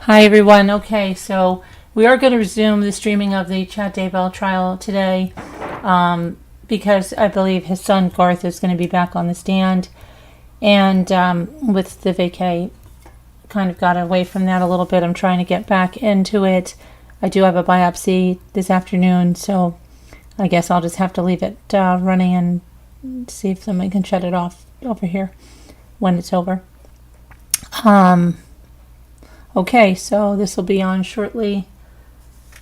Hi everyone. Okay, so we are going to resume the streaming of the Chad Daybell trial today, because I believe his son Garth is going to be back on the stand, and with the vacay, kind of got away from that a little bit. I'm trying to get back into it. I do have a biopsy this afternoon, so I guess I'll just have to leave it running and see if somebody can shut it off over here when it's over. Okay, so this will be on shortly.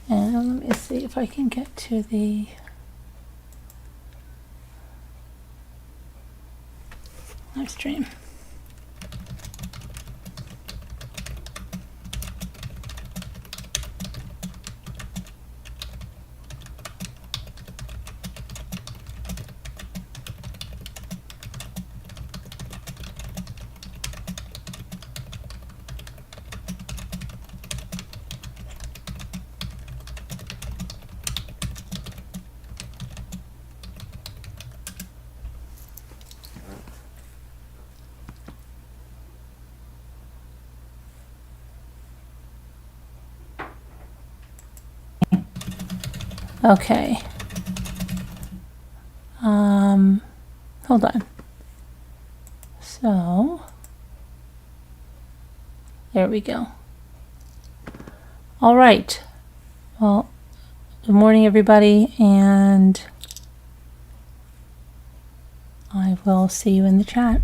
And let me see if I can get to the live stream. Okay. Hold on. So, there we go. All right. Well, good morning, everybody, and I will see you in the chat.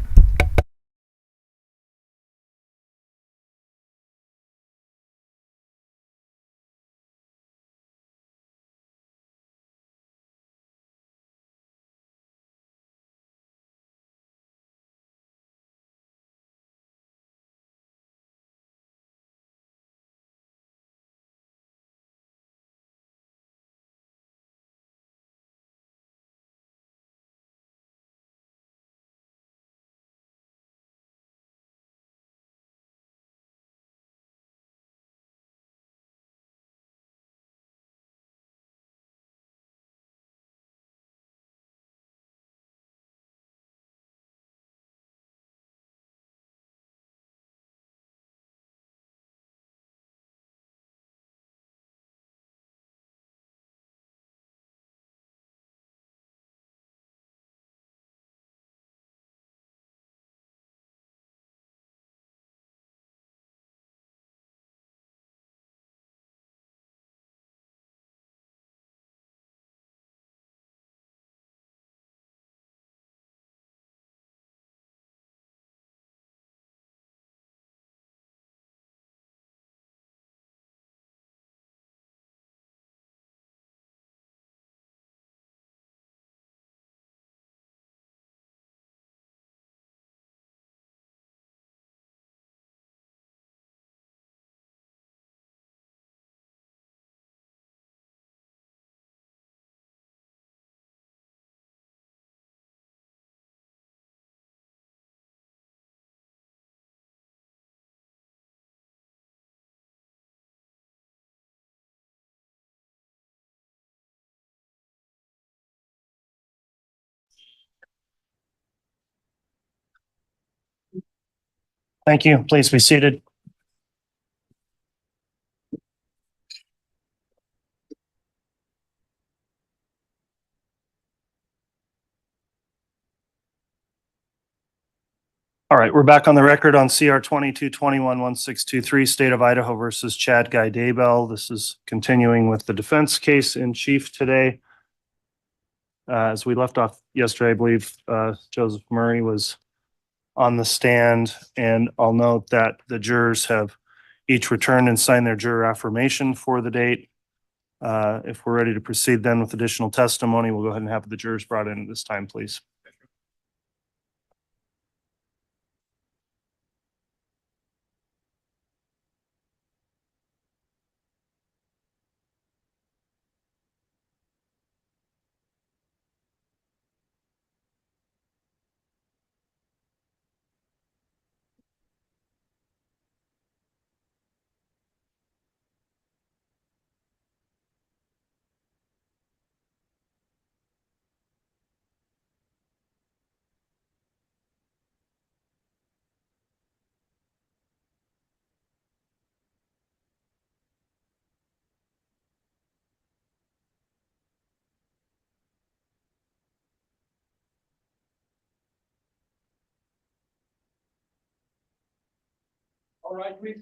Thank you. Please be seated. All right, we're back on the record on CR 2221-1623, State of Idaho versus Chad Guy Daybell. This is continuing with the defense case in chief today. As we left off yesterday, I believe Joseph Murray was on the stand, and I'll note that the jurors have each returned and signed their juror affirmation for the date. If we're ready to proceed then with additional testimony, we'll go ahead and have the jurors brought in at this time, please. All right, please.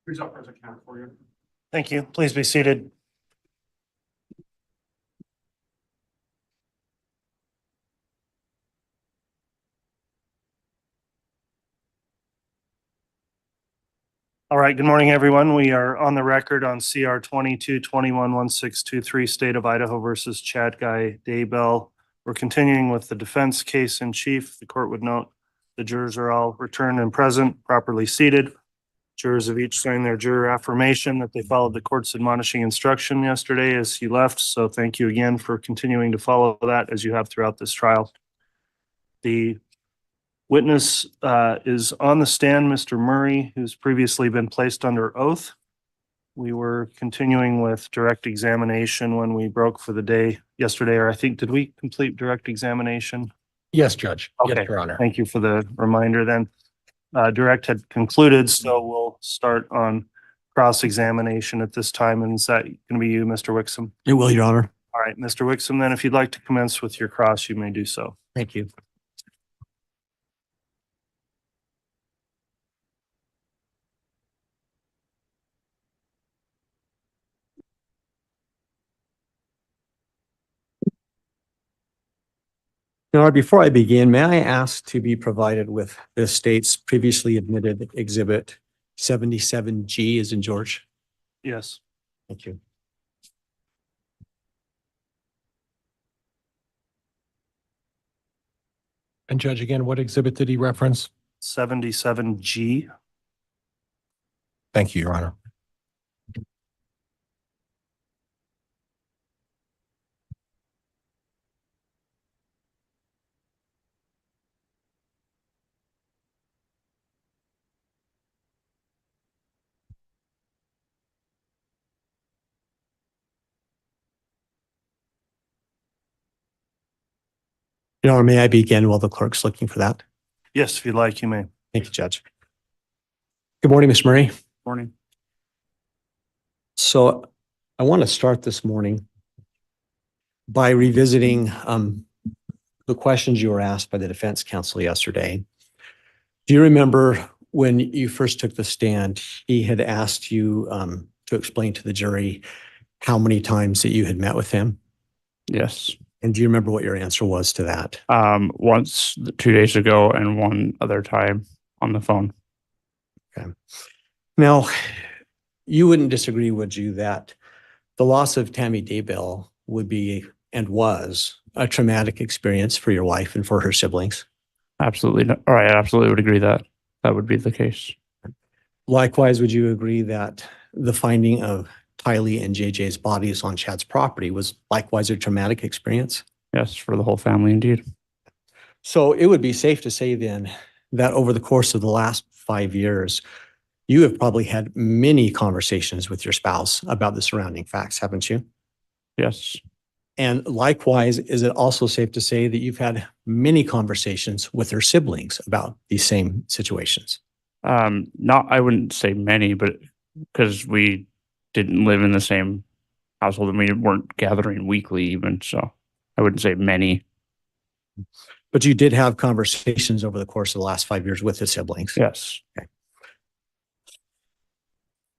Please offer as a count for you. Thank you. Please be seated. All right, good morning, everyone. We are on the record on CR 22-21-1623, State of Idaho versus Chad Guy Daybell. We're continuing with the defense case in chief. The court would note the jurors are all returned and present, properly seated. Jurors have each signed their juror affirmation that they followed the court's admonishing instruction yesterday as you left. So thank you again for continuing to follow that as you have throughout this trial. The witness is on the stand, Mr. Murray, who's previously been placed under oath. We were continuing with direct examination when we broke for the day yesterday, or I think, did we complete direct examination? Yes, Judge. Okay. Yes, Your Honor. Thank you for the reminder then. Direct had concluded, so we'll start on cross-examination at this time. And is that going to be you, Mr. Wixom? It will, Your Honor. All right, Mr. Wixom, then if you'd like to commence with your cross, you may do so. Thank you. Your Honor, before I begin, may I ask to be provided with the state's previously admitted exhibit 77G as in George? Yes. Thank you. And Judge, again, what exhibit did he reference? 77G. Thank you, Your Honor. Your Honor, may I begin while the clerk's looking for that? Yes, if you'd like, you may. Thank you, Judge. Good morning, Ms. Murray. Morning. So I want to start this morning by revisiting the questions you were asked by the defense counsel yesterday. Do you remember when you first took the stand, he had asked you to explain to the jury how many times that you had met with him? Yes. And do you remember what your answer was to that? Once 2 days ago and one other time on the phone. Now, you wouldn't disagree, would you, that the loss of Tammy Daybell would be and was a traumatic experience for your wife and for her siblings? Absolutely. All right. I absolutely would agree that that would be the case. Likewise, would you agree that the finding of TYLEE and JJ's bodies on Chad's property was likewise a traumatic experience? Yes, for the whole family, indeed. So it would be safe to say then that over the course of the last 5 years, you have probably had many conversations with your spouse about the surrounding facts, haven't you? Yes. And likewise, is it also safe to say that you've had many conversations with her siblings about these same situations? Not, I wouldn't say many, but because we didn't live in the same household and we weren't gathering weekly even. So I wouldn't say many. But you did have conversations over the course of the last 5 years with the siblings? Yes. Okay.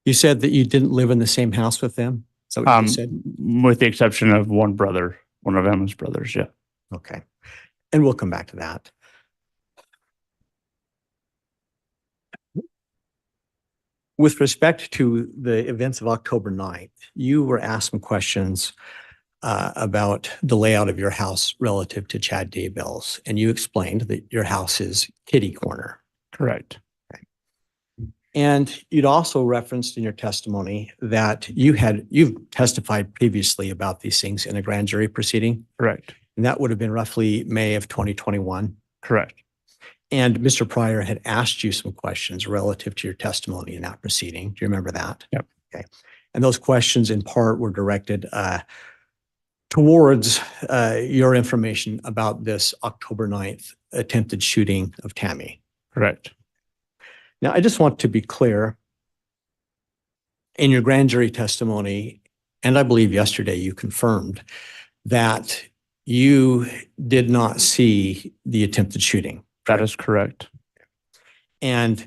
You said that you didn't live in the same house with them? Is that what you said? With the exception of one brother, one of Emma's brothers. Yeah. Okay. And we'll come back to that. With respect to the events of October 9th, you were asked some questions about the layout of your house relative to Chad Daybell's, and you explained that your house is kitty corner. Correct. And you'd also referenced in your testimony that you've testified previously about these things in a grand jury proceeding. Correct. And that would have been roughly May of 2021. Correct. And Mr. Pryor had asked you some questions relative to your testimony in that proceeding. Do you remember that? Yep. Okay. And those questions in part were directed towards your information about this October 9th attempted shooting of Tammy. Correct. Now, I just want to be clear. In your grand jury testimony, and I believe yesterday you confirmed that you did not see the attempted shooting. That is correct. And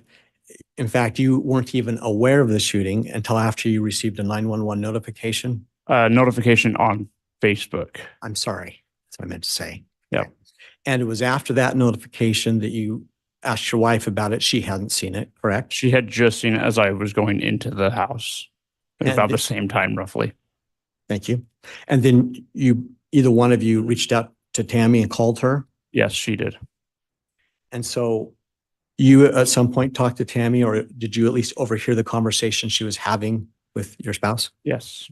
in fact, you weren't even aware of the shooting until after you received a 911 notification. Notification on Facebook. I'm sorry. That's what I meant to say. Yeah. Okay. And it was after that notification that you asked your wife about it. She hadn't seen it, correct? She had just seen it as I was going into the house at And about the- the same time, roughly. Thank you. And then either one of you reached out to Tammy and called her. Yes, she did. And so you at some point talked to Tammy, or did you at least overhear the conversation she was having with your spouse? Yes.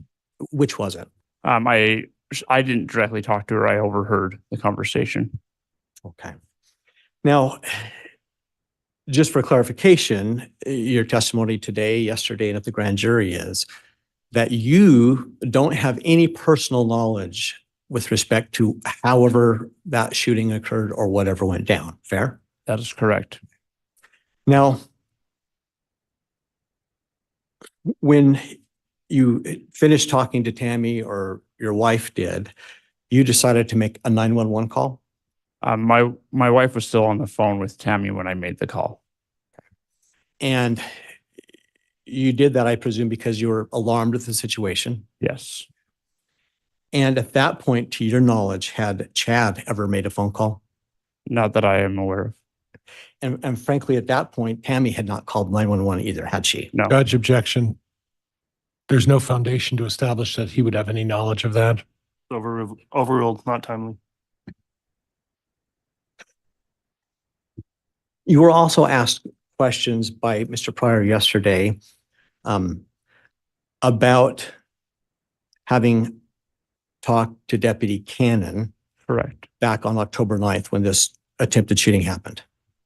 Which was it? I didn't directly talk to her. I overheard the conversation. Okay. Now, just for clarification, your testimony today, yesterday, and at the grand jury is that you don't have any personal knowledge with respect to however that shooting occurred or whatever went down. Fair? That is correct. Now, when you finished talking to Tammy, or your wife did, you decided to make a 911 call? My wife was still on the phone with Tammy when I made the call. And you did that, I presume, because you were alarmed with the situation. Yes. And at that point, to your knowledge, had Chad ever made a phone call? Not that I am aware of. And frankly, at that point, Tammy had not called 911 either, had she? No. Judge, objection. There's no foundation to establish that he would have any knowledge of that. Overruled, not timely. You were also asked questions by Mr. Pryor yesterday about having talked to Deputy Cannon Correct. back on October 9th when this attempted shooting happened.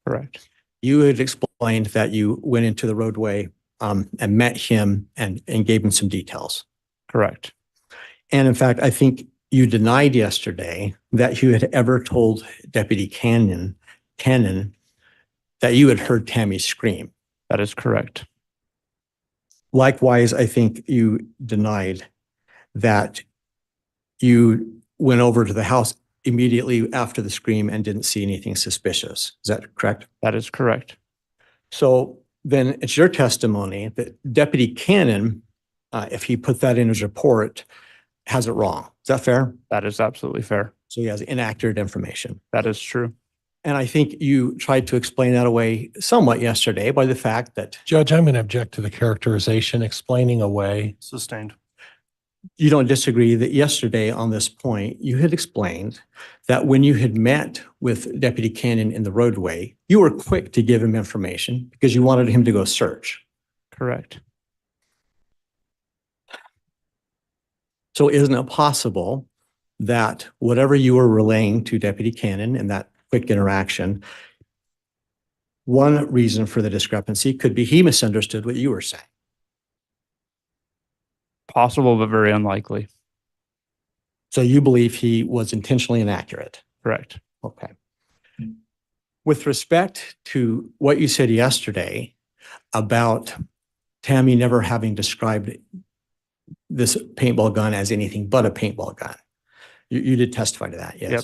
Correct. You had explained that you went into the roadway and met him and gave him some details. Correct. And in fact, I think you denied yesterday that you had ever told Deputy Cannon that you had heard Tammy scream. That is correct. Likewise, I think you denied that you went over to the house immediately after the scream and didn't see anything suspicious. Is that correct? That is correct. So then it's your testimony that Deputy Cannon, if he put that in his report, has it wrong. Is that fair? That is absolutely fair. So he has inaccurate information. That is true. And I think you tried to explain that away somewhat yesterday by the fact that Judge, I'm going to object to the characterization, explaining away. Sustained. you don't disagree that yesterday on this point, you had explained that when you had met with Deputy Cannon in the roadway, you were quick to give him information because you wanted him to go search. Correct. So isn't it possible that whatever you were relaying to Deputy Cannon in that quick interaction, one reason for the discrepancy could be he misunderstood what you were saying? Possible, but very unlikely. So you believe he was intentionally inaccurate? Correct. Okay. With respect to what you said yesterday about Tammy never having described this paintball gun as anything but a paintball gun, you did testify to that, yes? Yep.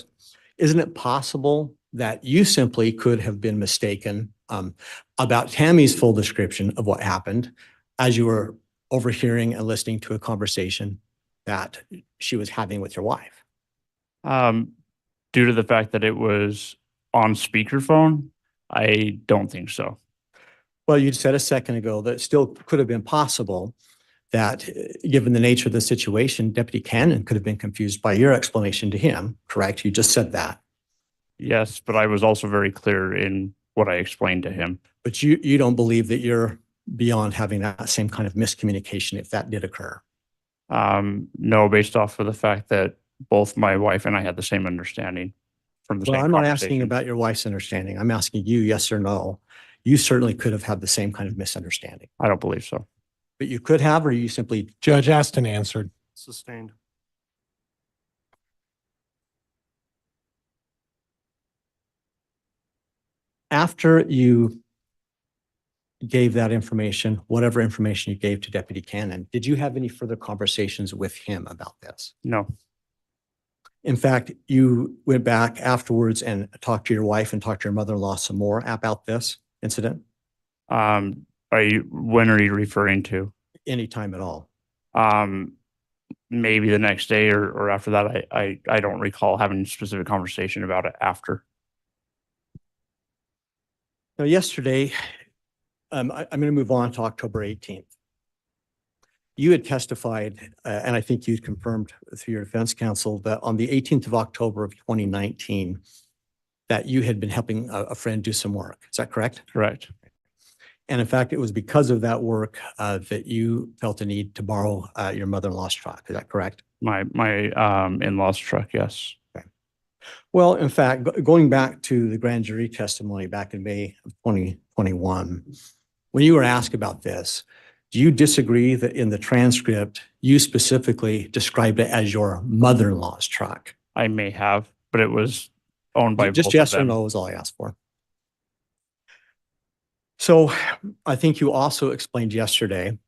Isn't it possible that you simply could have been mistaken about Tammy's full description of what happened as you were overhearing and listening to a conversation that she was having with your wife? Due to the fact that it was on speakerphone, I don't think so. Well, you said a second ago that it still could have been possible that given the nature of the situation, Deputy Cannon could have been confused by your explanation to him, correct? You just said that. Yes, but I was also very clear in what I explained to him. But you don't believe that you're beyond having that same kind of miscommunication if that did occur? No, based off of the fact that both my wife and I had the same understanding from the Well, same I'm not asking conversation. about your wife's understanding. I'm asking you, yes or no. You certainly could have had the same kind of misunderstanding, I don't believe so. but you could have, or you simply, Judge, asked and answered. Sustained. After you gave that information, whatever information you gave to Deputy Cannon, did you have any further conversations with him about this? No, In fact, you went back afterwards and talked to your wife and talked to your mother-in-law some more about this incident? when are you referring to? Anytime at all? Maybe the next day or after that. I don't recall having a specific conversation about it after. Now, yesterday, I'm going to move on to October 18th. You had testified, and I think you confirmed through your defense counsel that on the 18th of October of 2019, that you had been helping a friend do some work. Is that correct? Correct. And in fact, it was because of that work that you felt a need to borrow your mother-in-law's truck. Is that correct? My in-laws truck, yes. Well, in fact, going back to the grand jury testimony back in May of 2021, when you were asked about this, do you disagree that in the transcript, you specifically described it as your mother-in-law's truck? I may have, but it was owned by Just both of yes or them. no is all I asked for. So I think you also explained yesterday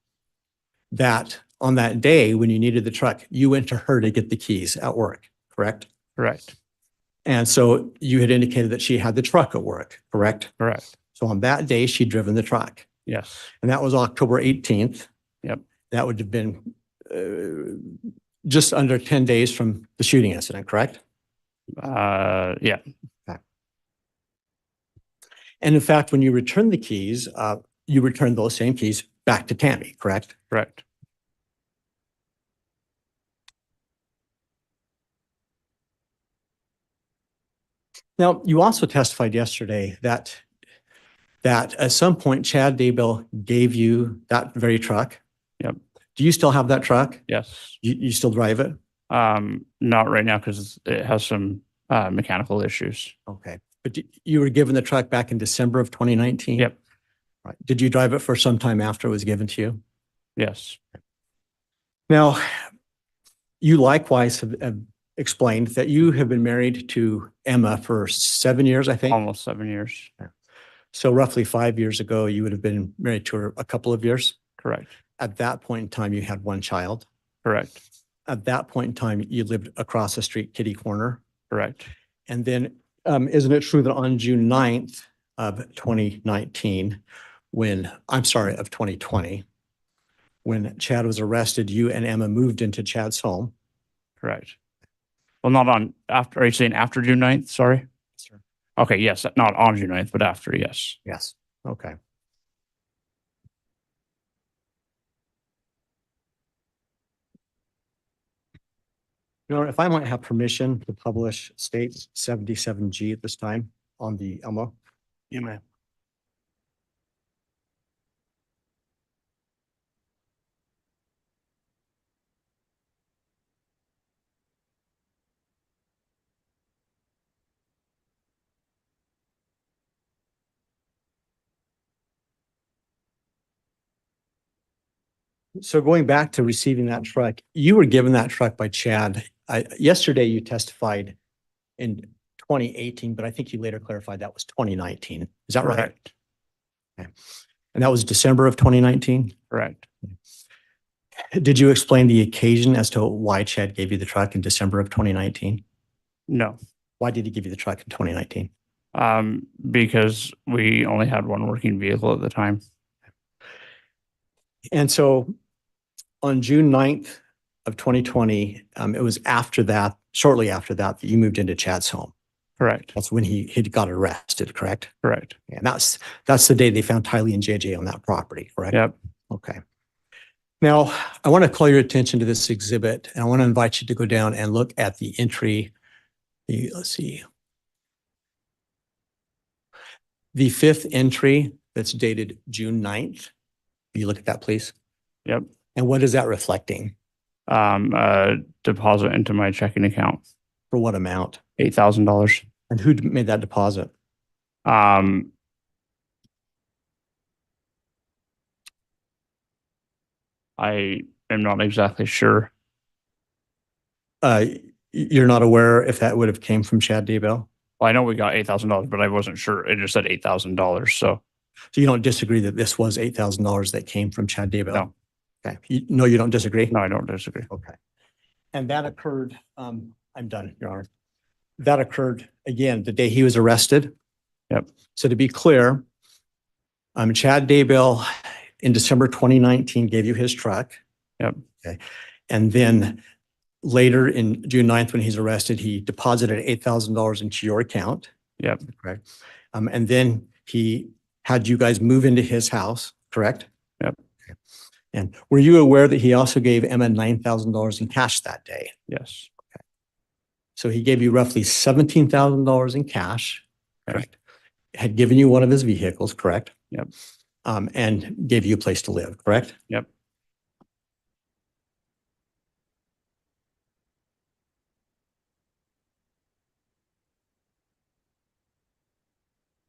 that on that day when you needed the truck, you went to her to get the keys at work, correct? Correct. And so you had indicated that she had the truck at work, correct? Correct. So on that day, she'd driven the truck. Yes. And that was October 18th. Yep. That would have been just under 10 days from the shooting incident, correct? Yeah. And in fact, when you returned the keys, you returned those same keys back to Tammy, correct? Correct. Now, you also testified yesterday that at some point Chad Daybell gave you that very truck. Yep. Do you still have that truck? Yes. You still drive it? Not right now because it has some mechanical issues. Okay. But you were given the truck back in December of 2019? Yep. Right. Did you drive it for some time after it was given to you? Yes. Now, you likewise have explained that you have been married to Emma for 7 years, I think. Almost 7 years. So roughly 5 years ago, you would have been married to her a couple of years. Correct. At that point in time, you had one child. Correct. At that point in time, you lived across the street, kitty corner. Correct. And then, isn't it true that on June 9th of 2019, of 2020, when Chad was arrested, you and Emma moved into Chad's home? Correct. Well, not on after. Are you saying after June 9th? Sorry. Sir. Okay. Yes. Not on June 9th, but after. Yes. Yes. Okay. If I might have permission to publish state 77G at this time on the Elmo. You may. So going back to receiving that truck, you were given that truck by Chad. Yesterday you testified in 2018, but I think you later clarified that was 2019. Is that right? Correct. Okay. And that was December of 2019? Correct. Did you explain the occasion as to why Chad gave you the truck in December of 2019? No. Why did he give you the truck in 2019? Because we only had one working vehicle at the time. And so on June 9th of 2020, it was after that, shortly after that, that you moved into Chad's home. Correct. That's when he got arrested, correct? Correct. And that's the day they found TYLEE and JJ on that property, correct? Yep. Okay. Now, I want to call your attention to this exhibit, and I want to invite you to go down and look at the entry. Let's see. The fifth entry that's dated June 9th. Will you look at that, please? Yep. And what is that reflecting? Deposit into my checking account. For what amount? $8,000. And who made that deposit? I am not exactly sure. You're not aware if that would have came from Chad Daybell? Well, I know we got $8,000, but I wasn't sure. It just said $8,000. So So you don't disagree that this was $8,000 that came from Chad Daybell? No. Okay. No, you don't disagree? no, I don't disagree. Okay. And that occurred, I'm done, Your Honor. That occurred again the day he was arrested. Yep. So to be clear, Chad Daybell in December 2019 gave you his truck. Yep. Okay. And then later in June 9th, when he's arrested, he deposited $8,000 into your account. Yep. Correct. And then he had you guys move into his house, correct? Yep. Okay. And were you aware that he also gave Emma $9,000 in cash that day? Yes. So he gave you roughly $17,000 in cash, Okay. correct? Had given you one of his vehicles, correct? Yep. And gave you a place to live, correct? Yep.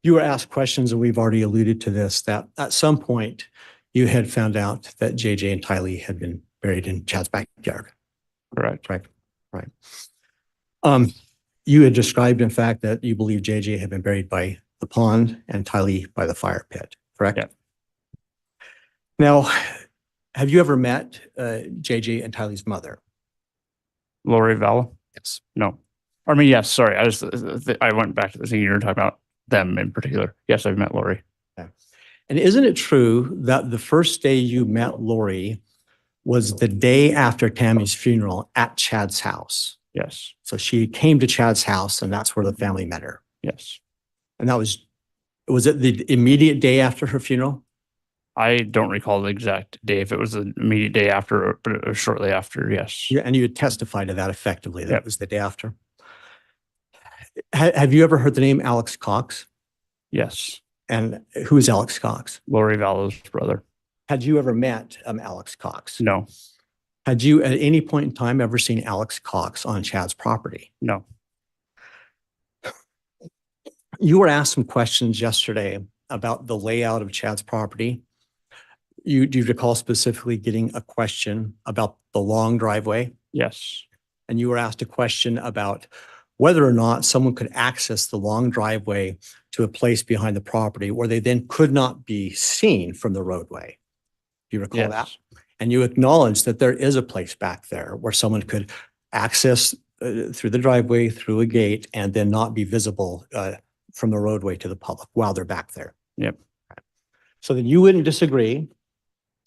You were asked questions, and we've already alluded to this, that at some point you had found out that JJ and TYLEE had been buried in Chad's backyard. Correct. Right. You had described, in fact, that you believe JJ had been buried by the pond and TYLEE by the fire pit, correct? Yeah. Now, have you ever met JJ and TYLEE's mother? Lori VALLOW? Yes. No. I mean, yes, sorry. I went back to the thing you were talking about, them in particular. Yes, I've met Lori. And isn't it true that the first day you met Lori was the day after Tammy's funeral at Chad's house? Yes. So she came to Chad's house, and that's where the family met her. Yes. And that was it the immediate day after her funeral? I don't recall the exact day, if it was the immediate day after, but it was shortly after, yes. And you had testified to that effectively, that Yep. was the day after. Have you ever heard the name Alex Cox? Yes. And who is Alex Cox? Lori VALLOW's brother. Had you ever met Alex Cox? No. Had you at any point in time ever seen Alex Cox on Chad's property? No. You were asked some questions yesterday about the layout of Chad's property. Do you recall specifically getting a question about the long driveway? Yes. And you were asked a question about whether or not someone could access the long driveway to a place behind the property where they then could not be seen from the roadway. Do you recall that? Yes. And you acknowledged that there is a place back there where someone could access through the driveway, through a gate, and then not be visible from the roadway to the public while they're back there. Yep. So then you wouldn't disagree.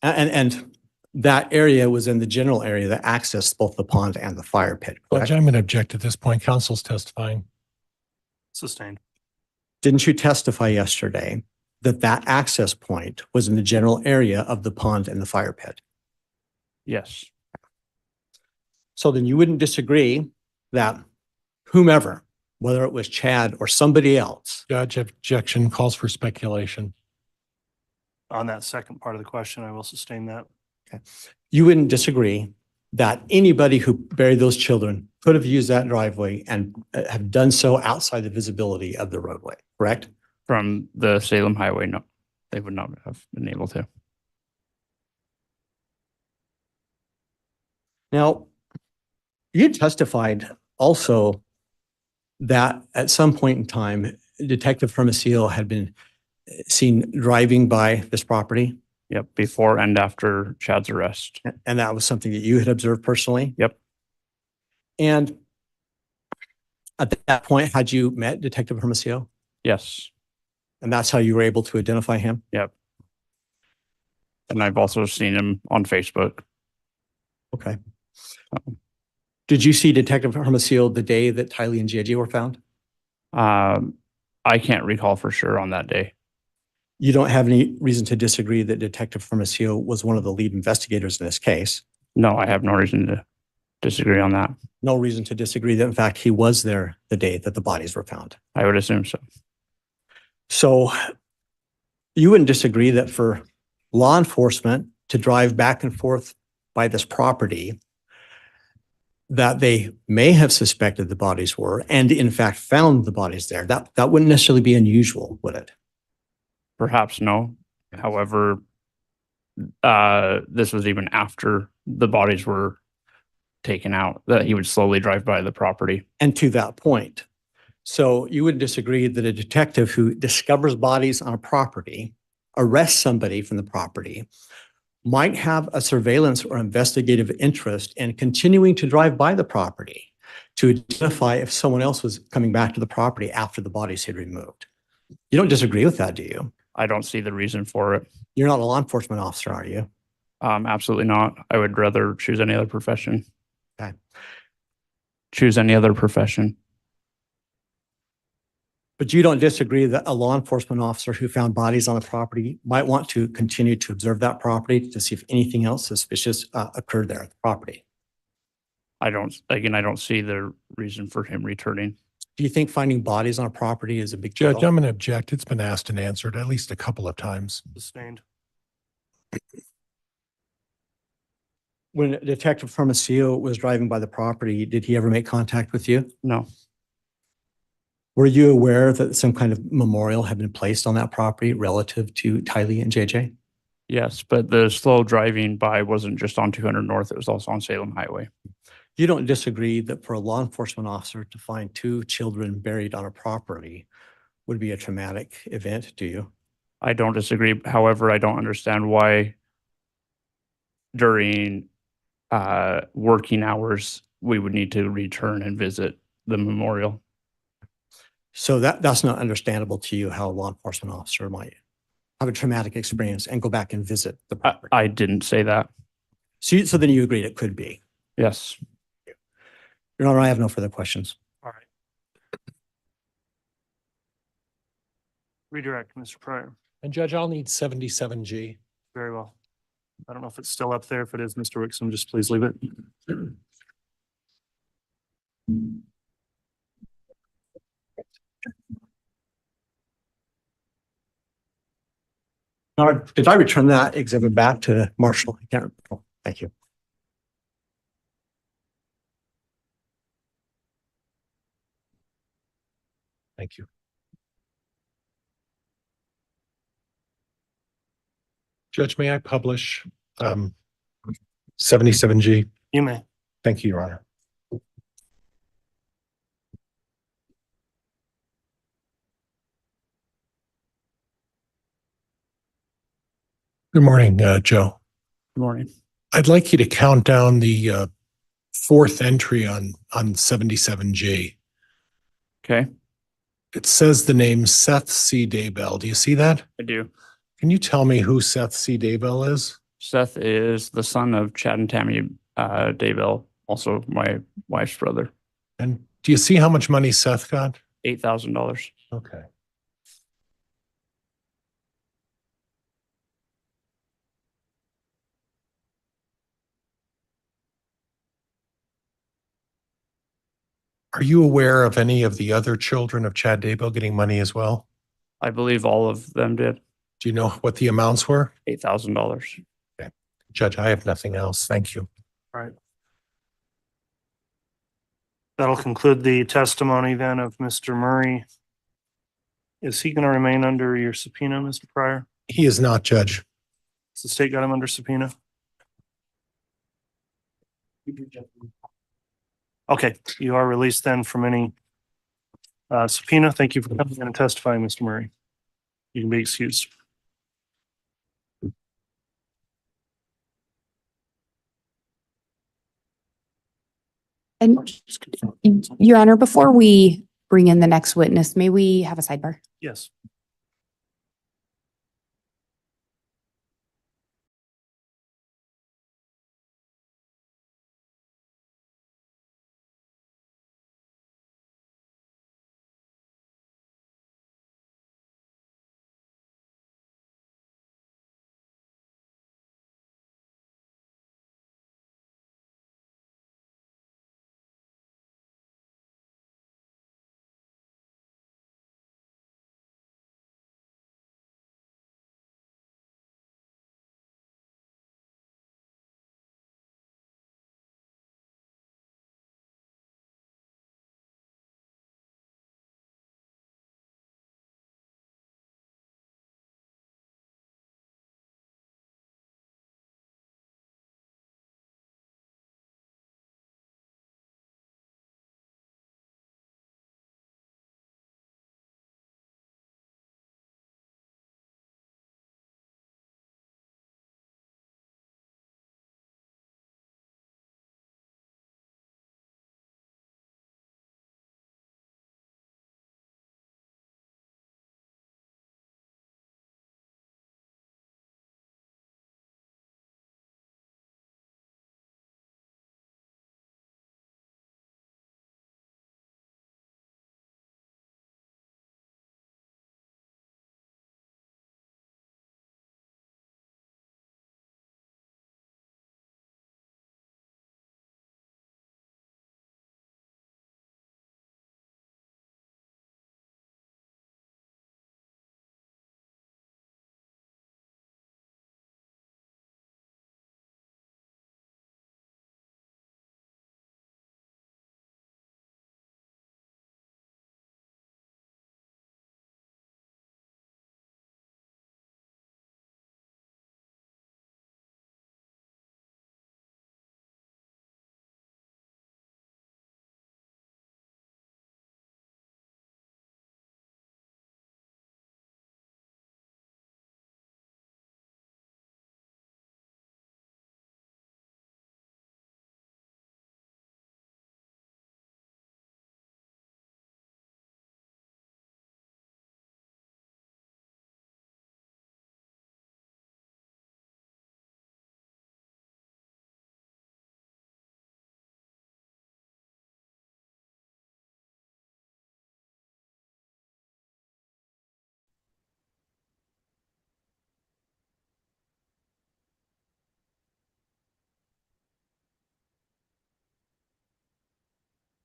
And that area was in the general area that accessed both the pond and the fire pit. Judge, Correct? I'm going to object at this point. Counsel's testifying. Sustained. Didn't you testify yesterday that that access point was in the general area of the pond and the fire pit? Yes. So then you wouldn't disagree that whomever, whether it was Chad or somebody else, Judge, objection calls for speculation. On that second part of the question, I will sustain that. you wouldn't disagree that anybody who buried those children could have used that driveway and have done so outside the visibility of the roadway, correct? From the Salem Highway, no, they would not have been able to. Now, you testified also that at some point in time, Detective Hermosillo had been seen driving by this property, Yep, before and after Chad's arrest. and that was something that you had observed personally? Yep. And at that point, had you met Detective Hermosillo? Yes, And that's how you were able to identify him? yep. And I've also seen him on Facebook. Okay. Did you see Detective Hermosillo the day that TYLEE and JJ were found? I can't recall for sure on that day. You don't have any reason to disagree that Detective Hermosillo was one of the lead investigators in this case? No, I have no reason to disagree on that. No reason to disagree that in fact he was there the day that the bodies were found? I would assume so. So you wouldn't disagree that for law enforcement to drive back and forth by this property, that they may have suspected the bodies were, and in fact found the bodies there. That wouldn't necessarily be unusual, would it? Perhaps no. However, this was even after the bodies were taken out, that he would slowly drive by the property. And to that point, So you would disagree that a detective who discovers bodies on a property, arrests somebody from the property, might have a surveillance or investigative interest in continuing to drive by the property to identify if someone else was coming back to the property after the bodies had removed. You don't disagree with that, do you? I don't see the reason for it. You're not a law enforcement officer, are you? Absolutely not. I would rather choose any other profession. Okay. Choose any other profession. But you don't disagree that a law enforcement officer who found bodies on a property might want to continue to observe that property to see if anything else suspicious occurred there at the property. I don't see the reason for him returning. Do you think finding bodies on a property is a big deal? Judge, I'm going to object. It's been asked and answered at least a couple of times. Sustained. When Detective Hermosillo was driving by the property, did he ever make contact with you? No, Were you aware that some kind of memorial had been placed on that property relative to TYLEE and JJ? yes, but the slow driving by wasn't just on 200 North. It was also on Salem Highway. You don't disagree that for a law enforcement officer to find two children buried on a property would be a traumatic event, do you? I don't disagree. However, I don't understand why during working hours we would need to return and visit the memorial. So that's not understandable to you how a law enforcement officer might have a traumatic experience and go back and visit the property. I didn't say that. So then you agreed it could be. Yes. Your Honor, I have no further questions. All right. Redirect, Mr. Pryor. And Judge, I'll need 77G. Very well. I don't know if it's still up there. If it is, Mr. Wixom, just please leave it. Now, did I return that exhibit back to Marshall? I can't remember. Thank you. Thank you. Judge, may I publish 77G? You may. Thank you, Your Honor. Good morning, Joe. Good morning. I'd like you to count down the fourth entry on 77G. Okay, It says the name Seth C. Daybell. Do you see that? I do. Can you tell me who Seth C. Daybell is? Seth is the son of Chad and Tammy Daybell, also my wife's brother. And do you see how much money Seth got? $8,000. Okay. Are you aware of any of the other children of Chad Daybell getting money as well? I believe all of them did. Do you know what the amounts were? $8,000. Judge, I have nothing else. Thank you. All right. That'll conclude the testimony then of Mr. Murray. Is he going to remain under your subpoena, Mr. Pryor? He is not, Judge. Has the state got him under subpoena? Okay, you are released then from any subpoena. Thank you for coming in and testifying, Mr. Murray. You can be excused. And Your Honor, before we bring in the next witness, may we have a sidebar? Yes.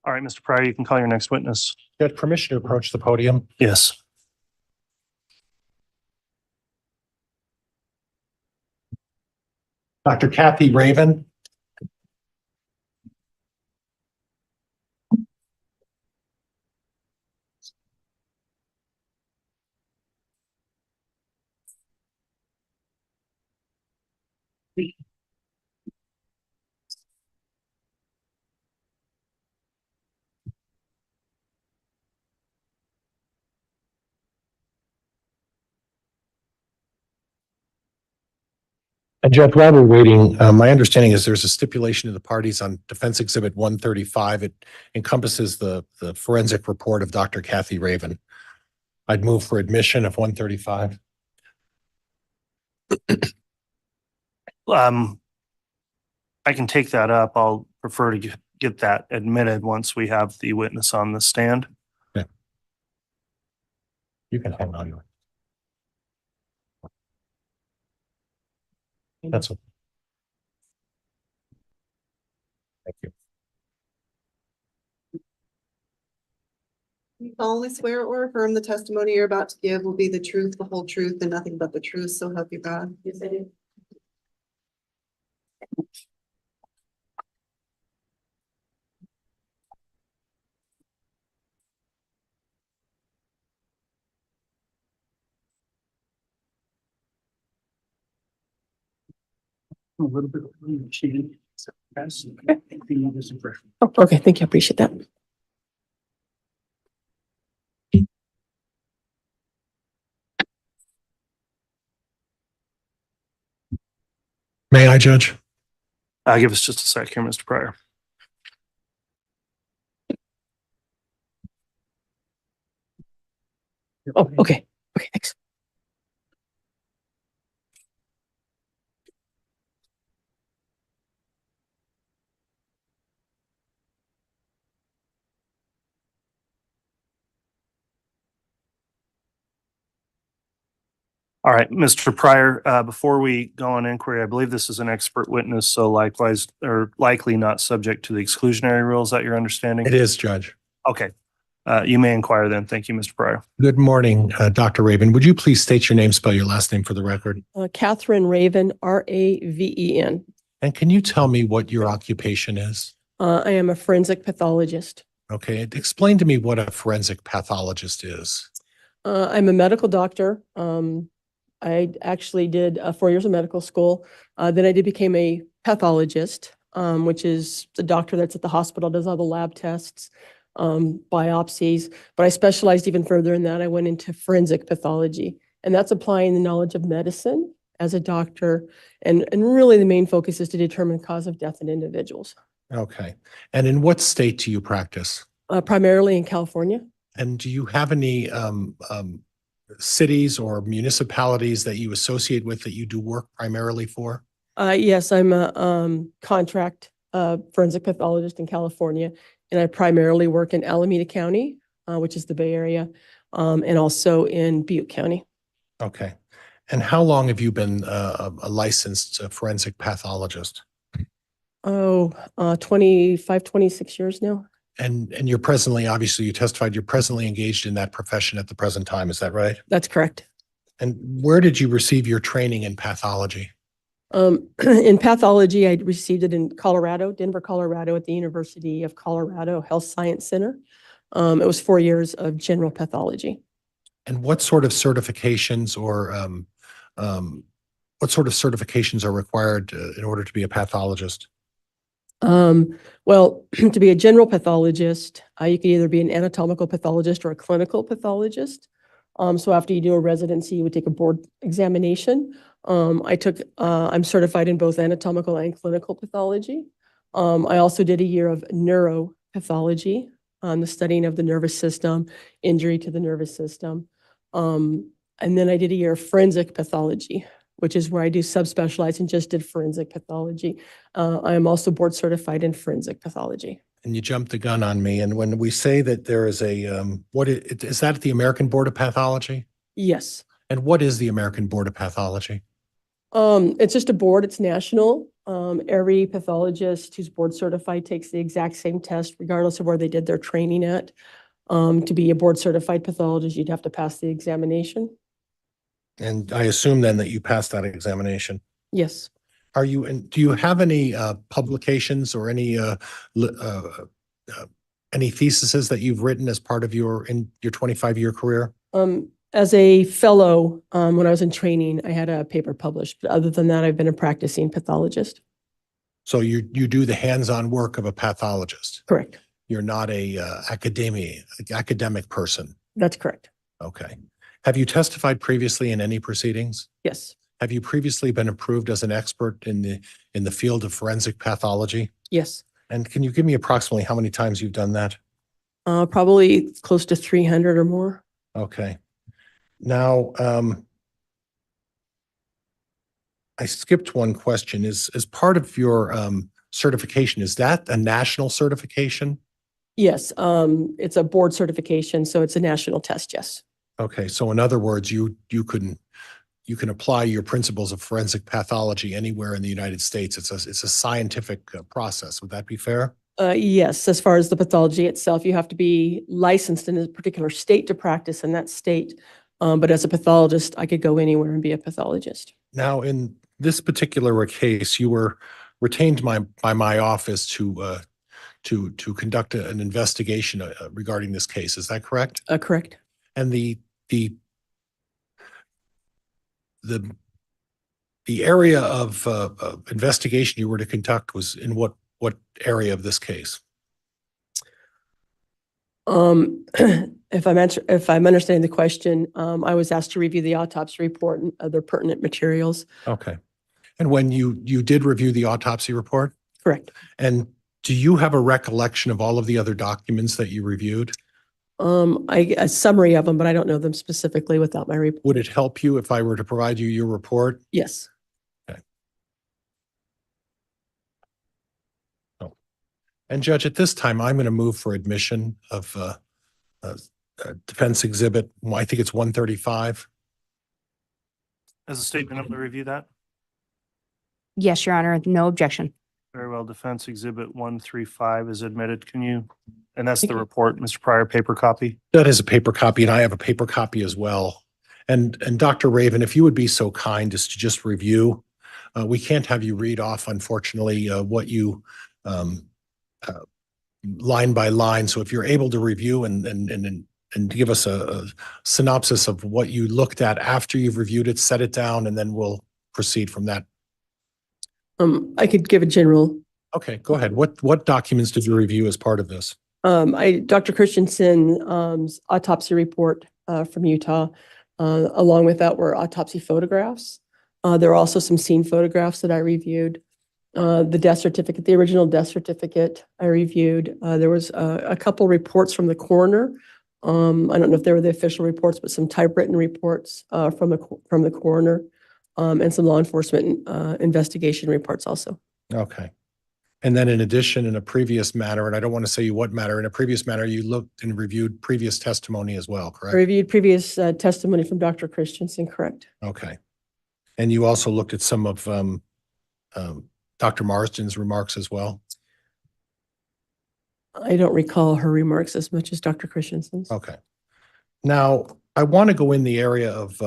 All right, Mr. Pryor, you can call your next witness. You had permission to approach the podium. Yes. Dr. Kathy Raven. And Judge, while we're waiting, my understanding is there's a stipulation of the parties on Defense Exhibit 135. It encompasses the forensic report of Dr. Kathy Raven. I'd move for admission of 135. I can take that up. I'll prefer to get that admitted once we have the witness on the stand. You can hang on. That's okay. Thank you. You solemnly swear or affirm the testimony you're about to give will be the truth, the whole truth, and nothing but the truth, so help you God. Yes, I do. A little bit. Oh, okay, thank you. I appreciate that. May I, Judge? Give us just a sec here, Mr. Pryor. Oh, okay. Okay, thanks. All right, Mr. Pryor, before we go on inquiry, I believe this is an expert witness, so likewise, or likely not subject to the exclusionary rules that you're understanding? It is, Judge. Okay. You may inquire then. Thank you, Mr. Pryor. Good morning, Dr. Raven. Would you please state your name, spell your last name for the record? Catherine Raven, Raven. And can you tell me what your occupation is? I am a forensic pathologist. Okay, explain to me what a forensic pathologist is. I'm a medical doctor. I actually did 4 years of medical school. Then I did become a pathologist, which is the doctor that's at the hospital, does all the lab tests, biopsies. But I specialized even further in that. I went into forensic pathology, and that's applying the knowledge of medicine as a doctor. And really the main focus is to determine cause of death in individuals. Okay. And in what state do you practice? Primarily in California. And do you have any cities or municipalities that you associate with that you do work primarily for? Yes, I'm a contract forensic pathologist in California, and I primarily work in Alameda County, which is the Bay Area, and also in Butte County. Okay. And how long have you been a licensed forensic pathologist? 25, 26 years now. And you're presently, obviously you testified, you're presently engaged in that profession at the present time. Is that right? That's correct. And where did you receive your training in pathology? In pathology, I received it in Colorado, Denver, Colorado, at the University of Colorado Health Science Center. It was 4 years of general pathology. And what sort of certifications or what sort of certifications are required in order to be a pathologist? Well, to be a general pathologist, you could either be an anatomical pathologist or a clinical pathologist. So after you do a residency, you would take a board examination. I'm certified in both anatomical and clinical pathology. I also did a year of neuropathology, the studying of the nervous system, injury to the nervous system. And then I did a year of forensic pathology, which is where I do subspecialize and just did forensic pathology. I am also board certified in forensic pathology. And you jumped the gun on me. And when we say that there is a, is that the American Board of Pathology? Yes. And what is the American Board of Pathology? It's just a board. It's national. Every pathologist who's board certified takes the exact same test regardless of where they did their training at. To be a board certified pathologist, you'd have to pass the examination. And I assume then that you passed that examination. Yes. Are you, and do you have any publications or any theses that you've written as part of your 25-year career? As a fellow, when I was in training, I had a paper published, but other than that, I've been a practicing pathologist. So you do the hands-on work of a pathologist. Correct. You're not a academic person. That's correct. Okay. Have you testified previously in any proceedings? Yes. Have you previously been approved as an expert in the field of forensic pathology? Yes. And can you give me approximately how many times you've done that? Probably close to 300 or more. Okay. Now, I skipped one question. Is part of your certification, is that a national certification? Yes. It's a board certification, so it's a national test. Yes. Okay. So in other words, you can apply your principles of forensic pathology anywhere in the United States. It's a scientific process. Would that be fair? Yes. As far as the pathology itself, you have to be licensed in a particular state to practice in that state. But as a pathologist, I could go anywhere and be a pathologist. Now, in this particular case, you were retained by my office to conduct an investigation regarding this case. Is that correct? Correct. And the area of investigation you were to conduct was in what area of this case? If I'm understanding the question, I was asked to review the autopsy report and other pertinent materials. Okay. And when you did review the autopsy report? Correct. And do you have a recollection of all of the other documents that you reviewed? A summary of them, but I don't know them specifically without my report. Would it help you if I were to provide you your report? Yes. Okay. Oh. And Judge, at this time, I'm going to move for admission of Defense Exhibit, I think it's 135. As a statement, I'm going to review that. Yes, Your Honor, no objection. Very well. Defense Exhibit 135 is admitted. Can you, and that's Thank the you. report, Mr. Pryor, paper copy? That is a paper copy, and I have a paper copy as well. And Dr. Raven, if you would be so kind as to just review, we can't have you read off, unfortunately, what you line by line. So if you're able to review and give us a synopsis of what you looked at after you've reviewed it, set it down, and then we'll proceed from that. I could give a general. Okay, go ahead. What documents did you review as part of this? Dr. Christensen's autopsy report from Utah. Along with that were autopsy photographs. There are also some scene photographs that I reviewed. The death certificate, the original death certificate I reviewed. There was a couple reports from the coroner. I don't know if they were the official reports, but some typewritten reports from the coroner. And some law enforcement investigation reports also. Okay. And then in addition, in a previous matter, and I don't want to say what matter, in a previous matter, you looked and reviewed previous testimony as well, I correct? reviewed previous testimony from Dr. Christensen, correct. Okay. And you also looked at some of Dr. Marsden's remarks as well? I don't recall her remarks as much as Dr. Christensen's. Okay. Now, I want to go in the area of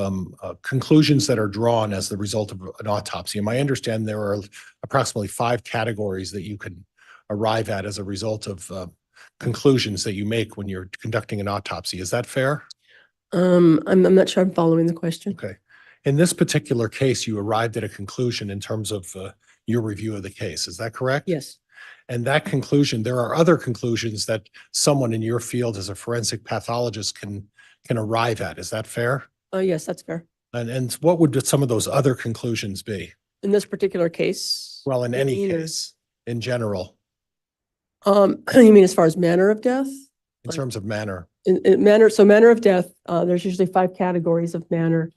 conclusions that are drawn as the result of an autopsy. And I understand there are approximately 5 categories that you can arrive at as a result of conclusions that you make when you're conducting an autopsy. Is that fair? I'm not sure I'm following the question. Okay. In this particular case, you arrived at a conclusion in terms of your review of the case. Is that correct? Yes. And that conclusion, there are other conclusions that someone in your field as a forensic pathologist can arrive at. Is that fair? Yes, that's fair. And what would some of those other conclusions be? In this particular case? Well, in any Either. case, in general, You mean as far as manner of death? in terms of manner. In manner of death, there's usually 5 categories of manner.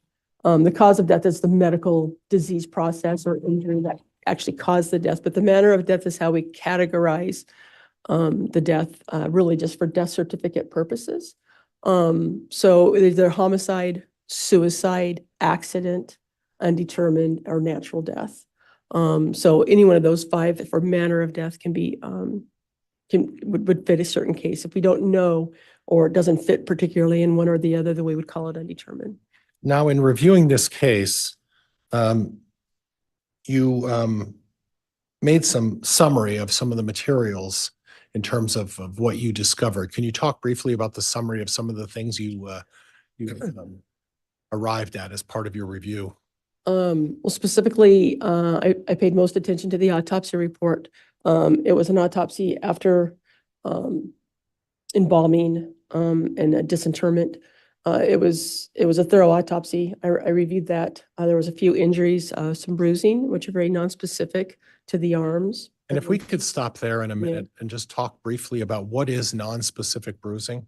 The cause of death is the medical disease process or injury that actually caused the death, but the manner of death is how we categorize the death, really just for death certificate purposes. So either homicide, suicide, accident, undetermined, or natural death. So any one of those five for manner of death can be, would fit a certain case. If we don't know or it doesn't fit particularly in one or the other, then we would call it undetermined. Now, in reviewing this case, you made some summary of some of the materials in terms of what you discovered. Can you talk briefly about the summary of some of the things you arrived at as part of your review? Well, specifically, I paid most attention to the autopsy report. It was an autopsy after embalming and disinterment. It was a thorough autopsy. I reviewed that. There was a few injuries, some bruising, which are very nonspecific to the arms. And if we could stop there in a minute and just talk briefly about what is nonspecific bruising?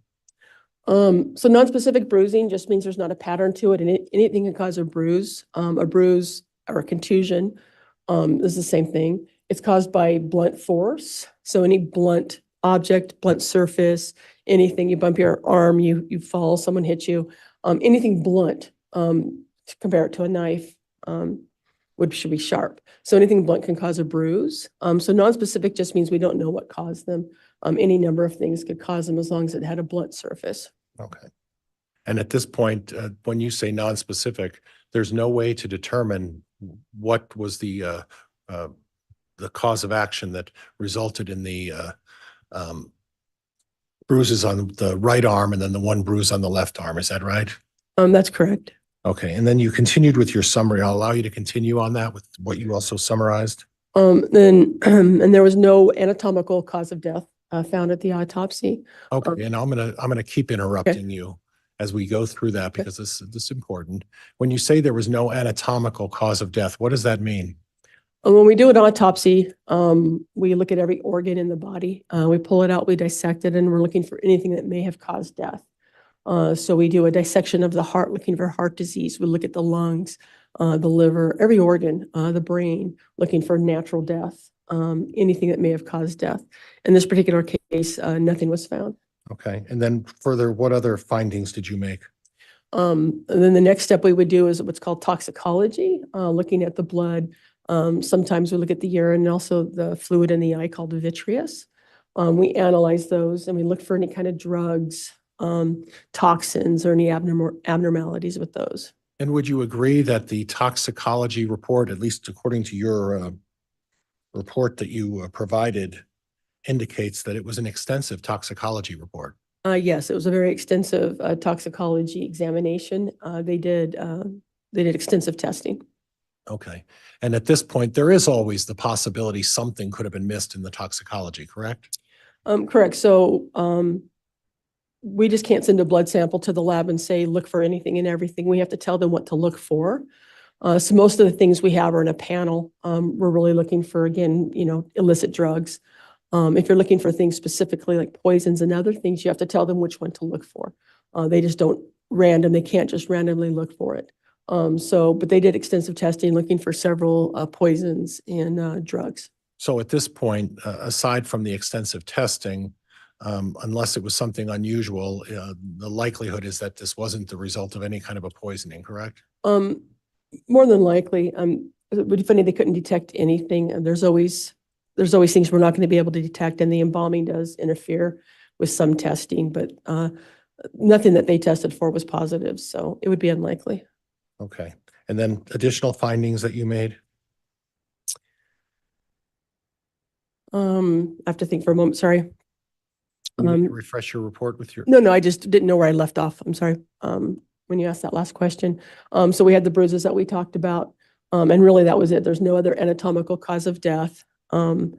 So nonspecific bruising just means there's not a pattern to it, and anything can cause a bruise or a contusion. Is the same thing. It's caused by blunt force. So any blunt object, blunt surface, anything, you bump your arm, you fall, someone hits you, anything blunt, to compare it to a knife, should be sharp. So anything blunt can cause a bruise. So nonspecific just means we don't know what caused them. Any number of things could cause them as long as it had a blunt surface. Okay. And at this point, when you say nonspecific, there's no way to determine what was the cause of action that resulted in the bruises on the right arm and then the one bruise on the left arm. Is that right? That's correct. Okay. And then you continued with your summary. I'll allow you to continue on that with what you also summarized. Then, and there was no anatomical cause of death found at the autopsy. Okay. And I'm gonna keep interrupting you as we go through that because this is important. When you say there was no anatomical cause of death, what does that mean? When we do an autopsy, we look at every organ in the body. We pull it out, we dissect it, and we're looking for anything that may have caused death. So we do a dissection of the heart, looking for heart disease. We look at the lungs, the liver, every organ, the brain, looking for natural death, anything that may have caused death. In this particular case, nothing was found. Okay. And then further, what other findings did you make? And then the next step we would do is what's called toxicology, looking at the blood. Sometimes we look at the urine and also the fluid in the eye called vitreous. We analyze those and we look for any kind of drugs, toxins, or any abnormalities with those. And would you agree that the toxicology report, at least according to your report that you provided, indicates that it was an extensive toxicology report? Yes, it was a very extensive toxicology examination. They did extensive testing. Okay. And at this point, there is always the possibility something could have been missed in the toxicology, correct? Correct. So we just can't send a blood sample to the lab and say, look for anything and everything. We have to tell them what to look for. So most of the things we have are in a panel. We're really looking for, again, illicit drugs. If you're looking for things specifically like poisons and other things, you have to tell them which one to look for. They just don't they can't just randomly look for it. But they did extensive testing looking for several poisons and drugs. So at this point, aside from the extensive testing, unless it was something unusual, the likelihood is that this wasn't the result of any kind of a poisoning, correct? More than likely. It would be funny they couldn't detect anything. And there's always things we're not going to be able to detect, and the embalming does interfere with some testing, but nothing that they tested for was positive, so it would be unlikely. Okay. And then additional findings that you made? I have to think for a moment, sorry. Refresh your report with your... No, I just didn't know where I left off. I'm sorry. When you asked that last question. So we had the bruises that we talked about, and really that was it. There's no other anatomical cause of death from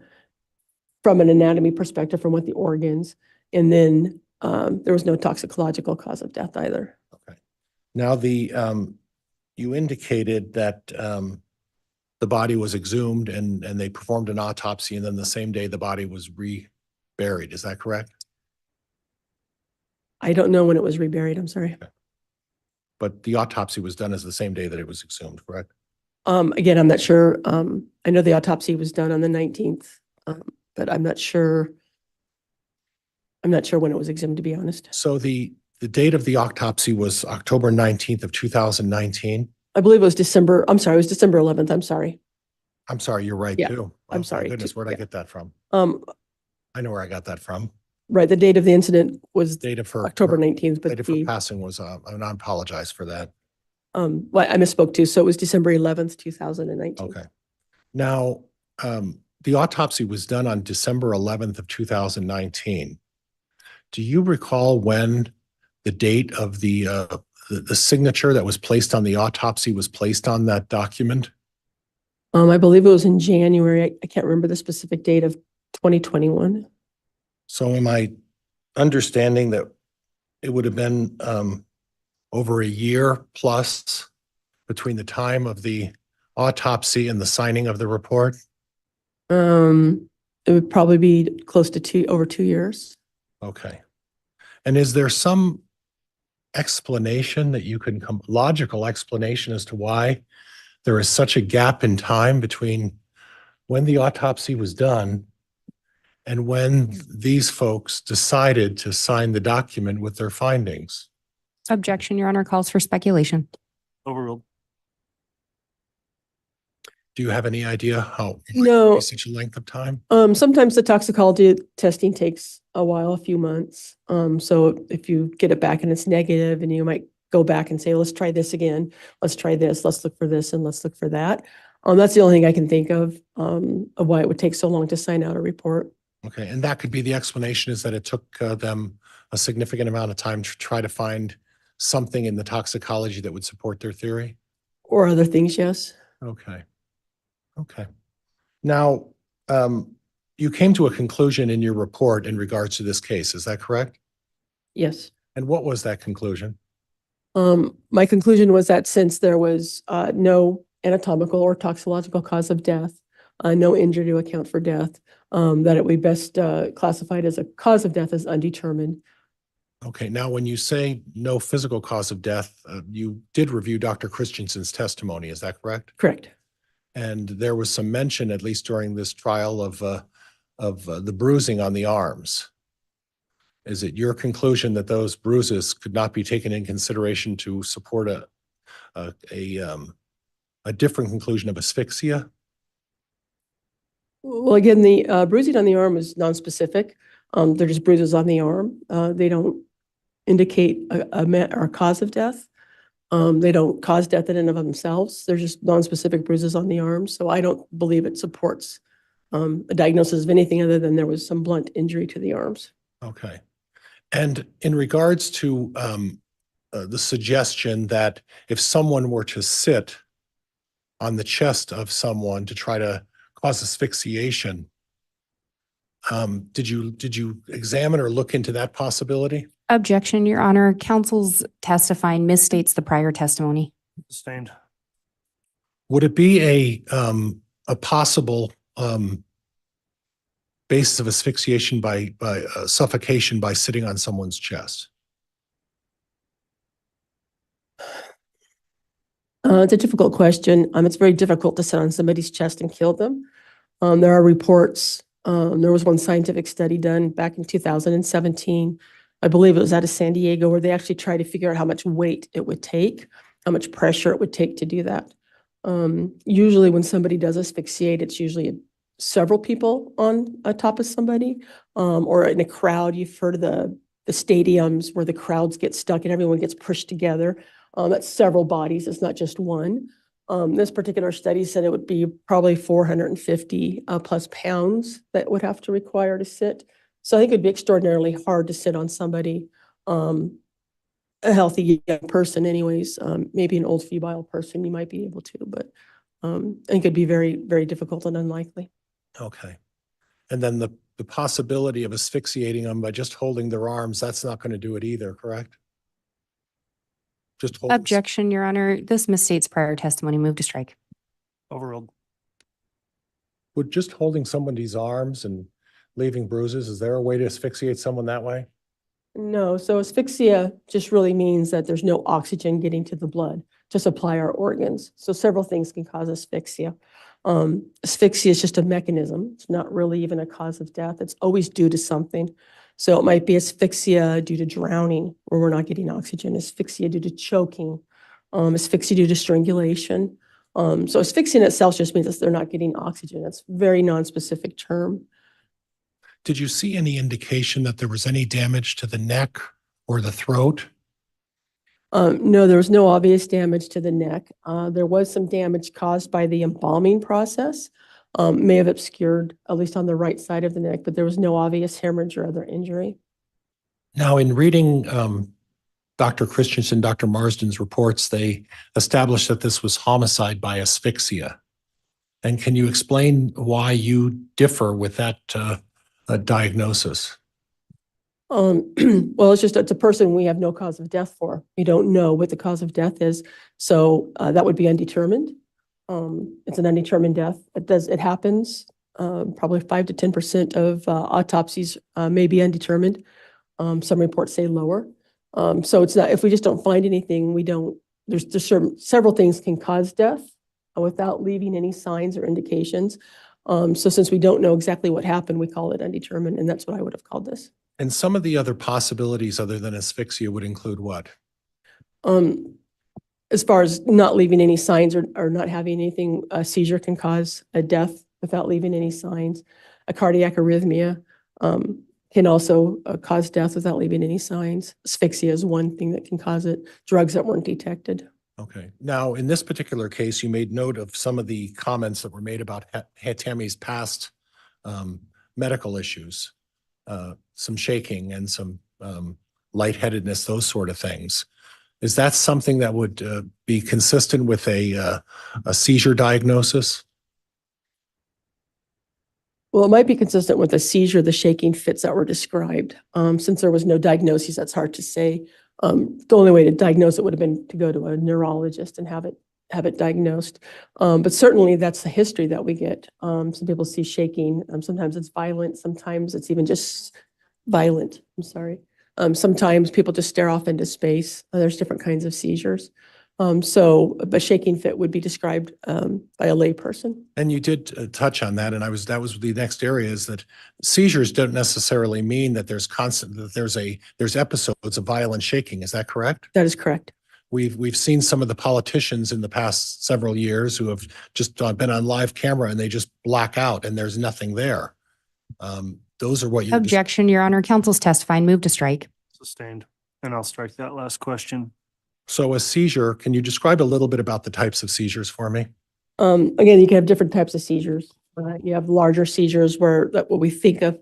an anatomy perspective from what the organs, and then there was no toxicological cause of death either. Okay. Now you indicated that the body was exhumed and they performed an autopsy, and then the same day the body was reburied. Is that correct? I don't know when it was reburied. I'm sorry. Okay. But the autopsy was done as the same day that it was exhumed, correct? Again, I'm not sure. I know the autopsy was done on the 19th, but I'm not sure. I'm not sure when it was exhumed, to be honest. So the date of the autopsy was October 19th of 2019? I believe it was December. I'm sorry, it was December 11th. I'm sorry. I'm sorry, you're right Yeah, too. I'm Oh, sorry, my goodness, too, where'd I yeah. get that from? Um, I know where I got that from. right, the date of the incident was Date of her. October 19th, but Date of her the, passing was, and I apologize for that. well, I misspoke too. So it was December 11th, 2019. Okay. Now, the autopsy was done on December 11th of 2019. Do you recall when the date of the signature that was placed on the autopsy was placed on that document? I believe it was in January. I can't remember the specific date of 2021. So am I understanding that it would have been over a year plus between the time of the autopsy and the signing of the report? It would probably be close to over 2 years. Okay. And is there some explanation that you can come, logical explanation as to why there is such a gap in time between when the autopsy was done and when these folks decided to sign the document with their findings? Objection, Your Honor, calls for speculation. Overruled. Do you have any idea how No. such a length of time? Sometimes the toxicology testing takes a while, a few months. So if you get it back and it's negative, and you might go back and say, let's try this again. Let's try this. Let's look for this and let's look for that. That's the only thing I can think of why it would take so long to sign out a report. Okay, and that could be the explanation, is that it took them a significant amount of time to try to find something in the toxicology that would support their theory? Or other things, yes. Okay. Okay. Now, you came to a conclusion in your report in regards to this case, is that correct? Yes. And what was that conclusion? My conclusion was that since there was no anatomical or toxicological cause of death, no injury to account for death, that it would be best classified as a cause of death as undetermined. Okay, now when you say no physical cause of death, you did review Dr. Christensen's testimony, is that correct? Correct. And there was some mention, at least during this trial, of the bruising on the arms. Is it your conclusion that those bruises could not be taken in consideration to support a different conclusion of asphyxia? Well, again, the bruising on the arm is nonspecific. They're just bruises on the arm. They don't indicate a cause of death. They don't cause death in and of themselves. They're just nonspecific bruises on the arm. So I don't believe it supports a diagnosis of anything other than there was some blunt injury to the arms. Okay. And in regards to the suggestion that if someone were to sit on the chest of someone to try to cause asphyxiation, did you examine or look into that possibility? Objection, Your Honor. Counsel's testifying misstates the prior testimony. Sustained. Would it be a possible basis of asphyxiation by suffocation by sitting on someone's chest? It's a difficult question. It's very difficult to sit on somebody's chest and kill them. There are reports. There was one scientific study done back in 2017. I believe it was out of San Diego, where they actually tried to figure out how much weight it would take, how much pressure it would take to do that. Usually when somebody does asphyxiate, it's usually several people on top of somebody, or in a crowd. You've heard of the stadiums where the crowds get stuck and everyone gets pushed together. That's several bodies. It's not just one. This particular study said it would be probably 450 plus pounds that would have to require to sit. So I think it'd be extraordinarily hard to sit on somebody, a healthy young person anyways. Maybe an old febrile person you might be able to, but I think it'd be very, very difficult and unlikely. Okay. And then the possibility of asphyxiating them by just holding their arms, that's not going to do it either, correct? Just hold. Objection, Your Honor. This misstates prior testimony. Move to strike. Overruled. Would just holding somebody's arms and leaving bruises, is there a way to asphyxiate someone that way? No, so asphyxia just really means that there's no oxygen getting to the blood to supply our organs. So several things can cause asphyxia. Asphyxia is just a mechanism. It's not really even a cause of death. It's always due to something. So it might be asphyxia due to drowning, where we're not getting oxygen, asphyxia due to choking, asphyxia due to strangulation. So asphyxia in itself just means that they're not getting oxygen. It's a very non-specific term. Did you see any indication that there was any damage to the neck or the throat? No, there was no obvious damage to the neck. There was some damage caused by the embalming process. May have obscured, at least on the right side of the neck, but there was no obvious hemorrhage or other injury. Now, in reading Dr. Christensen, Dr. Marsden's reports, they established that this was homicide by asphyxia. And can you explain why you differ with that diagnosis? Well, it's a person we have no cause of death for. We don't know what the cause of death is. So that would be undetermined. It's an undetermined death. It happens. Probably 5 to 10% of autopsies may be undetermined. Some reports say lower. So it's not, if we just don't find anything, there's several things can cause death without leaving any signs or indications. So since we don't know exactly what happened, we call it undetermined, and that's what I would have called this. And some of the other possibilities other than asphyxia would include what? As far as not leaving any signs or not having anything, a seizure can cause a death without leaving any signs. A cardiac arrhythmia can also cause death without leaving any signs. Asphyxia is one thing that can cause it. Drugs that weren't detected. Okay. Now, in this particular case, you made note of some of the comments that were made about Tammy's past medical issues, some shaking and some lightheadedness, those sort of things. Is that something that would be consistent with a seizure diagnosis? Well, it might be consistent with a seizure, the shaking fits that were described. Since there was no diagnosis, that's hard to say. The only way to diagnose it would have been to go to a neurologist and have it diagnosed. But certainly that's the history that we get. Some people see shaking. Sometimes it's violent. Sometimes it's even just violent. I'm sorry. Sometimes people just stare off into space. There's different kinds of seizures. So a shaking fit would be described by a layperson. And you did touch on that, and that was the next area, is that seizures don't necessarily mean that there's episodes of violent shaking. Is that correct? That is correct. We've seen some of the politicians in the past several years who have just been on live camera and they just black out and there's nothing there. Those are what you Objection, Your Honor. Counsel's testifying. Move to strike. Sustained. And I'll strike that last question. So a seizure, can you describe a little bit about the types of seizures for me? Again, you can have different types of seizures. You have larger seizures what we think of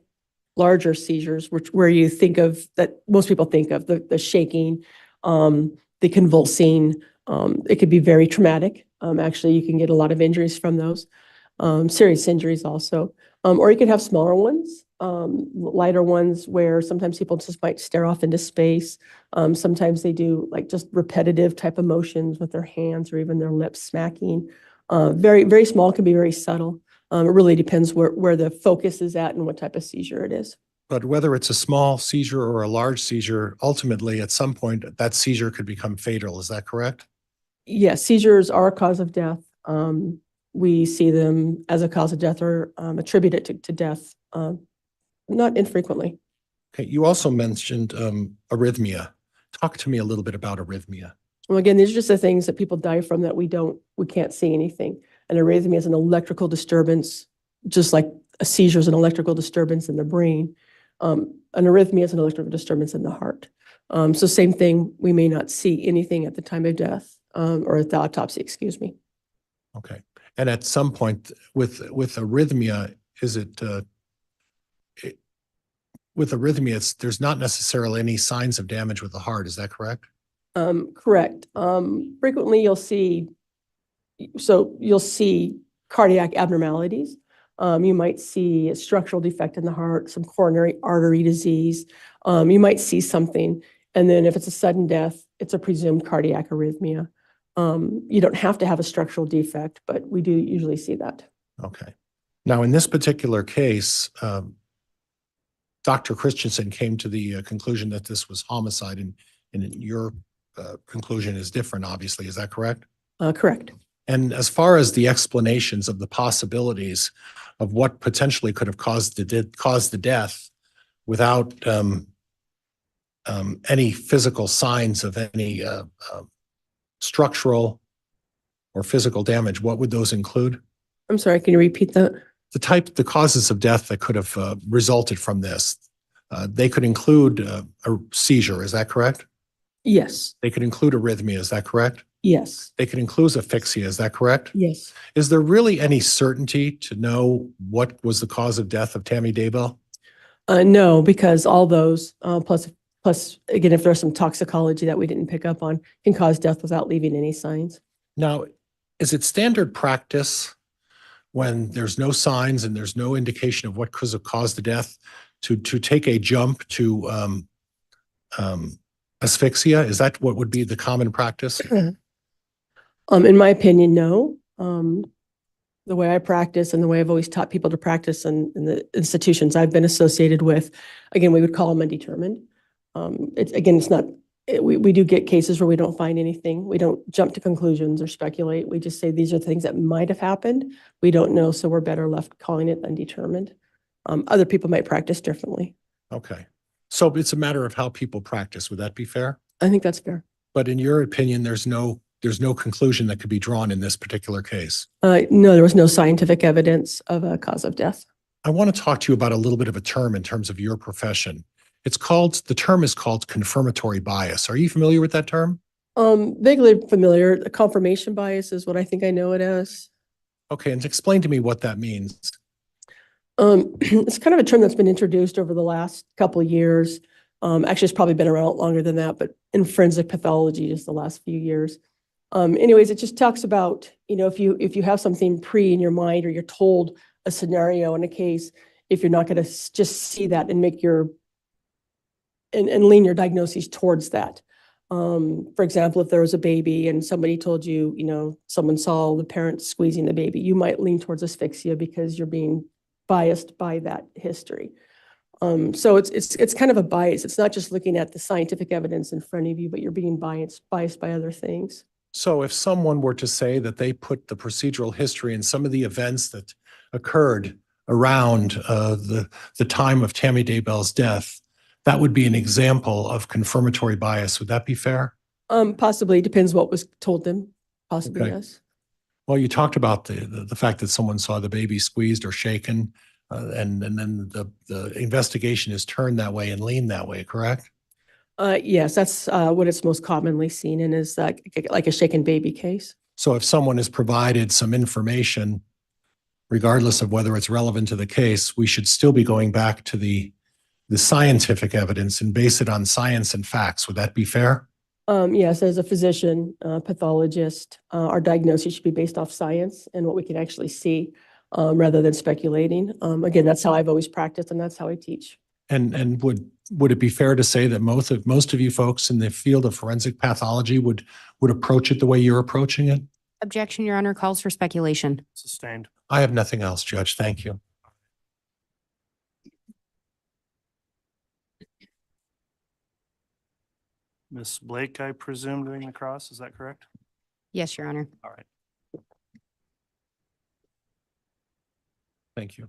larger seizures, where you think of that most people think of the shaking, the convulsing. It could be very traumatic. Actually, you can get a lot of injuries from those, serious injuries also. Or you could have smaller ones, lighter ones where sometimes people just might stare off into space. Sometimes they do like just repetitive type of motions with their hands or even their lips smacking. Very, very small, can be very subtle. It really depends where the focus is at and what type of seizure it is. But whether it's a small seizure or a large seizure, ultimately at some point that seizure could become fatal. Is that correct? Yes, seizures are a cause of death. We see them as a cause of death or attribute it to death, not infrequently. Okay, you also mentioned arrhythmia. Talk to me a little bit about arrhythmia. Well, again, these are just the things that people die from that we can't see anything. An arrhythmia is an electrical disturbance, just like a seizure is an electrical disturbance in the brain. An arrhythmia is an electrical disturbance in the heart. So same thing, we may not see anything at the time of death or at the autopsy, excuse me. Okay. And at some point with arrhythmia, with arrhythmia, there's not necessarily any signs of damage with the heart. Is that correct? Correct. Frequently you'll see cardiac abnormalities. You might see a structural defect in the heart, some coronary artery disease. You might see something, and then if it's a sudden death, it's a presumed cardiac arrhythmia. You don't have to have a structural defect, but we do usually see that. Okay. Now, in this particular case, Dr. Christensen came to the conclusion that this was homicide, and your conclusion is different, obviously. Is that correct? Correct. And as far as the explanations of the possibilities of what potentially could have caused the death without any physical signs of any structural or physical damage, what would those include? I'm sorry, can you repeat that? The causes of death that could have resulted from this. They could include a seizure, is that correct? Yes, They could include arrhythmia, is that correct? yes, They could include asphyxia, is that correct? yes. Is there really any certainty to know what was the cause of death of Tammy Daybell? No, because all those, plus again, if there's some toxicology that we didn't pick up on, can cause death without leaving any signs. Now, is it standard practice when there's no signs and there's no indication of what could have caused the death to take a jump to asphyxia? Is that what would be the common practice? In my opinion, no. The way I practice and the way I've always taught people to practice in the institutions I've been associated with, again, we would call them undetermined. It's not, we do get cases where we don't find anything. We don't jump to conclusions or speculate. We just say these are things that might have happened. We don't know, so we're better left calling it undetermined. Other people might practice differently. Okay. So it's a matter of how people practice. Would that be fair? I think that's fair. But in your opinion, there's no conclusion that could be drawn in this particular case. No, there was no scientific evidence of a cause of death. I want to talk to you about a little bit of a term in terms of your profession. The term is called confirmatory bias. Are you familiar with that term? Vaguely familiar. A confirmation bias is what I think I know it as. Okay, and explain to me what that means. It's kind of a term that's been introduced over the last couple of years. Actually, it's probably been around longer than that, but in forensic pathology just the last few years. Anyways, it just talks about, if you have something in your mind or you're told a scenario in a case, if you're not going to just see that and make and lean your diagnoses towards that. For example, if there was a baby and somebody told you, someone saw the parent squeezing the baby, you might lean towards asphyxia because you're being biased by that history. So it's kind of a bias. It's not just looking at the scientific evidence in front of you, but you're being biased by other things. So if someone were to say that they put the procedural history and some of the events that occurred around the time of Tammy Daybell's death, that would be an example of confirmatory bias. Would that be fair? Possibly. Depends what was told them. Possibly, Okay. yes. Well, you talked about the fact that someone saw the baby squeezed or shaken, and then the investigation is turned that way and leaned that way, correct? Yes, that's what it's most commonly seen in is like a shaken baby case. So if someone has provided some information, regardless of whether it's relevant to the case, we should still be going back to the scientific evidence and base it on science and facts. Would that be fair? Yes, as a physician, pathologist, our diagnosis should be based off science and what we can actually see rather than speculating. Again, that's how I've always practiced and that's how I teach. And would it be fair to say that most of you folks in the field of forensic pathology would approach it the way you're approaching it? Objection, Your Honor, calls for speculation. Sustained. I have nothing else, Judge. Thank you. Ms. Blake, I presume, doing the cross. Is that correct? Yes, Your Honor. All right. Thank you.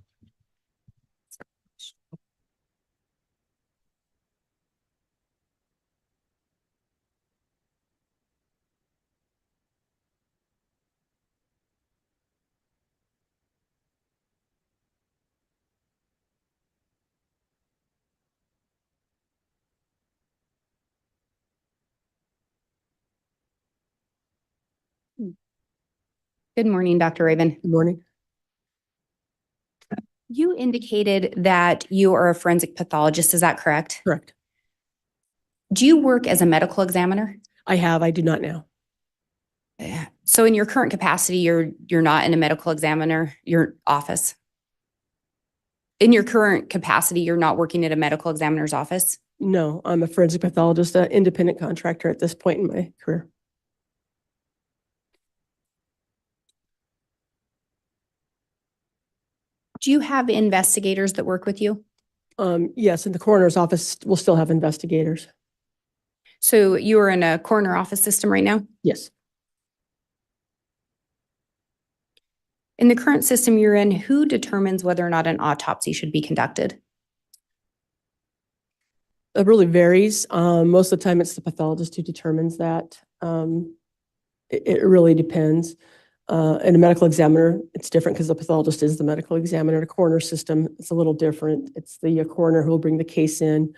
Good morning, Dr. Raven. Good morning. You indicated that you are a forensic pathologist. Is that correct? Correct. Do you work as a medical examiner? I do not now. So in your current capacity, you're not in a medical examiner, your office? In your current capacity, you're not working at a medical examiner's office? No, I'm a forensic pathologist, an independent contractor at this point in my career. Do you have investigators that work with you? Yes, in the coroner's office, we'll still have investigators. So you are in a coroner office system right now? Yes. In the current system you're in, who determines whether or not an autopsy should be conducted? It really varies. Most of the time it's the pathologist who determines that. It really depends. And a medical examiner, it's different because the pathologist is the medical examiner. The coroner system, it's a little different. It's the coroner who will bring the case in.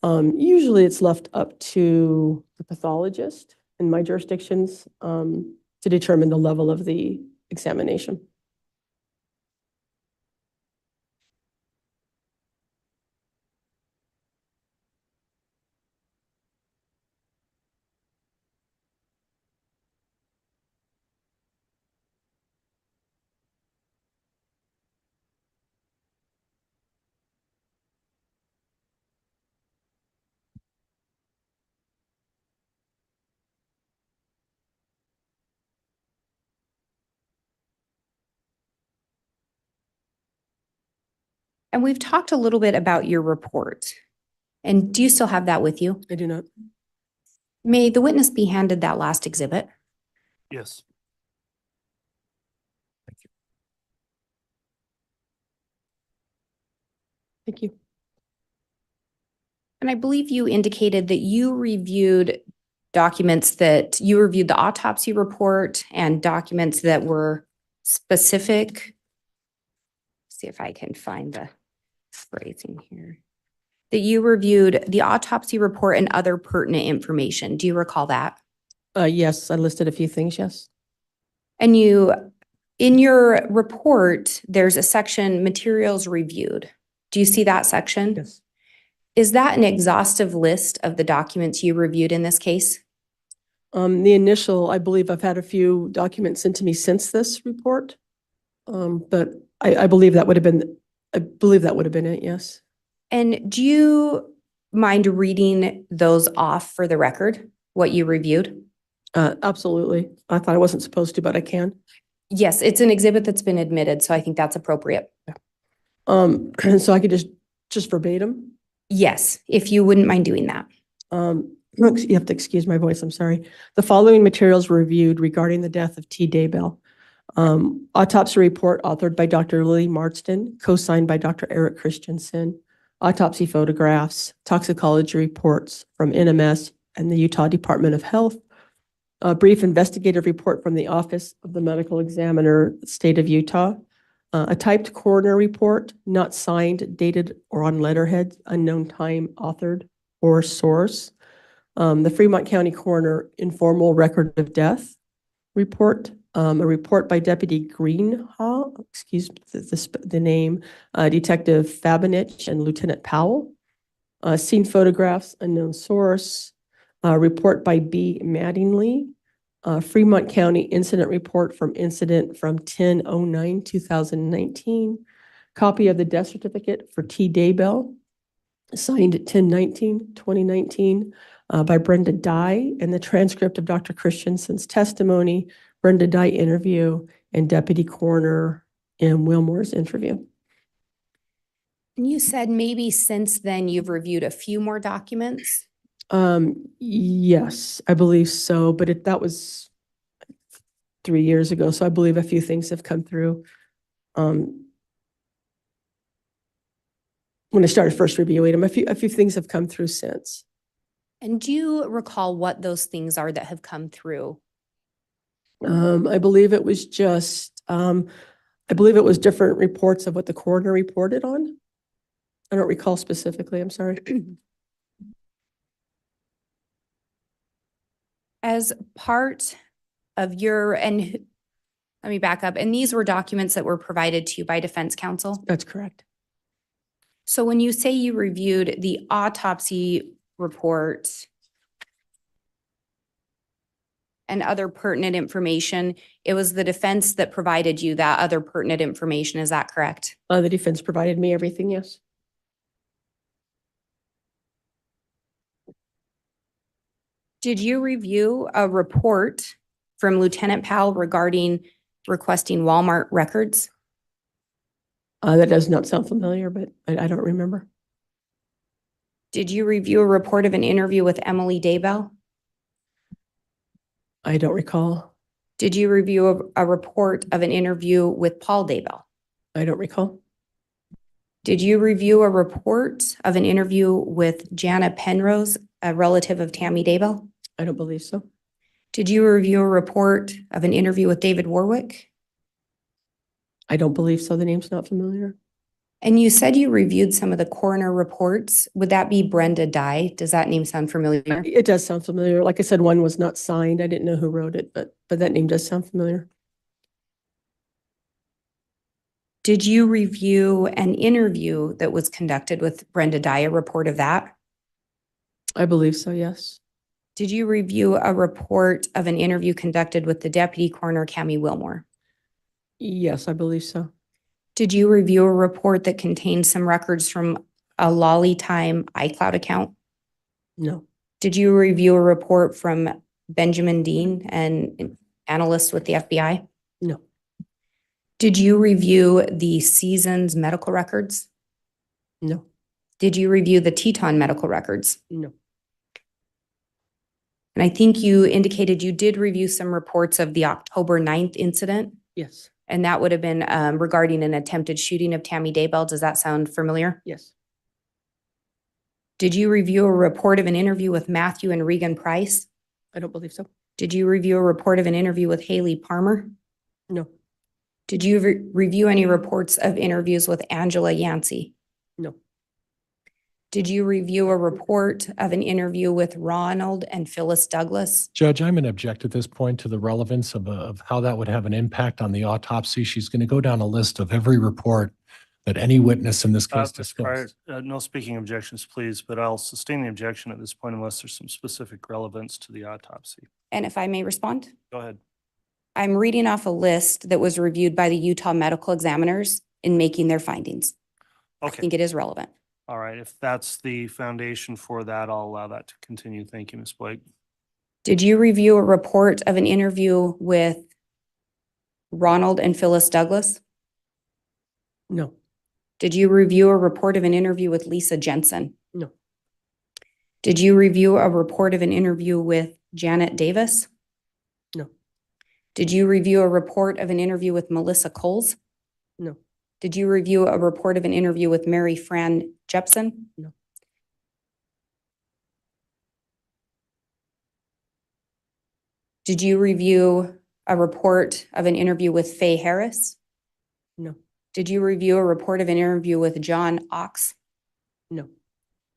Usually it's left up to the pathologist in my jurisdictions to determine the level of the examination. And we've talked a little bit about your report. And do you still have that with you? I do not. May the witness be handed that last exhibit? Yes. Thank you. And I believe you indicated that you reviewed you reviewed the autopsy report and documents that were specific. See if I can find the phrasing here. That you reviewed the autopsy report and other pertinent information. Do you recall that? Yes, I listed a few things, yes. And in your report, there's a section, materials reviewed. Do you see that section? Yes. Is that an exhaustive list of the documents you reviewed in this case? The initial, I believe I've had a few documents sent to me since this report. But I believe that would have been, it, yes. And do you mind reading those off for the record, what you reviewed? Absolutely. I thought I wasn't supposed to, but I can. Yes, it's an exhibit that's been admitted, so I think that's appropriate. So I could just verbatim. Yes, if you wouldn't mind doing that. You have to excuse my voice, I'm sorry. The following materials were reviewed regarding the death of T. Daybell. Autopsy report authored by Dr. Lily Marston, co-signed by Dr. Eric Christensen. Autopsy photographs, toxicology reports from NMS and the Utah Department of Health. A brief investigative report from the Office of the Medical Examiner, State of Utah. A typed coroner report, not signed, dated, or on letterhead, unknown time, authored, or source. The Fremont County Coroner Informal Record of Death report. A report by Deputy Greenhall, excuse the name, Detective Fabinich and Lieutenant Powell. Scene photographs, unknown source. Report by B. Mattingly. Fremont County Incident Report from incident from 10/09/2019. Copy of the death certificate for T. Daybell, signed 10/19/2019 by Brenda Dye, and the transcript of Dr. Christensen's testimony, Brenda Dye interview, and Deputy Coroner M. Wilmore's interview. And you said maybe since then you've reviewed a few more documents? Yes, I believe so, but that was 3 years ago, so I believe a few things have come through. When I started first reviewing them, a few things have come through since. And do you recall what those things are that have come through? I believe it was different reports of what the coroner reported on. I don't recall specifically, I'm sorry. As part of let me back up, and these were documents that were provided to you by defense counsel? That's correct. So when you say you reviewed the autopsy report and other pertinent information, it was the defense that provided you that other pertinent information, is that correct? The defense provided me everything, yes. Did you review a report from Lieutenant Powell regarding requesting Walmart records? That does not sound familiar, but I don't remember. Did you review a report of an interview with Emily Daybell? I don't recall. Did you review a report of an interview with Paul Daybell? I don't recall. Did you review a report of an interview with Jana Penrose, a relative of Tammy Daybell? I don't believe so. Did you review a report of an interview with David Warwick? I don't believe so. The name's not familiar. And you said you reviewed some of the coroner reports. Would that be Brenda Dye? Does that name sound familiar? It does sound familiar. Like I said, one was not signed. I didn't know who wrote it, but that name does sound familiar. Did you review an interview that was conducted with Brenda Dye, a report of that? I believe so, yes. Did you review a report of an interview conducted with the deputy coroner, Cammie Wilmore? Yes, I believe so. Did you review a report that contained some records from a Lolly Time iCloud account? No, Did you review a report from Benjamin Dean, an analyst with the FBI? no, Did you review the Seasons medical records? no, Did you review the Teton medical records? no. And I think you indicated you did review some reports of the October 9th incident, Yes, and that would have been regarding an attempted shooting of Tammy Daybell. Does that sound familiar? yes, Did you review a report of an interview with Matthew and Regan Price? I don't believe so. Did you review a report of an interview with Haley Palmer? No, Did you review any reports of interviews with Angela Yancey? no, Did you review a report of an interview with Ronald and Phyllis Douglas? Judge, I'm going to object at this point to the relevance of how that would have an impact on the autopsy. She's going to go down a list of every report that any witness in this case Mr. Pryor, discussed. no speaking objections, please, but I'll sustain the objection at this point unless there's some specific relevance to the autopsy. And if I may respond? Go ahead. I'm reading off a list that was reviewed by the Utah medical examiners in making their findings. I Okay, think it is relevant. all right. If that's the foundation for that, I'll allow that to continue. Thank you, Ms. Blake. Did you review a report of an interview with Ronald and Phyllis Douglas? no, Did you review a report of an interview with Lisa Jensen? no, Did you review a report of an interview with Janet Davis? no, Did you review a report of an interview with Melissa Coles? no, Did you review a report of an interview with Mary Fran Jepson? No. Did you review a report of an interview with Faye Harris? no, Did you review a report of an interview with John Ox? no,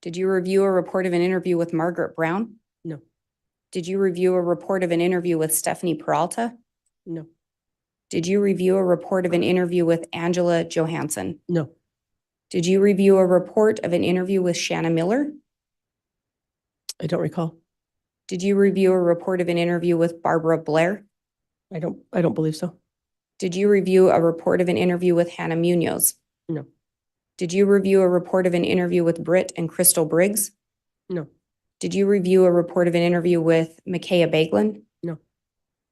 Did you review a report of an interview with Margaret Brown? no, Did you review a report of an interview with Stephanie Peralta? no, Did you review a report of an interview with Angela Johansson? no, Did you review a report of an interview with Shanna Miller? I don't recall. Did you review a report of an interview with Barbara Blair? I don't believe so. Did you review a report of an interview with Hannah Munoz? No. Did you review a report of an interview with Britt and Crystal Briggs? No, Did you review a report of an interview with Micaiah Baglin? No.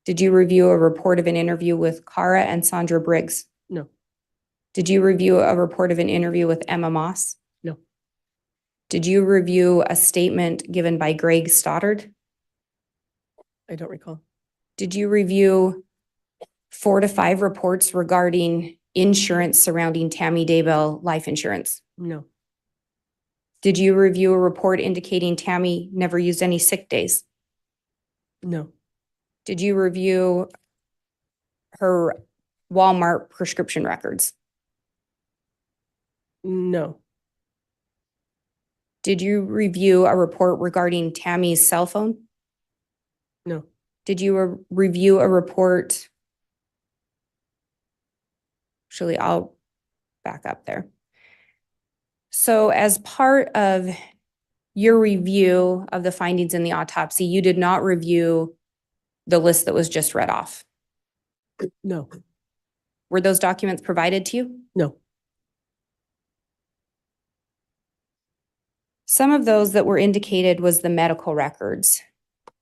Did you review a report of an interview with Cara and Sandra Briggs? no, Did you review a report of an interview with Emma Moss? No. Did you review a statement given by Greg Stoddard? I don't recall. Did you review 4 to 5 reports regarding insurance surrounding Tammy Daybell life insurance? No, Did you review a report indicating Tammy never used any sick days? no, Did you review her Walmart prescription records? no, Did you review a report regarding Tammy's cell phone? no, Did you review a report? Actually, I'll back up there. So as part of your review of the findings in the autopsy, you did not review the list that was just read off. no, Were those documents provided to you? no, Some of those that were indicated was the medical records.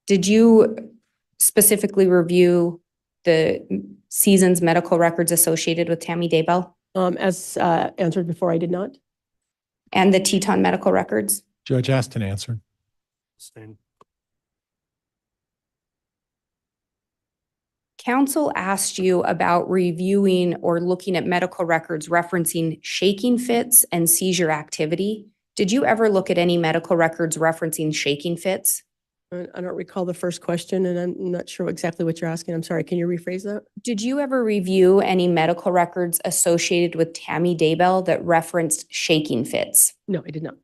Did you specifically review the Seasons medical records associated with Tammy Daybell as answered before, I did not. and the Teton medical records? Judge Aston answered. Sustain. Counsel asked you about reviewing or looking at medical records referencing shaking fits and seizure activity. Did you ever look at any medical records referencing shaking fits? I don't recall the first question, and I'm not sure exactly what you're asking. I'm sorry. Can you rephrase that? Did you ever review any medical records associated with Tammy Daybell that referenced shaking fits? No, I did not.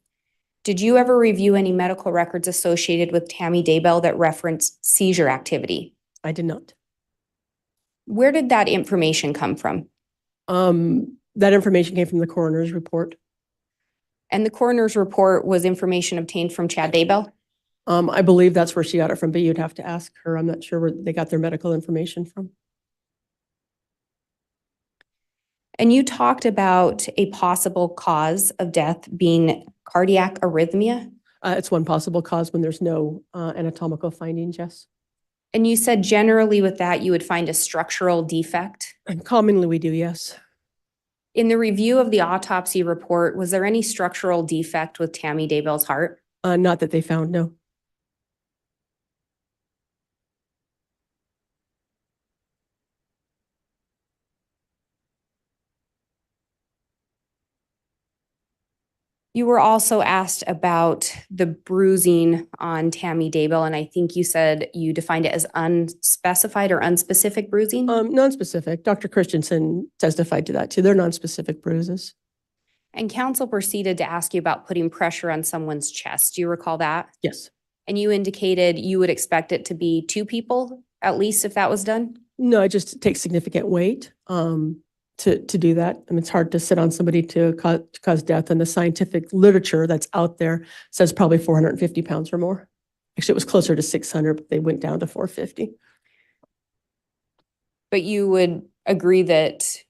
Did you ever review any medical records associated with Tammy Daybell that referenced seizure activity? I did not. Where did that information come from? That information came from the coroner's report. And the coroner's report was information obtained from Chad Daybell? I believe that's where she got it from, but you'd have to ask her. I'm not sure where they got their medical information from. And you talked about a possible cause of death being cardiac arrhythmia? It's one possible cause when there's no anatomical findings, yes. And you said generally with that, you would find a structural defect? And commonly we do, yes. In the review of the autopsy report, was there any structural defect with Tammy Daybell's heart? Not that they found, no. You were also asked about the bruising on Tammy Daybell, and I think you said you defined it as unspecified or unspecific bruising? Non-specific. Dr. Christensen testified to that too. They're non-specific bruises. And counsel proceeded to ask you about putting pressure on someone's chest. Do you recall that? Yes. And you indicated you would expect it to be 2 people, at least if that was done? No, it just takes significant weight to do that. I mean, it's hard to sit on somebody to cause death, and the scientific literature that's out there says probably 450 pounds or more. Actually, it was closer to 600, but they went down to 450. But you would agree that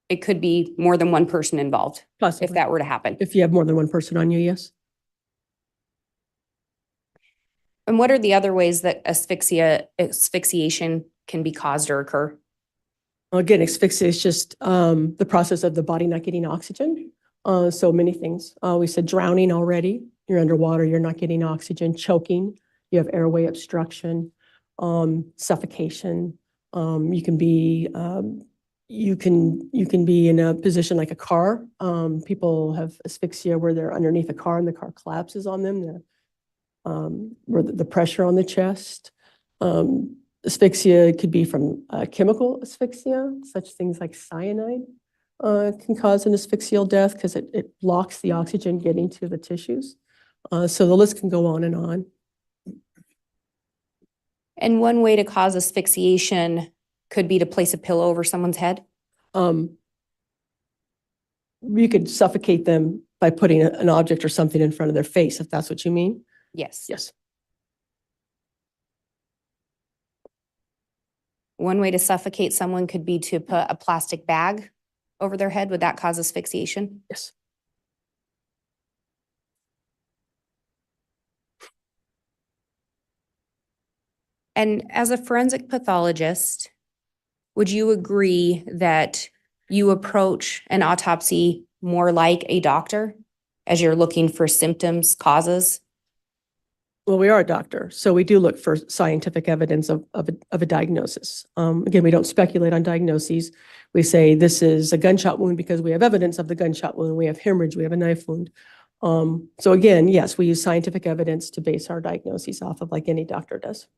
it could be more than one person involved Possibly. if that were to happen? If you have more than one person on you, yes. And what are the other ways that asphyxiation can be caused or occur? Well, again, asphyxia is just the process of the body not getting oxygen. So many things. We said drowning already. You're underwater, you're not getting oxygen. Choking, you have airway obstruction, suffocation. You can be in a position like a car. People have asphyxia where they're underneath a car and the car collapses on them. Where the pressure on the chest. Asphyxia could be from chemical asphyxia, such things like cyanide can cause an asphyxial death because it blocks the oxygen getting to the tissues. So the list can go on and on. And one way to cause asphyxiation could be to place a pillow over someone's head? You could suffocate them by putting an object or something in front of their face, if that's what you mean. Yes. Yes. One way to suffocate someone could be to put a plastic bag over their head. Would that cause asphyxiation? Yes. And as a forensic pathologist, would you agree that you approach an autopsy more like a doctor as you're looking for symptoms, causes? Well, we are a doctor, so we do look for scientific evidence of a diagnosis. Again, we don't speculate on diagnoses. We say this is a gunshot wound because we have evidence of the gunshot wound. We have hemorrhage, we have a knife wound. So again, yes, we use scientific evidence to base our diagnoses off of like any doctor does.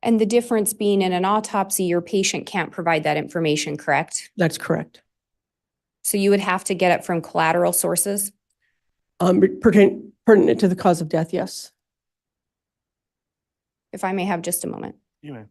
And the difference being in an autopsy, your patient can't provide that information, correct? That's correct. So you would have to get it from collateral sources? Pertinent to the cause of death, yes. If I may have just a moment. You may.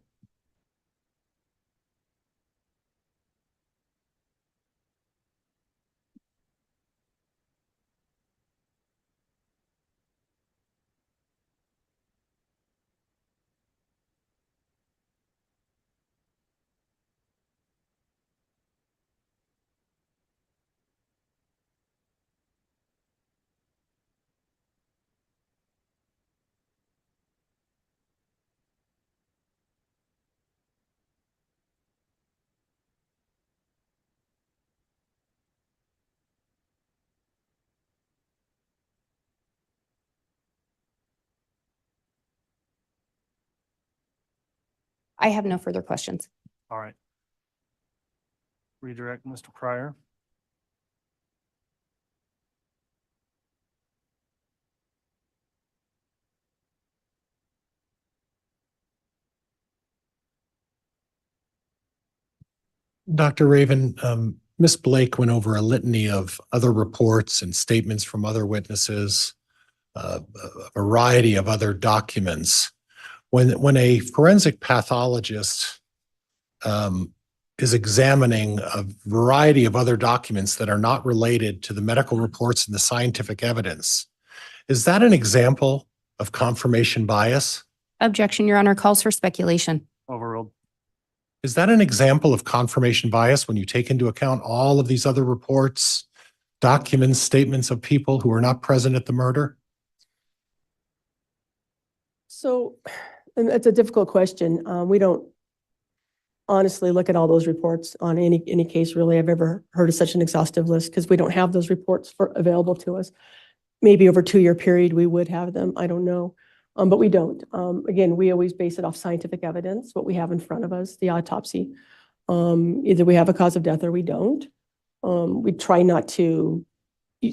I have no further questions. All right. Redirect Mr. Pryor. Dr. Raven, Ms. Blake went over a litany of other reports and statements from other witnesses, a variety of other documents. When a forensic pathologist is examining a variety of other documents that are not related to the medical reports and the scientific evidence, is that an example of confirmation bias? Objection, Your Honor, calls for speculation. Overruled. Is that an example of confirmation bias when you take into account all of these other reports, documents, statements of people who were not present at the murder? So, and it's a difficult question. We don't honestly look at all those reports on any case really I've ever heard of such an exhaustive list because we don't have those reports available to us. Maybe over a 2-year period, we would have them. I don't know. But we don't. Again, we always base it off scientific evidence, what we have in front of us, the autopsy. Either we have a cause of death or we don't. We try not to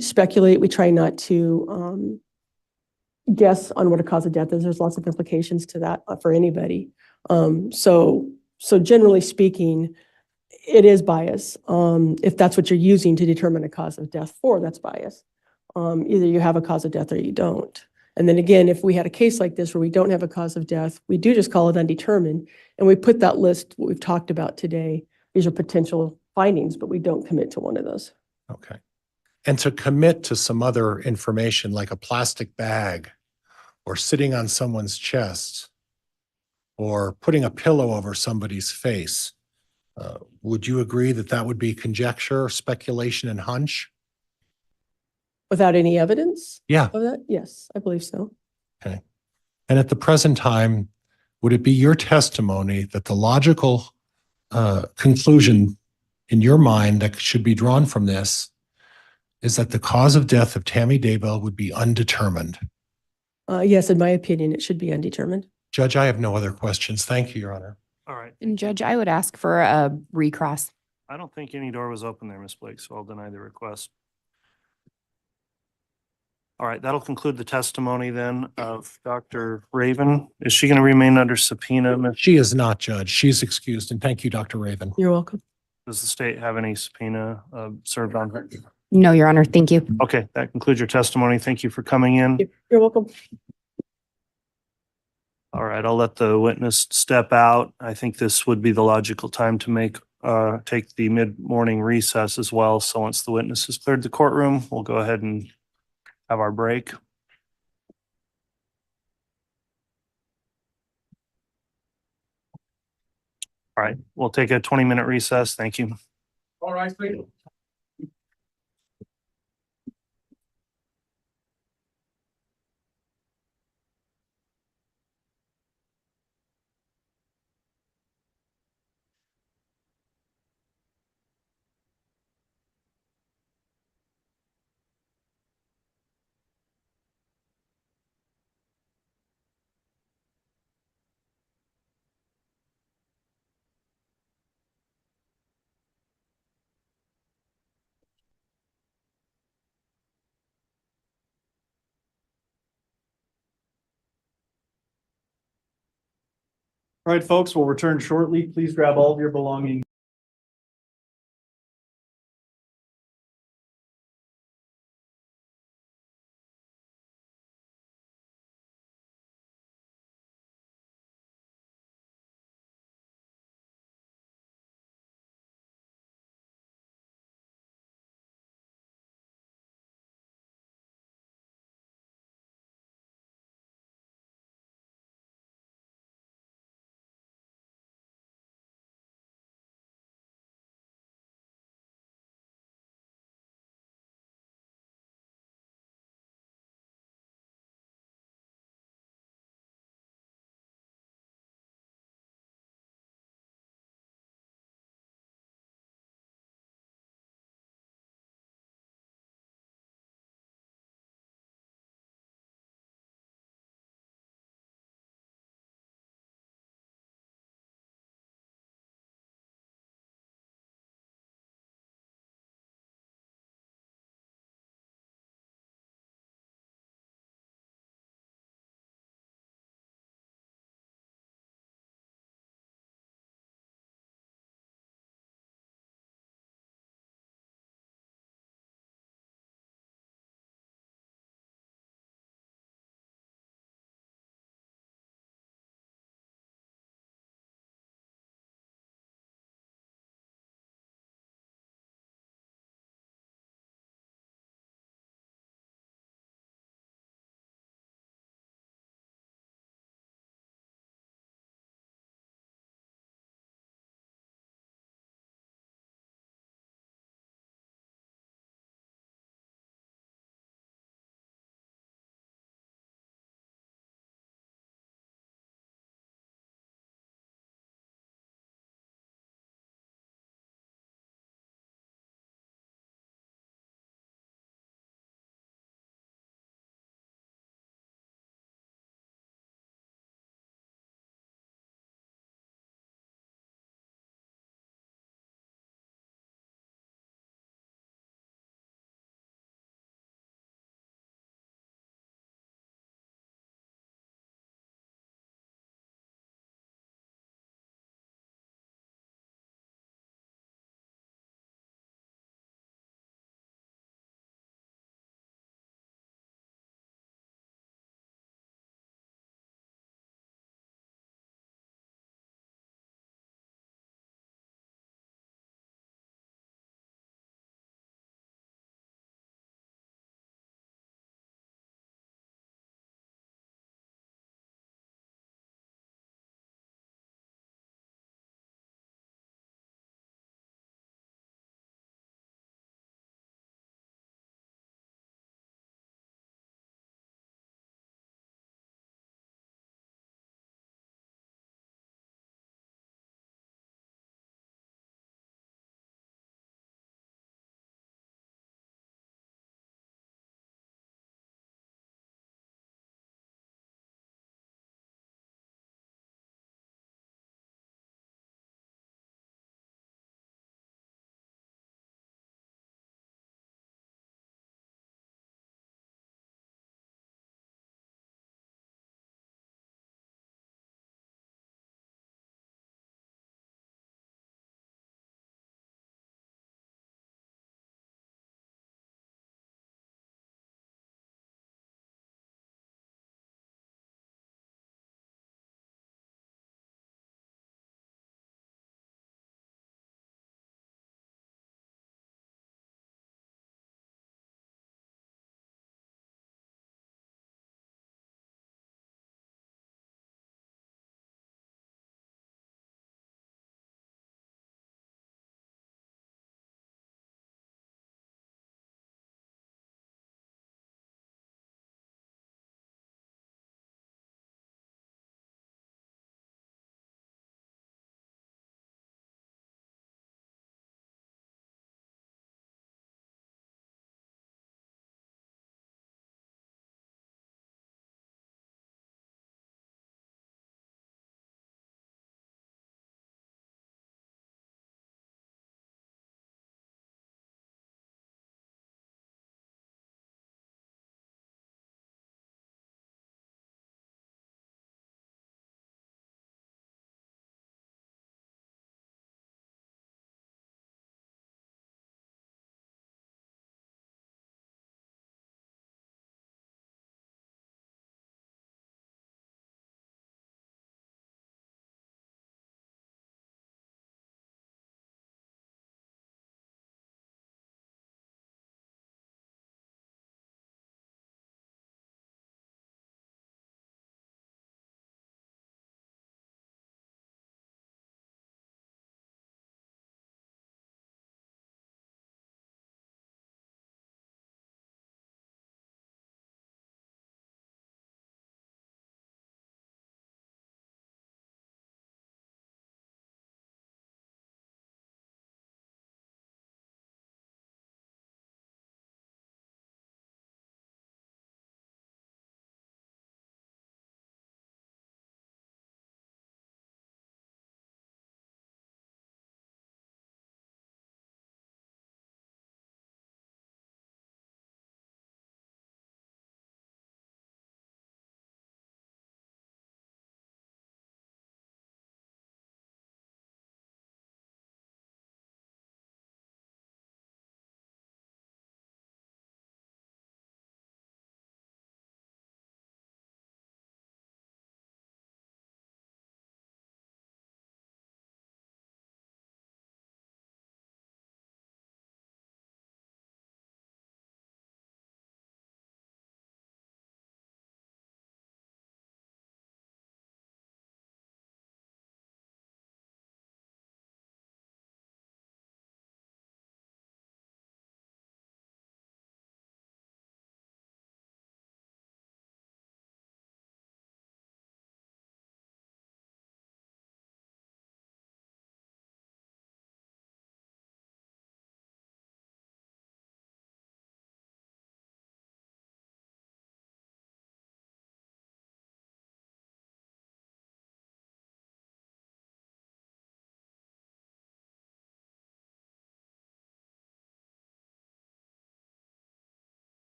speculate. We try not to guess on what a cause of death is. There's lots of implications to that for anybody. So generally speaking, it is bias. If that's what you're using to determine a cause of death for, that's bias. Either you have a cause of death or you don't. And then again, if we had a case like this where we don't have a cause of death, we do just call it undetermined. And we put that list, what we've talked about today, these are potential findings, but we don't commit to one of those. Okay. And to commit to some other information like a plastic bag or sitting on someone's chest or putting a pillow over somebody's face, would you agree that that would be conjecture, speculation, and hunch? Without any evidence Yeah. of that? Yes, I believe so. Okay. And at the present time, would it be your testimony that the logical conclusion in your mind that should be drawn from this is that the cause of death of Tammy Daybell would be undetermined? Yes, in my opinion, it should be undetermined. Judge, I have no other questions. Thank you, Your Honor. All right. And Judge, I would ask for a recross. I don't think any door was open there, Ms. Blake, so I'll deny the request. All right, that'll conclude the testimony then of Dr. Raven. Is she going to remain under subpoena? Ms.? She is not, Judge. She's excused. And thank you, Dr. Raven. You're welcome. Does the state have any subpoena served on her? No, Your Honor, thank you. Okay, that concludes your testimony. Thank you for coming in. You're welcome. All right, I'll let the witness step out. I think this would be the logical time to take the mid-morning recess as well. So once the witness has cleared the courtroom, we'll go ahead and have our break. All right, we'll take a 20-minute recess. Thank you. All right, please. All right, folks, we'll return shortly. Please grab all of your belongings.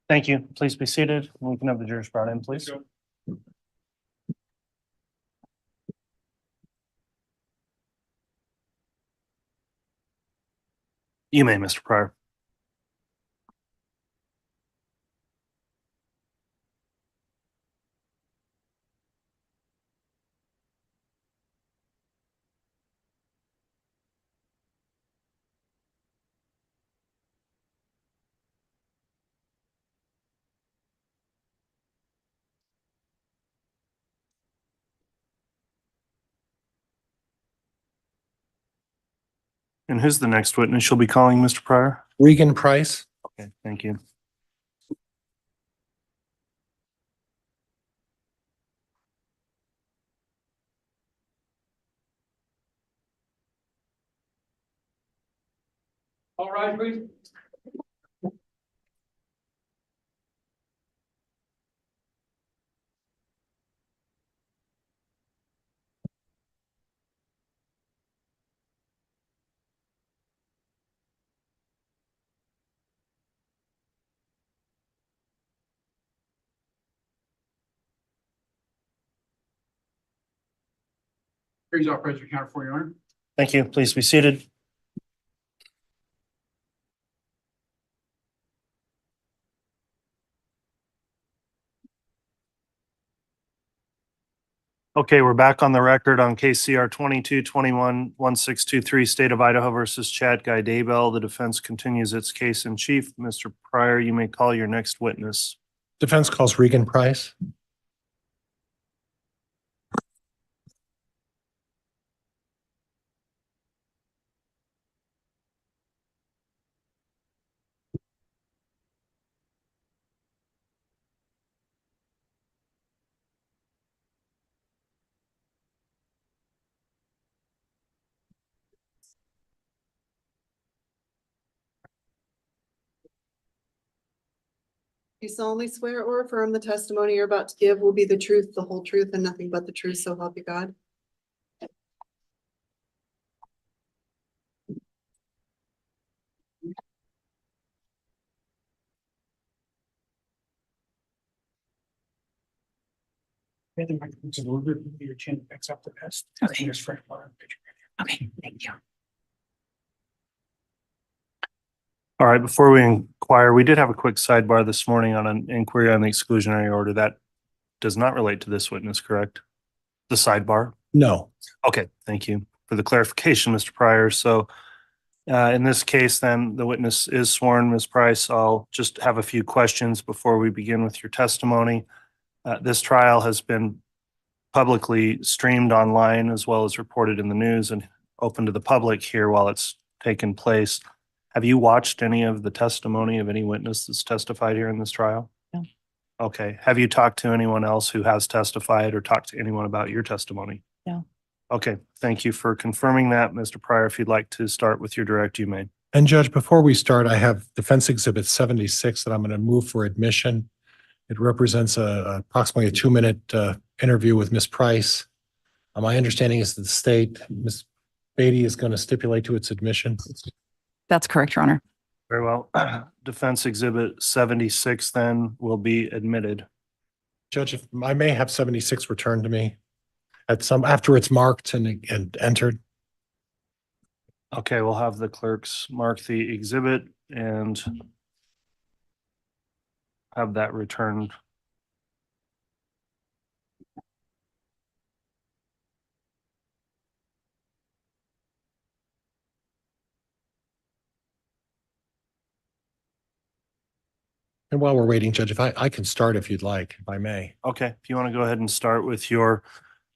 Thank you. Please be seated. We can have the jurors brought in, please. You may, Mr. Pryor. And who's the next witness you'll be calling, Mr. Pryor? Regan Price. Okay, thank you. All right, please. Please operate your counter for your honor. Thank you. Please be seated. Okay, we're back on the record on case CR 22-21-1623, State of Idaho versus Chad Guy Daybell. The defense continues its case in chief. Mr. Pryor, you may call your next witness. Defense calls Regan Price. You solemnly swear or affirm the testimony you're about to give will be the truth, the whole truth, and nothing but the truth, so help you God. Your chin picks up the best. Okay. Okay, thank you. All right, before we inquire, we did have a quick sidebar this morning on an inquiry on the exclusionary order. That does not relate to this witness, correct? The sidebar? No. Okay, thank you for the clarification, Mr. Pryor. So in this case, then, the witness is sworn. Ms. Price, I'll just have a few questions before we begin with your testimony. This trial has been publicly streamed online as well as reported in the news and open to the public here while it's taken place. Have you watched any of the testimony of any witness that's testified here in this trial? No. Okay. Have you talked to anyone else who has testified or talked to anyone about your testimony? No. Okay. Thank you for confirming that, Mr. Pryor. If you'd like to start with your direct, you may. And Judge, before we start, I have Defense Exhibit 76 that I'm going to move for admission. It represents approximately a 2-minute interview with Ms. Price. My understanding is that the state, Ms. Beatty, is going to stipulate to its admission. That's correct, Your Honor. Very well. Defense Exhibit 76 then will be admitted. Judge, if I may have 76 returned to me after it's marked and entered. Okay, we'll have the clerks mark the exhibit and have that returned. And while we're waiting, Judge, if I can start if you'd like, if I may. Okay, if you want to go ahead and start with your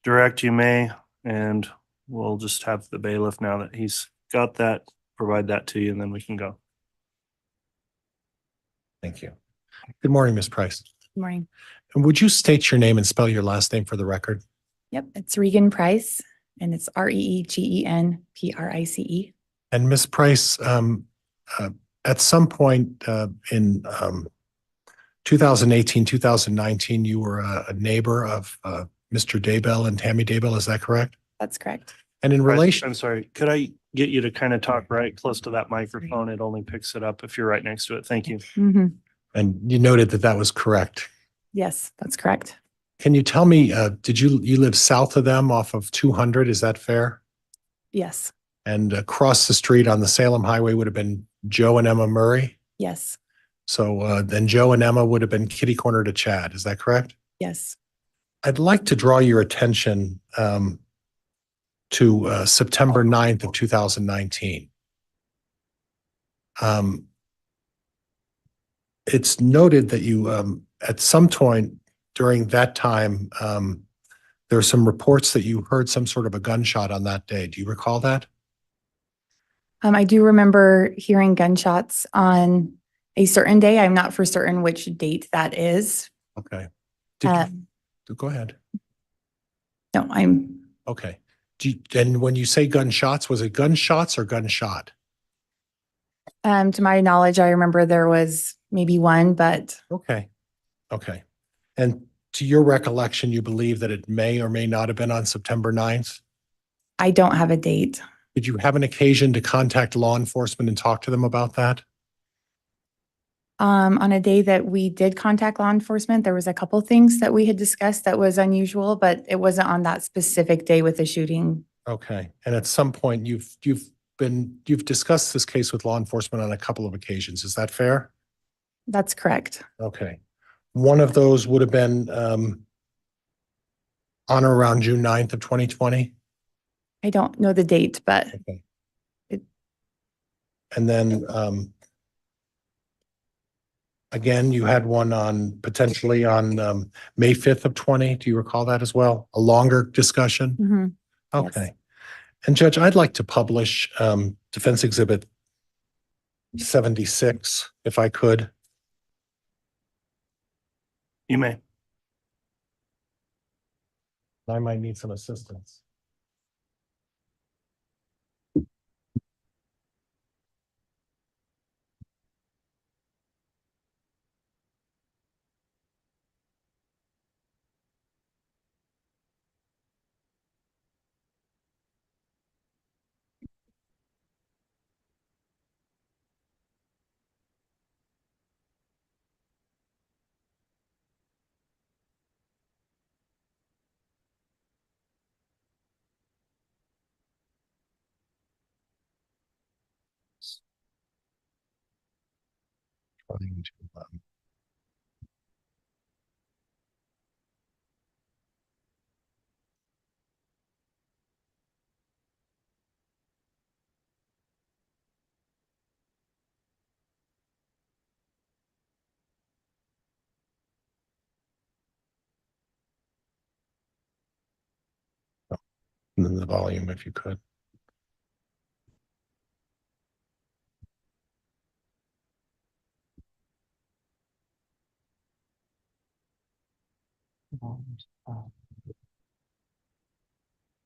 direct, you may, and we'll just have the bailiff, now that he's got that, provide that to you, and then we can go. Thank you. Good morning, Ms. Price. Good morning. And would you state your name and spell your last name for the record? Yep, it's Regan Price, and it's REEGEN PRICE. And Ms. Price, at some point in 2018, 2019, you were a neighbor of Mr. Daybell and Tammy Daybell, is that correct? That's correct. And in relation, I'm sorry, could I get you to kind of talk right close to that microphone? It only picks it up if you're right next to it. Thank you. Mhm. and you noted that that was correct. Yes, that's correct. Can you tell me, did you live south of them off of 200? Is that fair? Yes, And across the street on the Salem Highway would have been Joe and Emma Murray. yes, So then Joe and Emma would have been kitty corner to Chad. Is that correct? yes. I'd like to draw your attention to September 9th of 2019. It's noted that you, at some point during that time, there are some reports that you heard some sort of a gunshot on that day. Do you recall that? I do remember hearing gunshots on a certain day. I'm not for certain which date that is. Okay. Did Um, go ahead. No, I'm, Okay. And when you say gunshots, was it gunshots or gunshot? to my knowledge, I remember there was maybe one, but Okay. Okay. And to your recollection, you believe that it may or may not have been on September 9th? I don't have a date. Did you have an occasion to contact law enforcement and talk to them about that? On a day that we did contact law enforcement, there was a couple things that we had discussed that was unusual, but it wasn't on that specific day with the shooting. Okay. And at some point you've discussed this case with law enforcement on a couple of occasions. Is that fair? That's correct. Okay. One of those would have been on or around June 9th of 2020. I don't know the date, but Okay. It- And then again, you had one potentially on May 5th of 20. Do you recall that as well? A longer discussion? mhm, Okay. And Judge, I'd like to publish Defense Exhibit 76, if I could. You may. I might need some assistance. Trying to, and then the volume, if you could.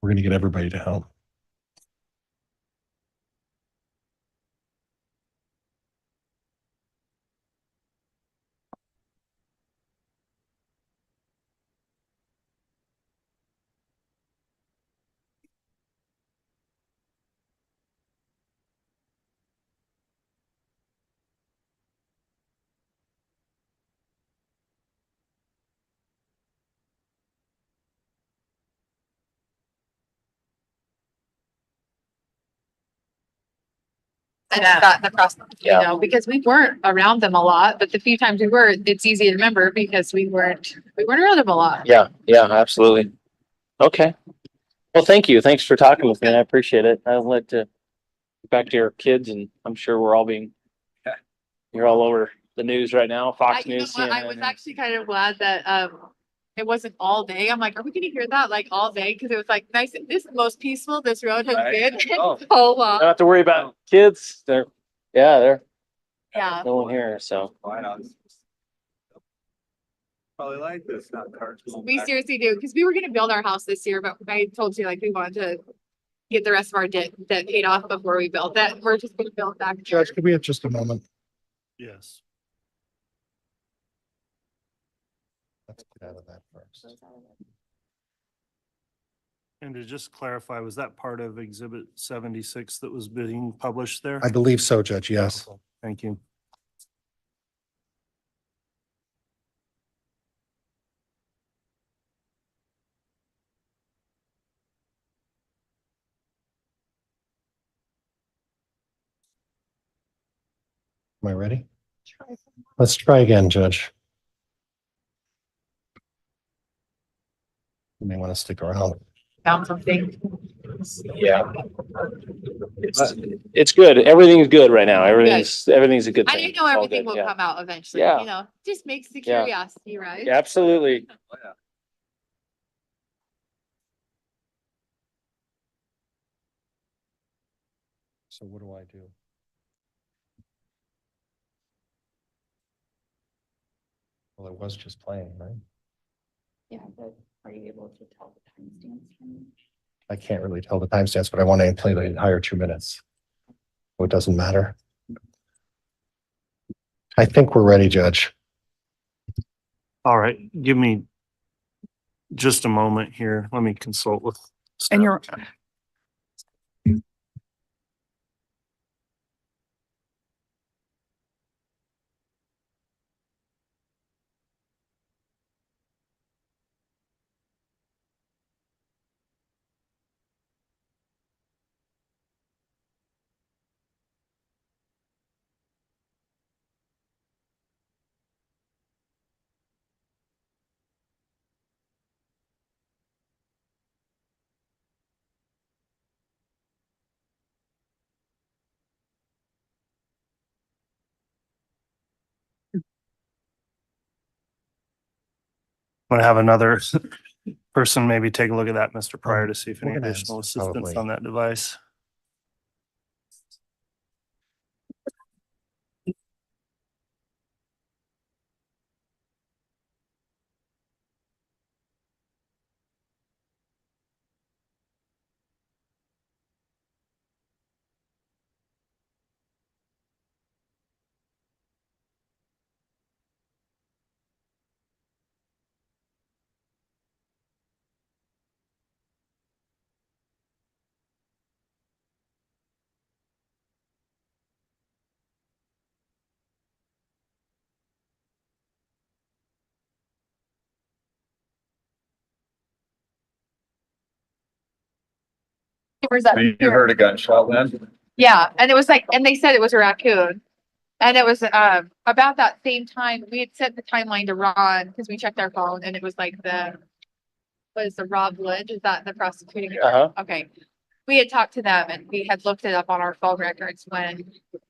We're going to get everybody to help. And gotten across, you know, because we weren't around them a lot, but the few times we were, it's easy to remember because we weren't around them a lot. Yeah, yeah, absolutely. Okay. Well, thank you. Thanks for talking with me. I appreciate it. I'll let get back to your kids, and I'm sure we're all you're all over the news right now, Fox You know News, what? I was CNN. actually kind of glad that it wasn't all day. I'm like, are we gonna hear that like all day? Because it was like nice. This is the most peaceful this road has Right. been in Oh. so Don't long. have to worry about kids. They're Yeah. no one here, so. Probably like this, not cartoons. We seriously do, because we were gonna build our house this year, but I told you like we wanted to get the rest of our debt paid off before we built that. We're just gonna build back. Judge, could we have just a moment? Yes. Let's get out of that first. And to just clarify, was that part of Exhibit 76 that was being published there? I believe so, Judge, yes. Thank you. Am I ready? Let's try again, Judge. You may want to stick around. Found something. Yeah. It's good. Everything's good right now. Everything's a good I thing. do know It's all everything good, will yeah. come out eventually, Yeah. you know, just makes the Yeah. curiosity, right? Yeah, absolutely. So what do I do? Well, it was just playing, right? Yeah, but are you able to tell the timestamps from me? I can't really tell the timestamps, but I want to play the entire 2 minutes. So it doesn't matter. I think we're ready, Judge. All right, give me just a moment here. Let me consult with. And you're, I'm gonna have another person maybe take a look at that, Mr. Pryor, to see if any We're gonna additional answer assistance probably. on that device. Neighbors up You here. heard a gunshot then? Yeah, and it was like, and they said it was a raccoon. And it was about that same time, we had set the timeline to Ron, because we checked our phone, and it was like what is the Rob Wood, is that the prosecuting? Uh-huh. Okay. We had talked to them and we had looked it up on our phone records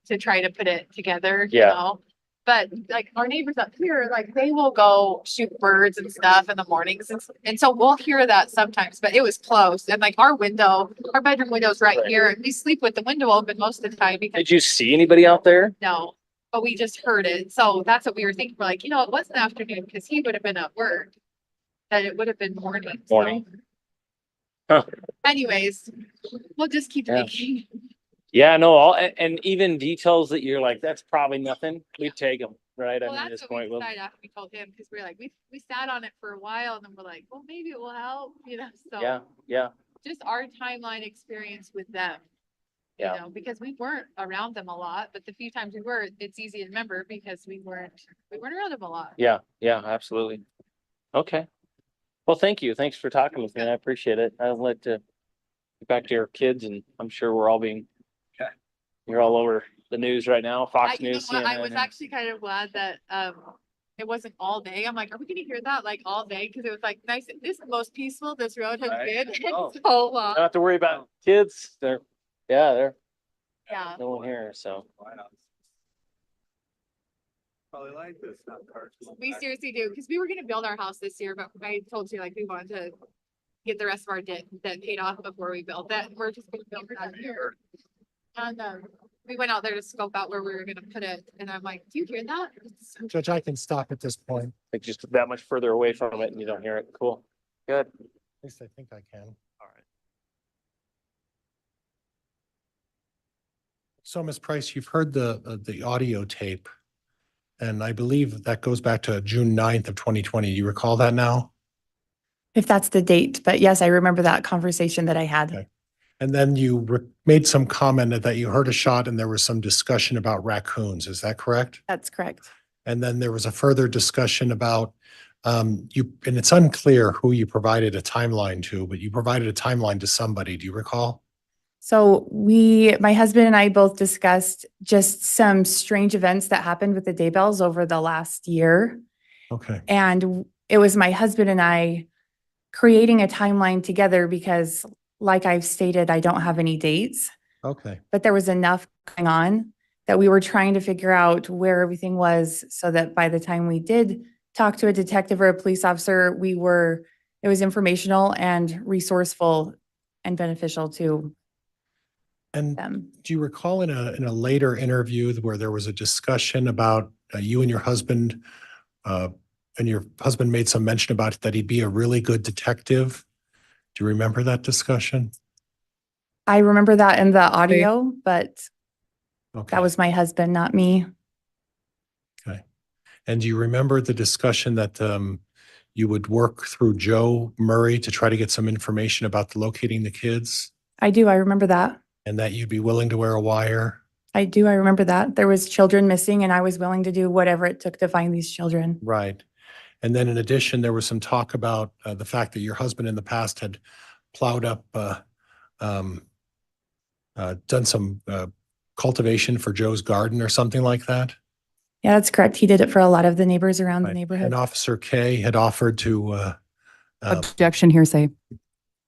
to try to put it together, you Yeah. know? But like our neighbors up here, like they will go shoot birds and stuff in the mornings. And so we'll hear that sometimes, but it was close. And like our bedroom window's right here. And we sleep with the window open most of the time because Did you see anybody out there? no, but we just heard it. So that's what we were thinking. We're like, it wasn't afternoon because he would have been at work. That it would have been morning. so- Morning. Huh. Anyways, we'll just keep Yeah. thinking. Yeah, no, and even details that you're like, that's probably nothing. We take them, right? Well, I mean, at that's this what we point, we'll, decided after we told him, because we were like, we sat on it for a while and then we're like, well, maybe it will help, so. yeah, yeah, Just our timeline experience with them. Yeah. Because we weren't around them a lot, but the few times we were, it's easy to remember because we weren't around them a lot. yeah, absolutely. Okay. Well, thank you. Thanks for talking with me. I appreciate it. I'll let get back to your kids, and I'm sure we're all being, you're all over the news right now, Fox You know News, what? I CNN, was and- actually kind of glad that, it wasn't all day. I'm like, are we gonna hear that like all day? Cause it was like nice. This is the most peaceful this road has Right. been in Oh. so long. Don't have to worry about kids. They're Yeah. no one here, so. Probably like this, not cars. We seriously do, because we were gonna build our house this year, but I told you like we wanted to get the rest of our debt paid off before we built that. We're just gonna build that here. And we went out there to scope out where we were gonna put it, and I'm like, do you hear that? It's so- Judge, I can stop at this point. Like just that much further away from it and you don't hear it. Cool. Good. At least I think I can. All right. So, Ms. Price, you've heard the audio tape, and I believe that goes back to June 9th of 2020. You recall that now? If that's the date, but yes, I remember that conversation that I had. Okay. And then you made some comment that you heard a shot and there was some discussion about raccoons. Is that correct? That's correct. And then there was a further discussion about you, and it's unclear who you provided a timeline to, but you provided a timeline to somebody. Do you recall? So my husband and I both discussed just some strange events that happened with the Daybells over the last year. Okay. And it was my husband and I creating a timeline together because, like I've stated, I don't have any dates, Okay. but there was enough going on that we were trying to figure out where everything was so that by the time we did talk to a detective or a police officer, it was informational and resourceful and beneficial to And them. do you recall in a later interview where there was a discussion about you and your husband made some mention about that he'd be a really good detective? Do you remember that discussion? I remember that in the audio, but Okay. that was my husband, not me. Okay. And do you remember the discussion that you would work through Joe Murray to try to get some information about locating the kids? I do. I remember that. And that you'd be willing to wear a wire? I do. I remember that. There was children missing and I was willing to do whatever it took to find these children. Right. And then in addition, there was some talk about the fact that your husband in the past had plowed up, done some cultivation for Joe's garden or something like that? Yeah, that's correct. He did it for a lot of the neighbors around the Right. neighborhood. And Officer K had offered to, Objection, hearsay.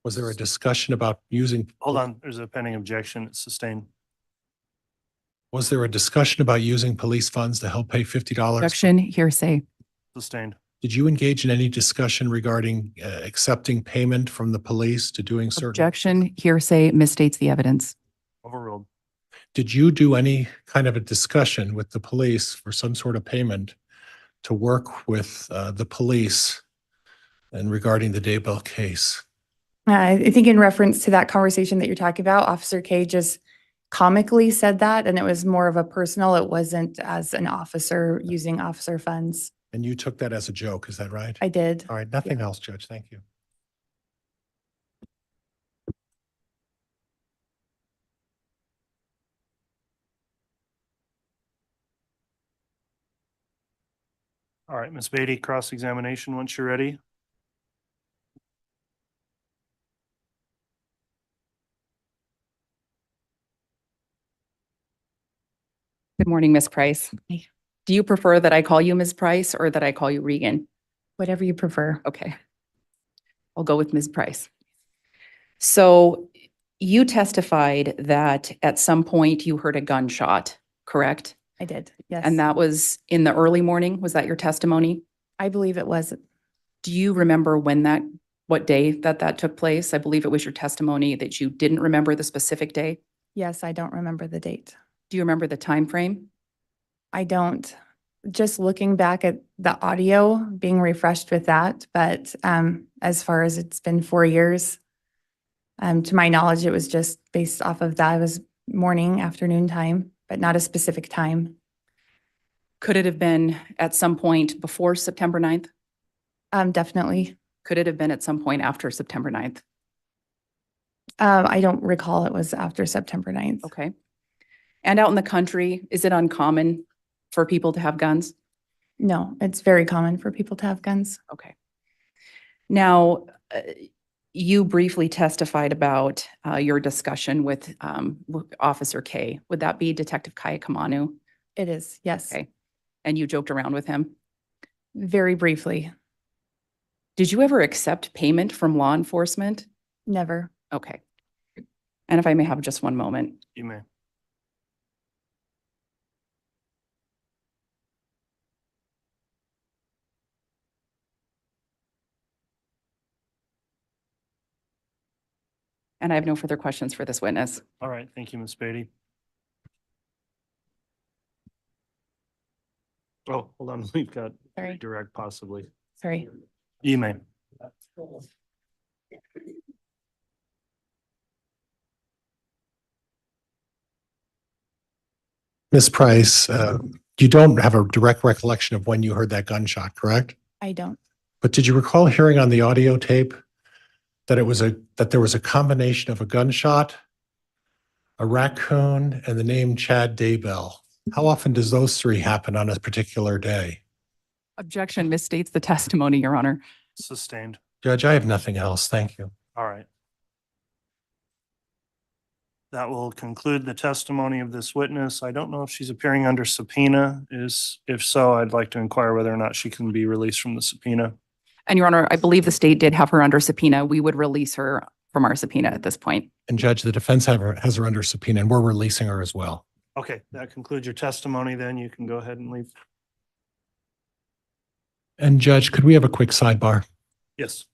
was there a discussion about using? Hold on, there's a pending objection. It's sustained. Was there a discussion about using police funds to help pay $50? Objection, hearsay. Sustained. Did you engage in any discussion regarding accepting payment from the police to doing certain? Objection, hearsay, misstates the evidence. Overruled. Did you do any kind of a discussion with the police for some sort of payment to work with the police and regarding the Daybell case? I think in reference to that conversation that you're talking about, Officer K just comically said that, and it was more of a personal. It wasn't as an officer using officer funds. And you took that as a joke, is that right? I did. All right, nothing else, Judge. Thank you. All right, Ms. Beatty, cross-examination once you're ready. Good morning, Ms. Price. Hi. Do you prefer that I call you Ms. Price or that I call you Regan? Whatever you prefer. Okay. I'll go with Ms. Price. So you testified that at some point you heard a gunshot, correct? I did. Yes. And that was in the early morning? Was that your testimony? I believe it was. Do you remember what day that took place? I believe it was your testimony that you didn't remember the specific day. Yes, I don't remember the date. Do you remember the time frame? I don't. Just looking back at the audio, being refreshed with that, but as far as it's been 4 years, to my knowledge, it was just based off of that. It was morning, afternoon time, but not a specific time. Could it have been at some point before September 9th? Definitely. Could it have been at some point after September 9th? I don't recall it was after September 9th. Okay. And out in the country, is it uncommon for people to have guns? No, it's very common for people to have guns. Okay. Now, you briefly testified about your discussion with Officer K. Would that be Detective Kaya Kamanu? It is, yes. Okay. And you joked around with him? Very briefly. Did you ever accept payment from law enforcement? Never. Okay. And if I may have just one moment. You may. And I have no further questions for this witness. All right, thank you, Ms. Beatty. Oh, hold on, we've got Sorry. redirect possibly. Sorry. You may. Ms. Price, you don't have a direct recollection of when you heard that gunshot, correct? I don't. But did you recall hearing on the audio tape that there was a combination of a gunshot, a raccoon, and the name Chad Daybell? How often does those three happen on a particular day? Objection misstates the testimony, Your Honor. Sustained. Judge, I have nothing else. Thank you. All right. That will conclude the testimony of this witness. I don't know if she's appearing under subpoena. If so, I'd like to inquire whether or not she can be released from the subpoena. And Your Honor, I believe the state did have her under subpoena. We would release her from our subpoena at this point. And Judge, the defense has her under subpoena, and we're releasing her as well. Okay, that concludes your testimony. Then you can go ahead and leave. And Judge, could we have a quick sidebar? Yes.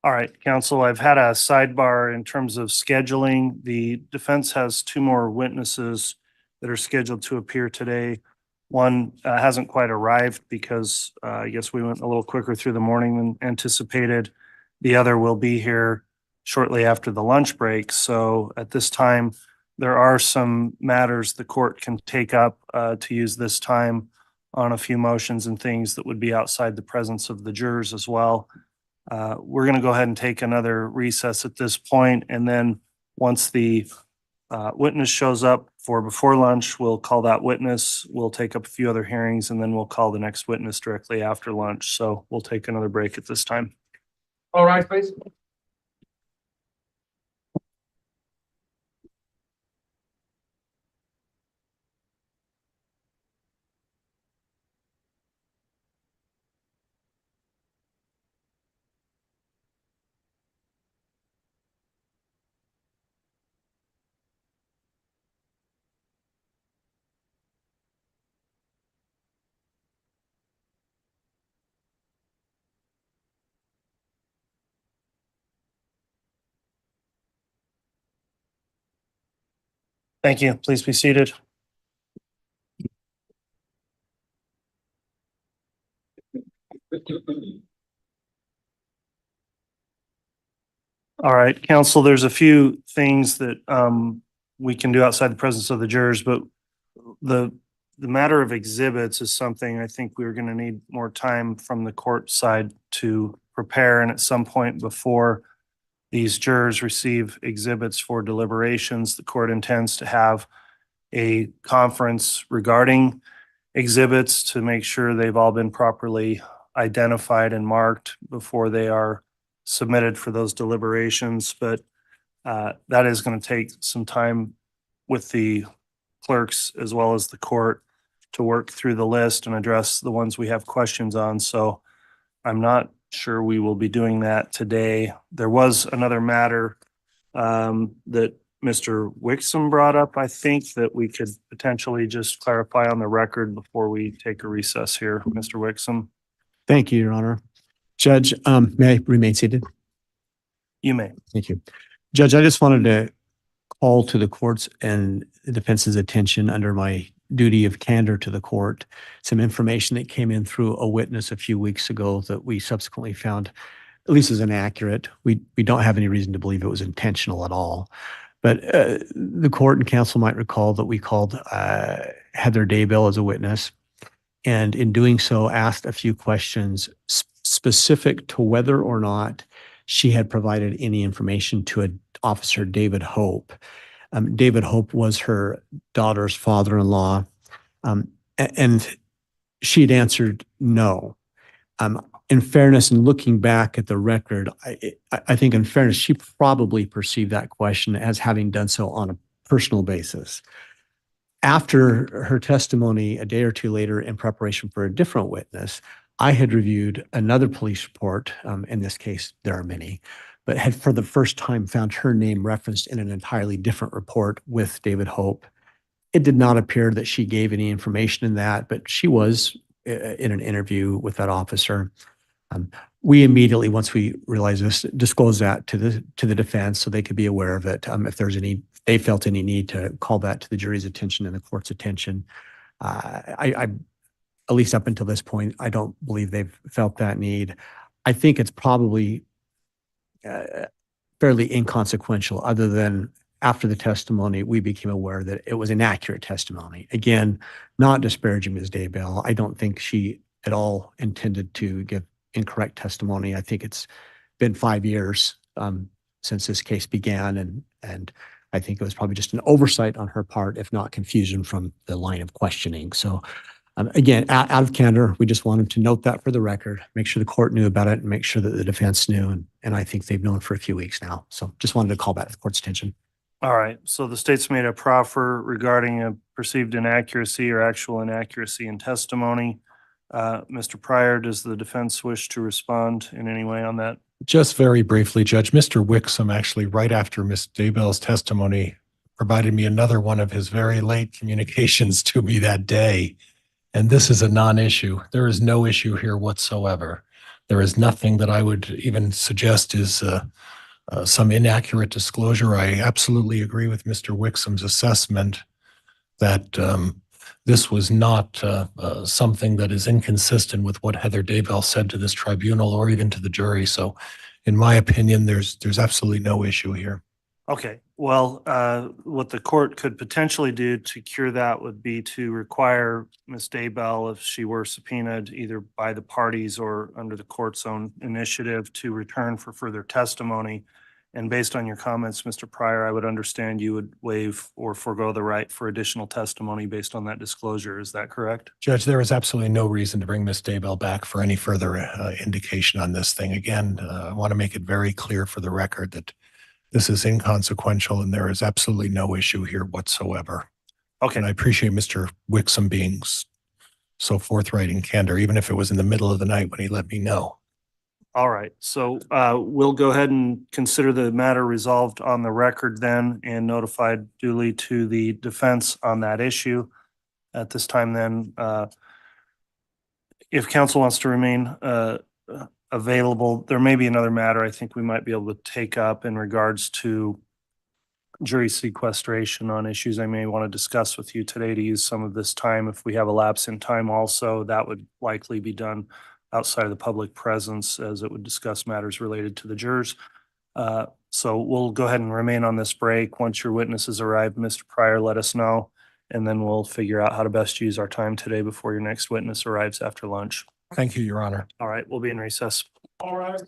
All right, counsel, I've had a sidebar in terms of scheduling. The defense has two more witnesses that are scheduled to appear today. One hasn't quite arrived because I guess we went a little quicker through the morning than anticipated. The other will be here shortly after the lunch break. So at this time, there are some matters the court can take up to use this time on a few motions and things that would be outside the presence of the jurors as well. We're going to go ahead and take another recess at this point, and then once the witness shows up for before lunch, we'll call that witness. We'll take up a few other hearings, and then we'll call the next witness directly after lunch. So we'll take another break at this time. All right, please. Thank you. Please be seated. All right, counsel, there's a few things that we can do outside the presence of the jurors, but the matter of exhibits is something I think we're going to need more time from the court side to prepare, and at some point before these jurors receive exhibits for deliberations, the court intends to have a conference regarding exhibits to make sure they've all been properly identified and marked before they are submitted for those deliberations. But that is going to take some time with the clerks as well as the court to work through the list and address the ones we have questions on. So I'm not sure we will be doing that today. There was another matter that Mr. Wixom brought up, I think, that we could potentially just clarify on the record before we take a recess here. Mr. Wixom, Thank you, Your Honor. Judge, may I remain seated? you may. Thank you. Judge, I just wanted to call to the court's and the defense's attention under my duty of candor to the court, some information that came in through a witness a few weeks ago that we subsequently found at least is inaccurate. We don't have any reason to believe it was intentional at all. But the court and counsel might recall that we called Heather Daybell as a witness, and in doing so asked a few questions specific to whether or not she had provided any information to Officer David Hope. David Hope was her daughter's father-in-law, and she'd answered no. In fairness, and looking back at the record, I think in fairness, she probably perceived that question as having done so on a personal basis. After her testimony a day or two later in preparation for a different witness, I had reviewed another police report. In this case, there are many, but had for the first time found her name referenced in an entirely different report with David Hope. It did not appear that she gave any information in that, but she was in an interview with that officer. We immediately, once we realized this, disclosed that to the defense so they could be aware of it. If there's any, they felt any need to call that to the jury's attention and the court's attention. I at least up until this point, I don't believe they've felt that need. I think it's probably fairly inconsequential, other than after the testimony, we became aware that it was inaccurate testimony. Again, not disparaging Ms. Daybell. I don't think she at all intended to give incorrect testimony. I think it's been 5 years since this case began, and I think it was probably just an oversight on her part, if not confusion from the line of questioning. So again, out of candor, we just wanted to note that for the record, make sure the court knew about it and make sure that the defense knew. And I think they've known for a few weeks now. So just wanted to call that to the court's attention. All right. So the state's made a proffer regarding a perceived inaccuracy or actual inaccuracy in testimony. Mr. Pryor, does the defense wish to respond in any way on that? Just very briefly, Judge, Mr. Wixom actually, right after Ms. Daybell's testimony, provided me another one of his very late communications to me that day. And this is a non-issue. There is no issue here whatsoever. There is nothing that I would even suggest is some inaccurate disclosure. I absolutely agree with Mr. Wixom's assessment that this was not something that is inconsistent with what Heather Daybell said to this tribunal or even to the jury. So in my opinion, there's absolutely no issue here. Okay. Well, what the court could potentially do to cure that would be to require Ms. Daybell, if she were subpoenaed either by the parties or under the court's own initiative, to return for further testimony. And based on your comments, Mr. Pryor, I would understand you would waive or forego the right for additional testimony based on that disclosure. Is that correct? Judge, there is absolutely no reason to bring Ms. Daybell back for any further indication on this thing. Again, I want to make it very clear for the record that this is inconsequential and there is absolutely no issue here whatsoever. Okay. And I appreciate Mr. Wixom being so forthright and candor, even if it was in the middle of the night when he let me know. All right. So we'll go ahead and consider the matter resolved on the record then and notified duly to the defense on that issue. At this time then, if counsel wants to remain available, there may be another matter I think we might be able to take up in regards to jury sequestration on issues I may want to discuss with you today to use some of this time. If we have a lapse in time also, that would likely be done outside of the public presence, as it would discuss matters related to the jurors. So we'll go ahead and remain on this break. Once your witnesses arrive, Mr. Pryor, let us know, and then we'll figure out how to best use our time today before your next witness arrives after lunch. Thank you, Your Honor. All right, we'll be in recess. All right.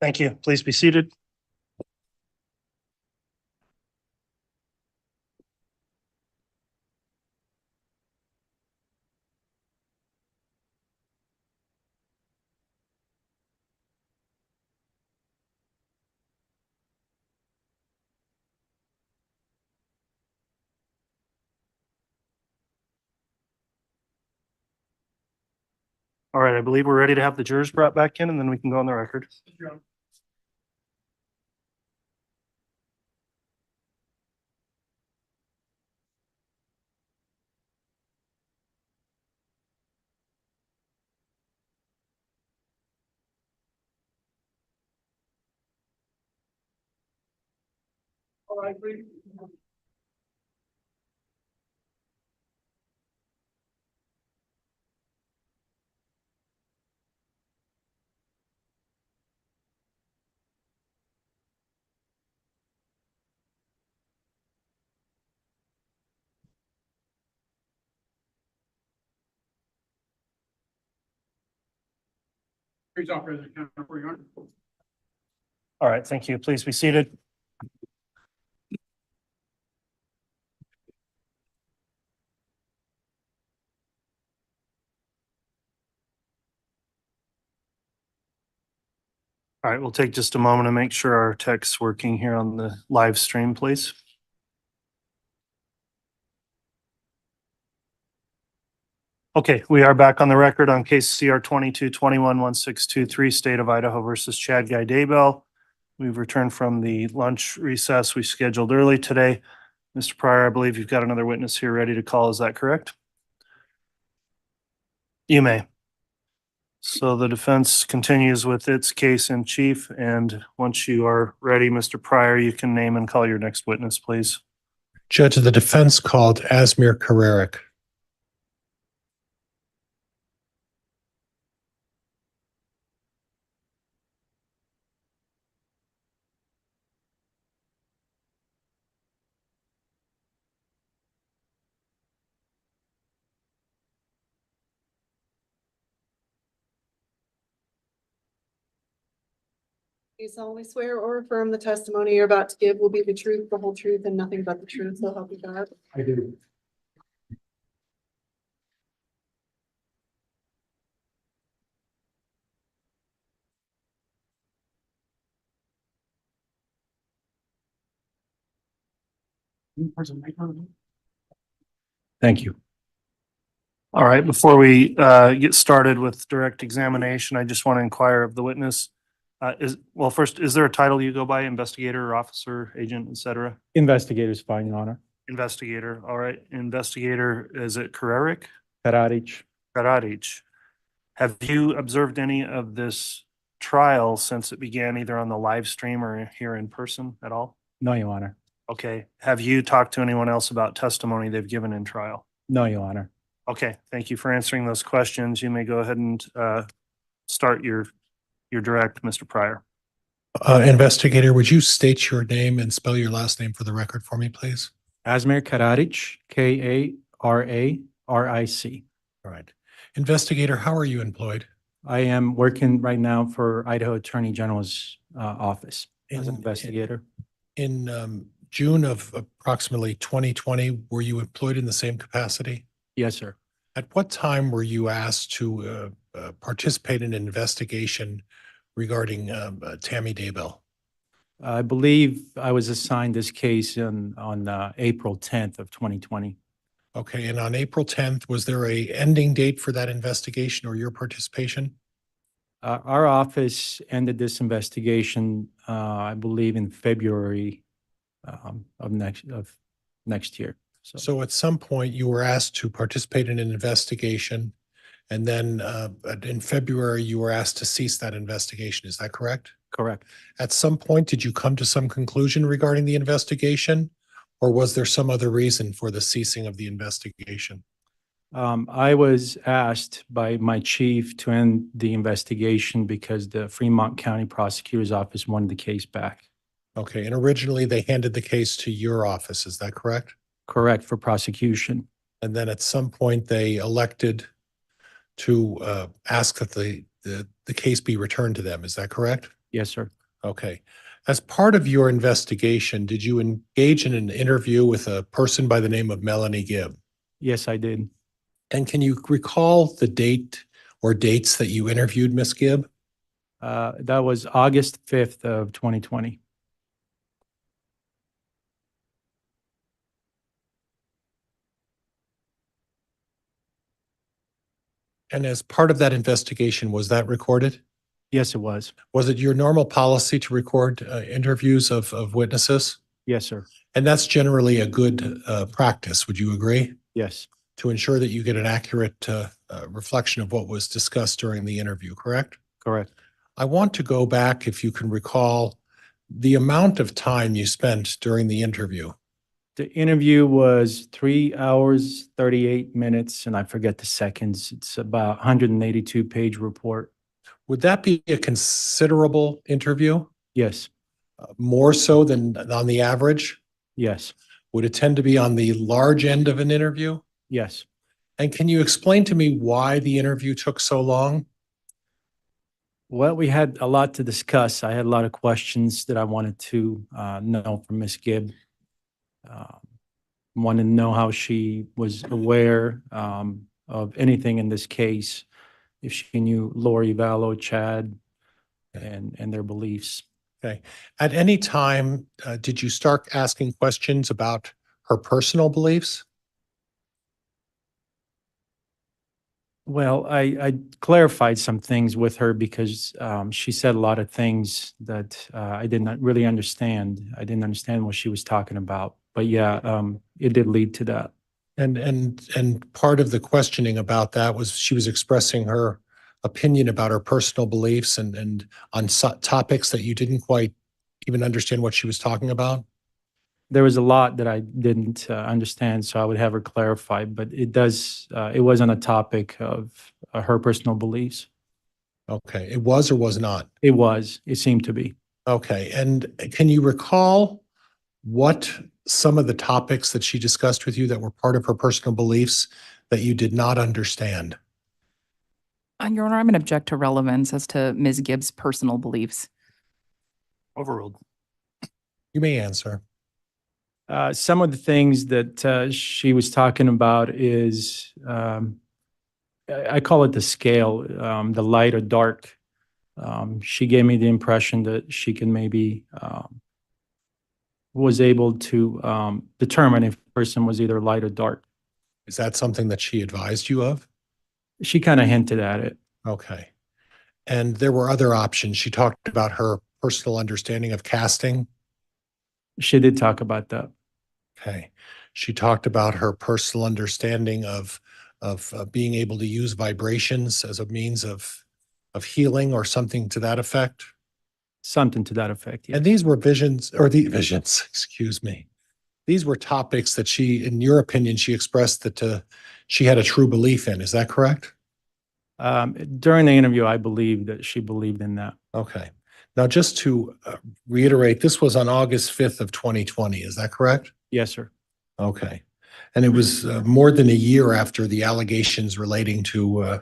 Thank you. Please be seated. All right, I believe we're ready to have the jurors brought back in and then we can go on the record. All right, please. All right, thank you. Please be seated. All right, we'll take just a moment to make sure our tech's working here on the live stream, please. Okay, we are back on the record on case CR 22-21-1623, State of Idaho versus Chad Guy Daybell. We've returned from the lunch recess we scheduled early today. Mr. Pryor, I believe you've got another witness here ready to call. Is that correct? You may. So the defense continues with its case in chief, and once you are ready, Mr. Pryor, you can name and call your next witness, please. Judge, the defense called Asmir Kararik. Do you solemnly swear or affirm the testimony you're about to give will be the truth, the whole truth, and nothing but the truth, so help you God? I do. Thank you. All right, before we get started with direct examination, I just want to inquire of the witness. First, is there a title you go by, investigator or officer, agent, et cetera? Investigators, fine, Your Honor. Investigator, all right. Investigator, is it Kararik? Karadzic. Karadzic. Have you observed any of this trial since it began either on the live stream or here in person at all? No, Your Honor. Okay. Have you talked to anyone else about testimony they've given in trial? No, Your Honor. Okay, thank you for answering those questions. You may go ahead and start your direct, Mr. Pryor. Investigator, would you state your name and spell your last name for the record for me, please? Asmir Karadzic, K-A-R-A-R-I-C. All right. Investigator, how are you employed? I am working right now for Idaho Attorney General's office as an investigator. In June of approximately 2020, were you employed in the same capacity? Yes, sir. At what time were you asked to participate in an investigation regarding Tammy Daybell? I believe I was assigned this case on April 10th of 2020. Okay, and on April 10th, was there a ending date for that investigation or your participation? Our office ended this investigation, I believe, in February of next year. So at some point, you were asked to participate in an investigation, and then in February, you were asked to cease that investigation. Is that correct? Correct. At some point, did you come to some conclusion regarding the investigation, or was there some other reason for the ceasing of the investigation? I was asked by my chief to end the investigation because the Fremont County Prosecutor's Office wanted the case back. Okay, and originally they handed the case to your office, is that correct? Correct, for prosecution. And then at some point, they elected to ask that the case be returned to them, is that correct? Yes, sir. Okay. As part of your investigation, did you engage in an interview with a person by the name of Melanie Gibb? Yes, I did. And can you recall the date or dates that you interviewed Miss Gibb? That was August 5th of 2020. And as part of that investigation, was that recorded? Yes, it was. Was it your normal policy to record interviews of witnesses? Yes, sir. And that's generally a good practice, would you agree? Yes, To ensure that you get an accurate reflection of what was discussed during the interview, correct? correct. I want to go back, if you can recall, the amount of time you spent during the interview. The interview was 3 hours, 38 minutes, and I forget the seconds. It's about 182-page report. Would that be a considerable interview? Yes, More so than on the average? yes, Would it tend to be on the large end of an interview? yes. And can you explain to me why the interview took so long? Well, we had a lot to discuss. I had a lot of questions that I wanted to know from Ms. Gibb. Wanted to know how she was aware of anything in this case, if she knew Lori, VALLOW, Chad, and their beliefs. Okay. At any time, did you start asking questions about her personal beliefs? Well, I clarified some things with her because she said a lot of things that I did not really understand. I didn't understand what she was talking about. But yeah, it did lead to that. And part of the questioning about that was she was expressing her opinion about her personal beliefs and on topics that you didn't quite even understand what she was talking about? There was a lot that I didn't understand, so I would have her clarify, but it wasn't a topic of her personal beliefs. Okay, it was or was not? It seemed to be. Okay, and can you recall what some of the topics that she discussed with you that were part of her personal beliefs that you did not understand? Your Honor, I'm going to object to relevance as to Ms. Gibbs' personal beliefs. Overruled. You may answer. Some of the things that she was talking about is, I call it the scale, the light or dark. She gave me the impression that she can maybe was able to determine if a person was either light or dark. Is that something that she advised you of? She kind of hinted at it. Okay. And there were other options. She talked about her personal understanding of casting. She did talk about that. Okay. She talked about her personal understanding of being able to use vibrations as a means of healing or something to that effect. Something to that effect, yes. And these were visions, excuse me. These were topics that she, in your opinion, she expressed that she had a true belief in. Is that correct? During the interview, I believe that she believed in that. Okay. Now, just to reiterate, this was on August 5th of 2020. Is that correct? Yes, sir. Okay. And it was more than a year after the allegations relating to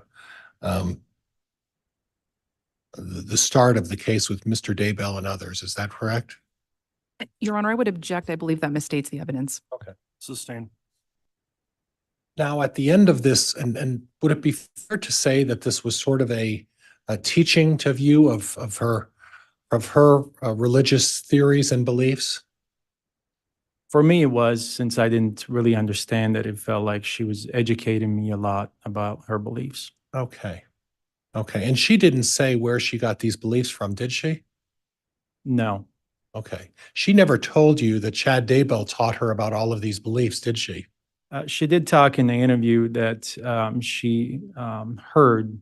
the start of the case with Mr. Daybell and others. Is that correct? Your Honor, I would object. I believe that misstates the evidence. Okay. Sustained. Now, at the end of this, and would it be fair to say that this was sort of a teaching to you of her religious theories and beliefs? For me, it was, since I didn't really understand it, it felt like she was educating me a lot about her beliefs. Okay. Okay. And she didn't say where she got these beliefs from, did she? No, Okay. She never told you that Chad Daybell taught her about all of these beliefs, did she? she did talk in the interview that she heard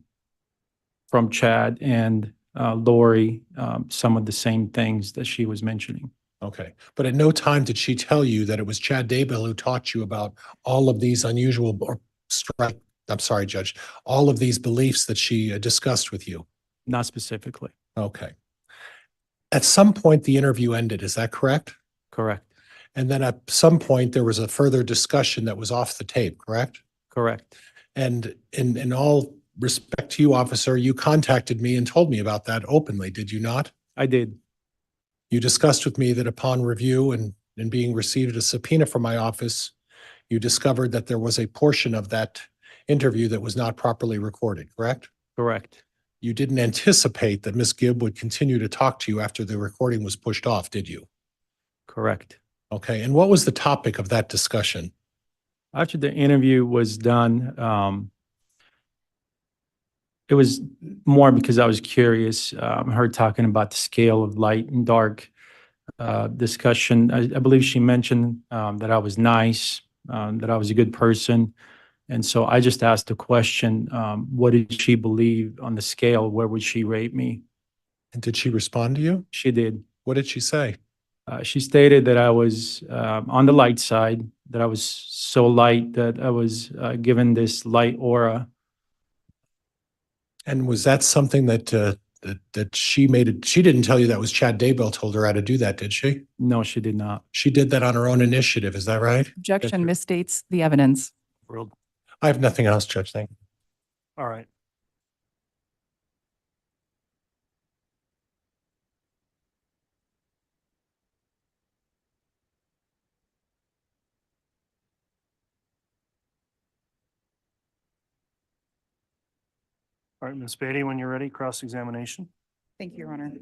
from Chad and Lori some of the same things that she was mentioning. Okay. But at no time did she tell you that it was Chad Daybell who taught you about all of these unusual, I'm sorry, Judge, all of these beliefs that she discussed with you? Not specifically. Okay. At some point, the interview ended. Is that correct? Correct. And then at some point, there was a further discussion that was off the tape, correct? Correct. And in all respect to you, officer, you contacted me and told me about that openly, did you not? I did. You discussed with me that upon review and being received a subpoena from my office, you discovered that there was a portion of that interview that was not properly recorded, correct? Correct. You didn't anticipate that Ms. Gibb would continue to talk to you after the recording was pushed off, did you? Correct. Okay, and what was the topic of that discussion? After the interview was done, it was more because I was curious. Her talking about the scale of light and dark discussion. I believe she mentioned that I was nice, that I was a good person. And so I just asked the question, what did she believe on the scale? Where would she rate me? And did she respond to you? She did. What did she say? She stated that I was on the light side, that I was so light that I was given this light aura. And was that something that that she made it? She didn't tell you that was Chad Daybell told her how to do that, did she? No, she did not. She did that on her own initiative, is that right? Objection misstates the evidence. World. I have nothing else, Judge. Thank you. All right. All right, Ms. Beatty, when you're ready, cross-examination. Thank you, Your Honor.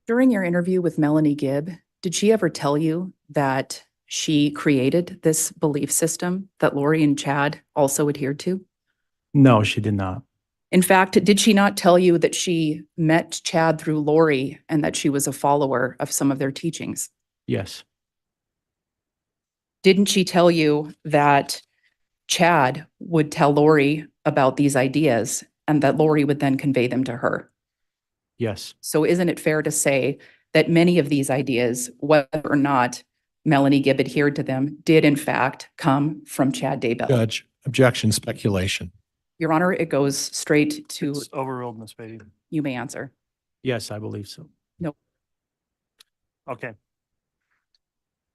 During your interview with Melanie Gibb, did she ever tell you that she created this belief system that Lori and Chad also adhered to? No, she did not. In fact, did she not tell you that she met Chad through Lori and that she was a follower of some of their teachings? Yes. Didn't she tell you that Chad would tell Lori about these ideas and that Lori would then convey them to her? Yes. So isn't it fair to say that many of these ideas, whether or not Melanie Gibb adhered to them, did in fact come from Chad Daybell? Judge, objection, speculation. Your Honor, it goes straight to, It's overruled, Ms. Beatty. you may answer. Yes, I believe so. No. Okay.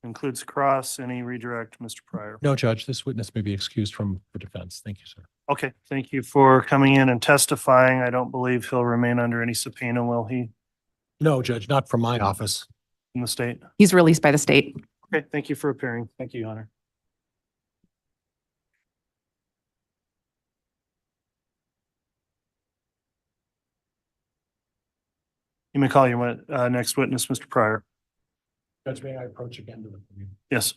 Includes cross, any redirect, Mr. Pryor? No, Judge, this witness may be excused from the defense. Thank you, sir. Okay, thank you for coming in and testifying. I don't believe he'll remain under any subpoena, will he, No, Judge, not from my office. in the state? He's released by the state. Okay, thank you for appearing. Thank you, Your Honor. You may call your next witness, Mr. Pryor. Judge, may I approach again to the podium? Yes.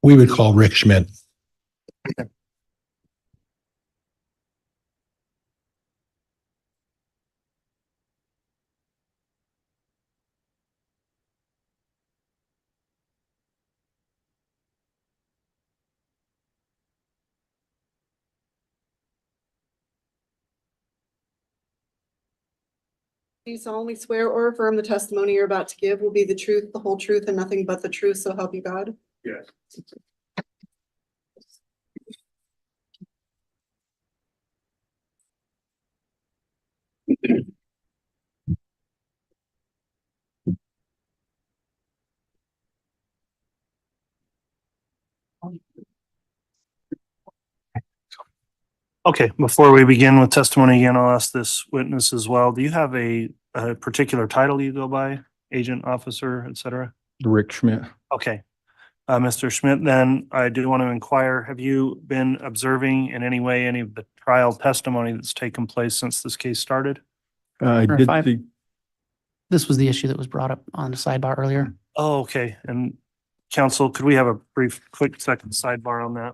We would call Rick Schmidt. Do you solemnly swear or affirm the testimony you're about to give will be the truth, the whole truth, and nothing but the truth, so help you God? Yes. Okay, before we begin with testimony again, I'll ask this witness as well. Do you have a particular title you go by? Agent, officer, et cetera? Rick Schmidt. Okay. Mr. Schmidt, then I do want to inquire, have you been observing in any way any of the trial testimony that's taken place since this case started? I did Verify. the, This was the issue that was brought up on the sidebar earlier. Oh, okay. And counsel, could we have a brief, quick second sidebar on that?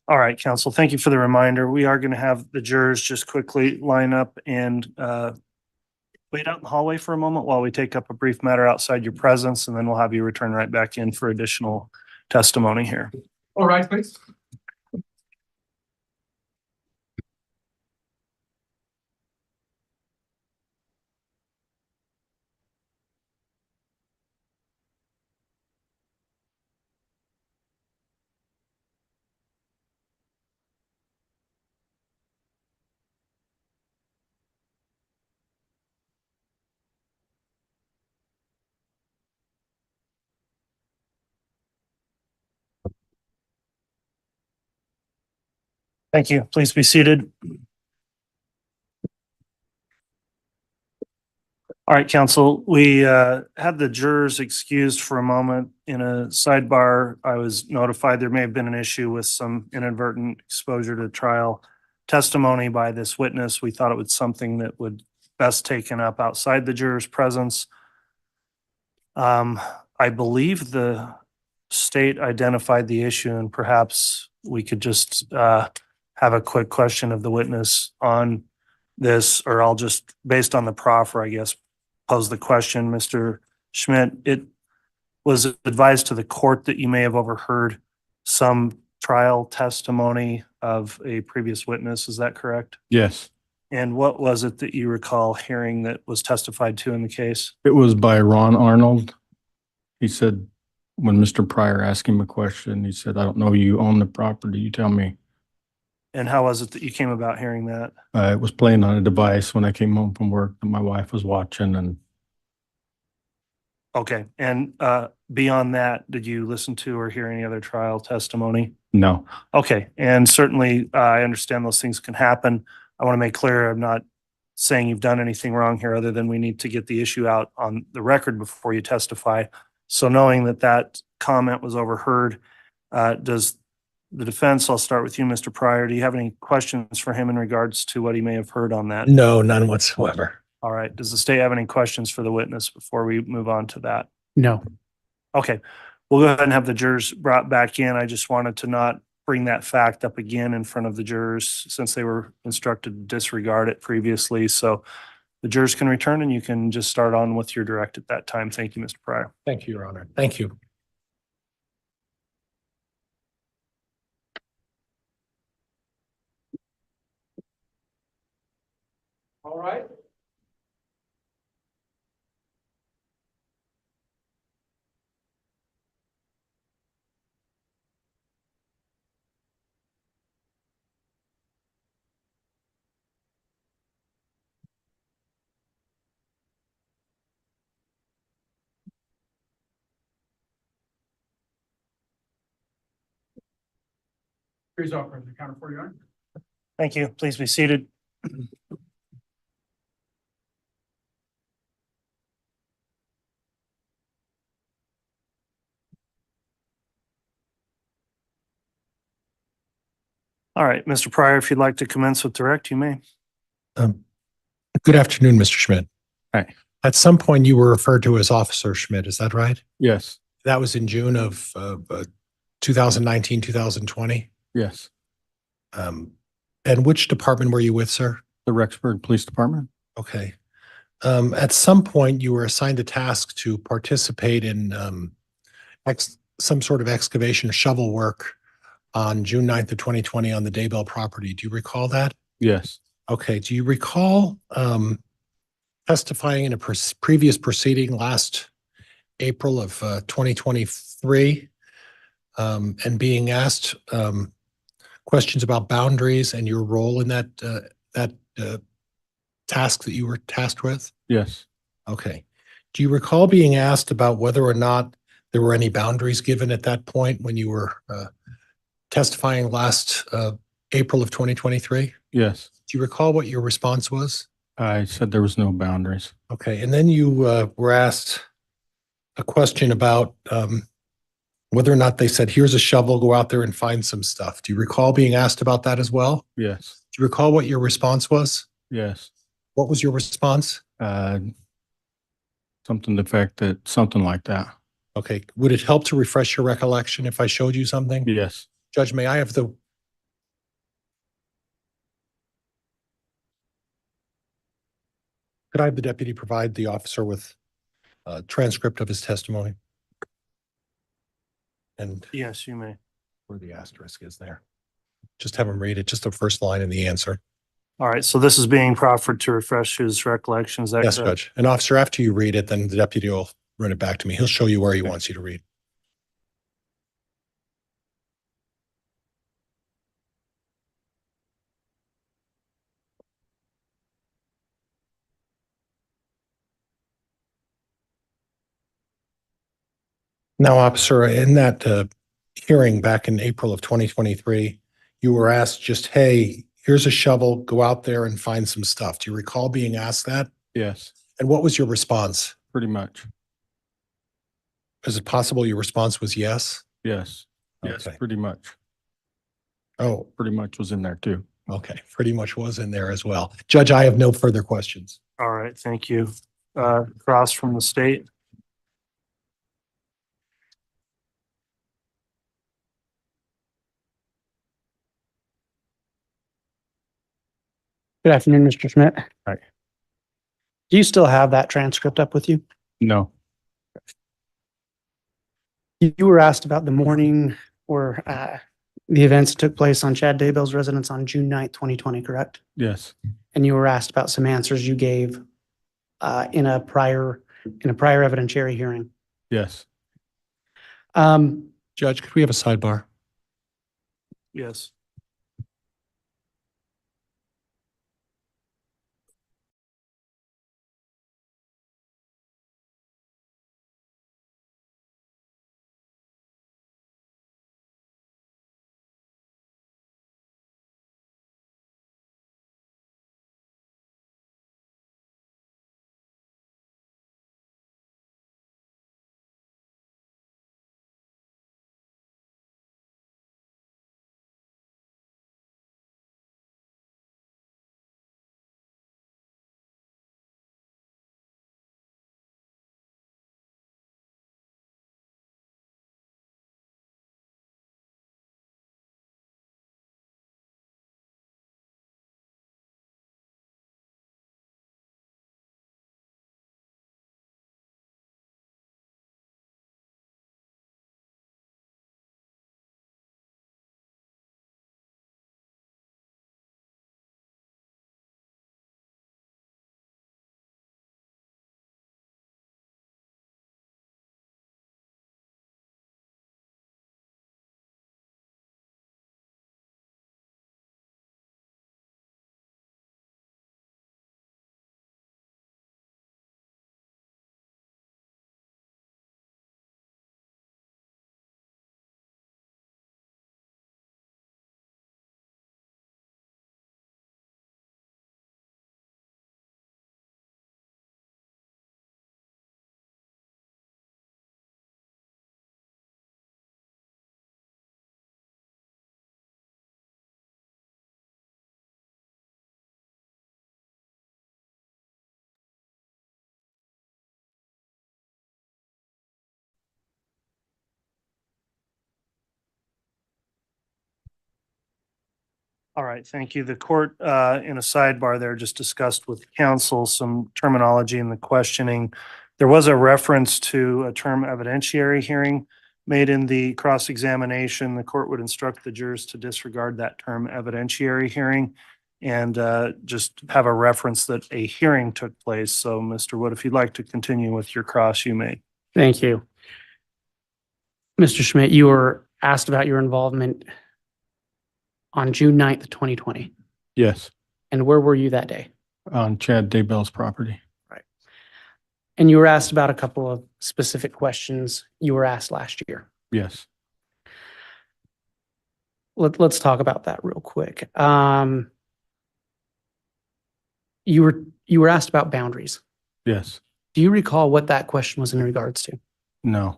All right, counsel, thank you for the reminder. We are going to have the jurors just quickly line up and wait out in the hallway for a moment while we take up a brief matter outside your presence, and then we'll have you return right back in for additional testimony here. All right, please. Thank you. Please be seated. All right, counsel, we had the jurors excused for a moment. In a sidebar, I was notified there may have been an issue with some inadvertent exposure to trial testimony by this witness. We thought it was something that would best taken up outside the jurors' presence. I believe the state identified the issue, and perhaps we could just have a quick question of the witness on this, or I'll just, based on the proffer, I guess, pose the question. Mr. Schmidt, it was advised to the court that you may have overheard some trial testimony of a previous witness. Is that correct? Yes, And what was it that you recall hearing that was testified to in the case? it was by Ron Arnold. He said, when Mr. Pryor asked him a question, he said, I don't know, you own the property, you tell me. And how was it that you came about hearing that? It was playing on a device when I came home from work that my wife was watching, and Okay. And beyond that, did you listen to or hear any other trial testimony? no. Okay. And certainly I understand those things can happen. I want to make clear, I'm not saying you've done anything wrong here other than we need to get the issue out on the record before you testify. So knowing that that comment was overheard, does the defense, I'll start with you, Mr. Pryor, do you have any questions for him in regards to what he may have heard on that? No, none whatsoever. All right. Does the state have any questions for the witness before we move on to that? No. Okay. We'll go ahead and have the jurors brought back in. I just wanted to not bring that fact up again in front of the jurors since they were instructed to disregard it previously. So the jurors can return and you can just start on with your direct at that time. Thank you, Mr. Pryor. Thank you, Your Honor. Thank you. All right. Please offer the counter for you. Thank you. Please be seated. All right, Mr. Pryor, if you'd like to commence with direct, you may. Good afternoon, Mr. Schmidt. Hi. At some point, you were referred to as Officer Schmidt. Is that right? Yes, That was in June of 2019, 2020. yes. And which department were you with, sir? The Rexburg Police Department? Okay. At some point, you were assigned a task to participate in some sort of excavation or shovel work on June 9th of 2020 on the Daybell property. Do you recall that? Yes, Okay. Do you recall testifying in a previous proceeding last April of 2023 and being asked questions about boundaries and your role in that task that you were tasked with? yes, Okay. Do you recall being asked about whether or not there were any boundaries given at that point when you were testifying last April of 2023? yes. Do you recall what your response was? I said there was no boundaries. Okay. And then you were asked a question about whether or not they said, here's a shovel, go out there and find some stuff. Do you recall being asked about that as well? Yes, Do you recall what your response was? yes. What was your response? Something to the effect that, something like that. Okay. Would it help to refresh your recollection if I showed you something? Yes, Judge, may I have the Could I have the deputy provide the officer with a transcript of his testimony? And Yes, you may. where the asterisk is there. Just have him read it, just the first line and the answer. All right, so this is being proffered to refresh his recollection. Is that Yes, correct? Judge. And officer, after you read it, then the deputy will run it back to me. He'll show you where he wants you to read. Now, officer, in that hearing back in April of 2023, you were asked just, hey, here's a shovel, go out there and find some stuff. Do you recall being asked that? Yes, And what was your response? pretty much. Is it possible your response was yes? Yes. Yes, Okay. pretty much. Oh, Pretty much was in there too. okay. Pretty much was in there as well. Judge, I have no further questions. All right, thank you. Cross from the state. Good afternoon, Mr. Schmidt. Hi. Do you still have that transcript up with you? No, You were asked about the morning or the events that took place on Chad Daybell's residence on June 9th, 2020, correct? yes, And you were asked about some answers you gave in a prior evidentiary hearing. yes. Judge, could we have a sidebar? Yes. All right, thank you. The court, in a sidebar there, just discussed with counsel some terminology in the questioning. There was a reference to a term evidentiary hearing made in the cross-examination. The court would instruct the jurors to disregard that term evidentiary hearing and just have a reference that a hearing took place. So, Mr. Wood, if you'd like to continue with your cross, you may. Thank you. Mr. Schmidt, you were asked about your involvement on June 9th, 2020. Yes, And where were you that day? on Chad Daybell's property. And you were asked about a couple of specific questions you were asked last year. Yes, Let's talk about that real quick. You were asked about boundaries. yes, Do you recall what that question was in regards to? no,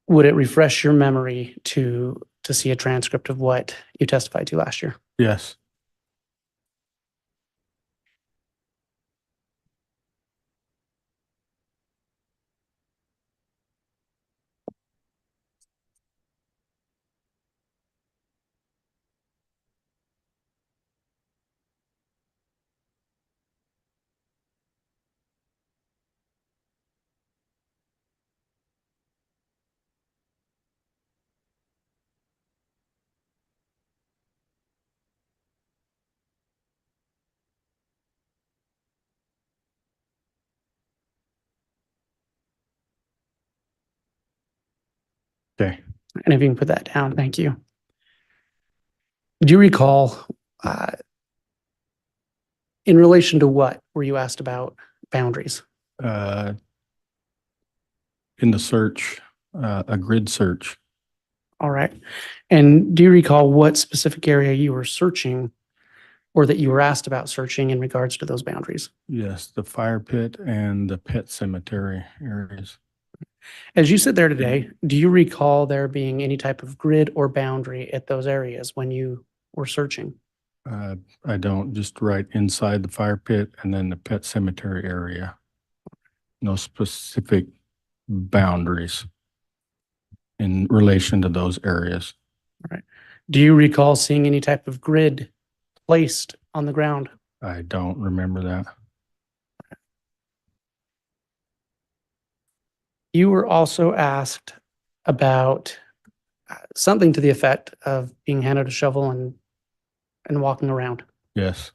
Would it refresh your memory to see a transcript of what you testified to last year? yes, Okay. And if you can put that down, thank you. Do you recall, in relation to what were you asked about boundaries? In the search, a grid search. All right. And do you recall what specific area you were searching or that you were asked about searching in regards to those boundaries? Yes, the fire pit and the pet cemetery areas. As you sit there today, do you recall there being any type of grid or boundary at those areas when you were searching? I don't, just right inside the fire pit and then the pet cemetery area. No specific boundaries in relation to those areas. All right. Do you recall seeing any type of grid placed on the ground? I don't remember that. You were also asked about something to the effect of being handed a shovel and walking around. Yes.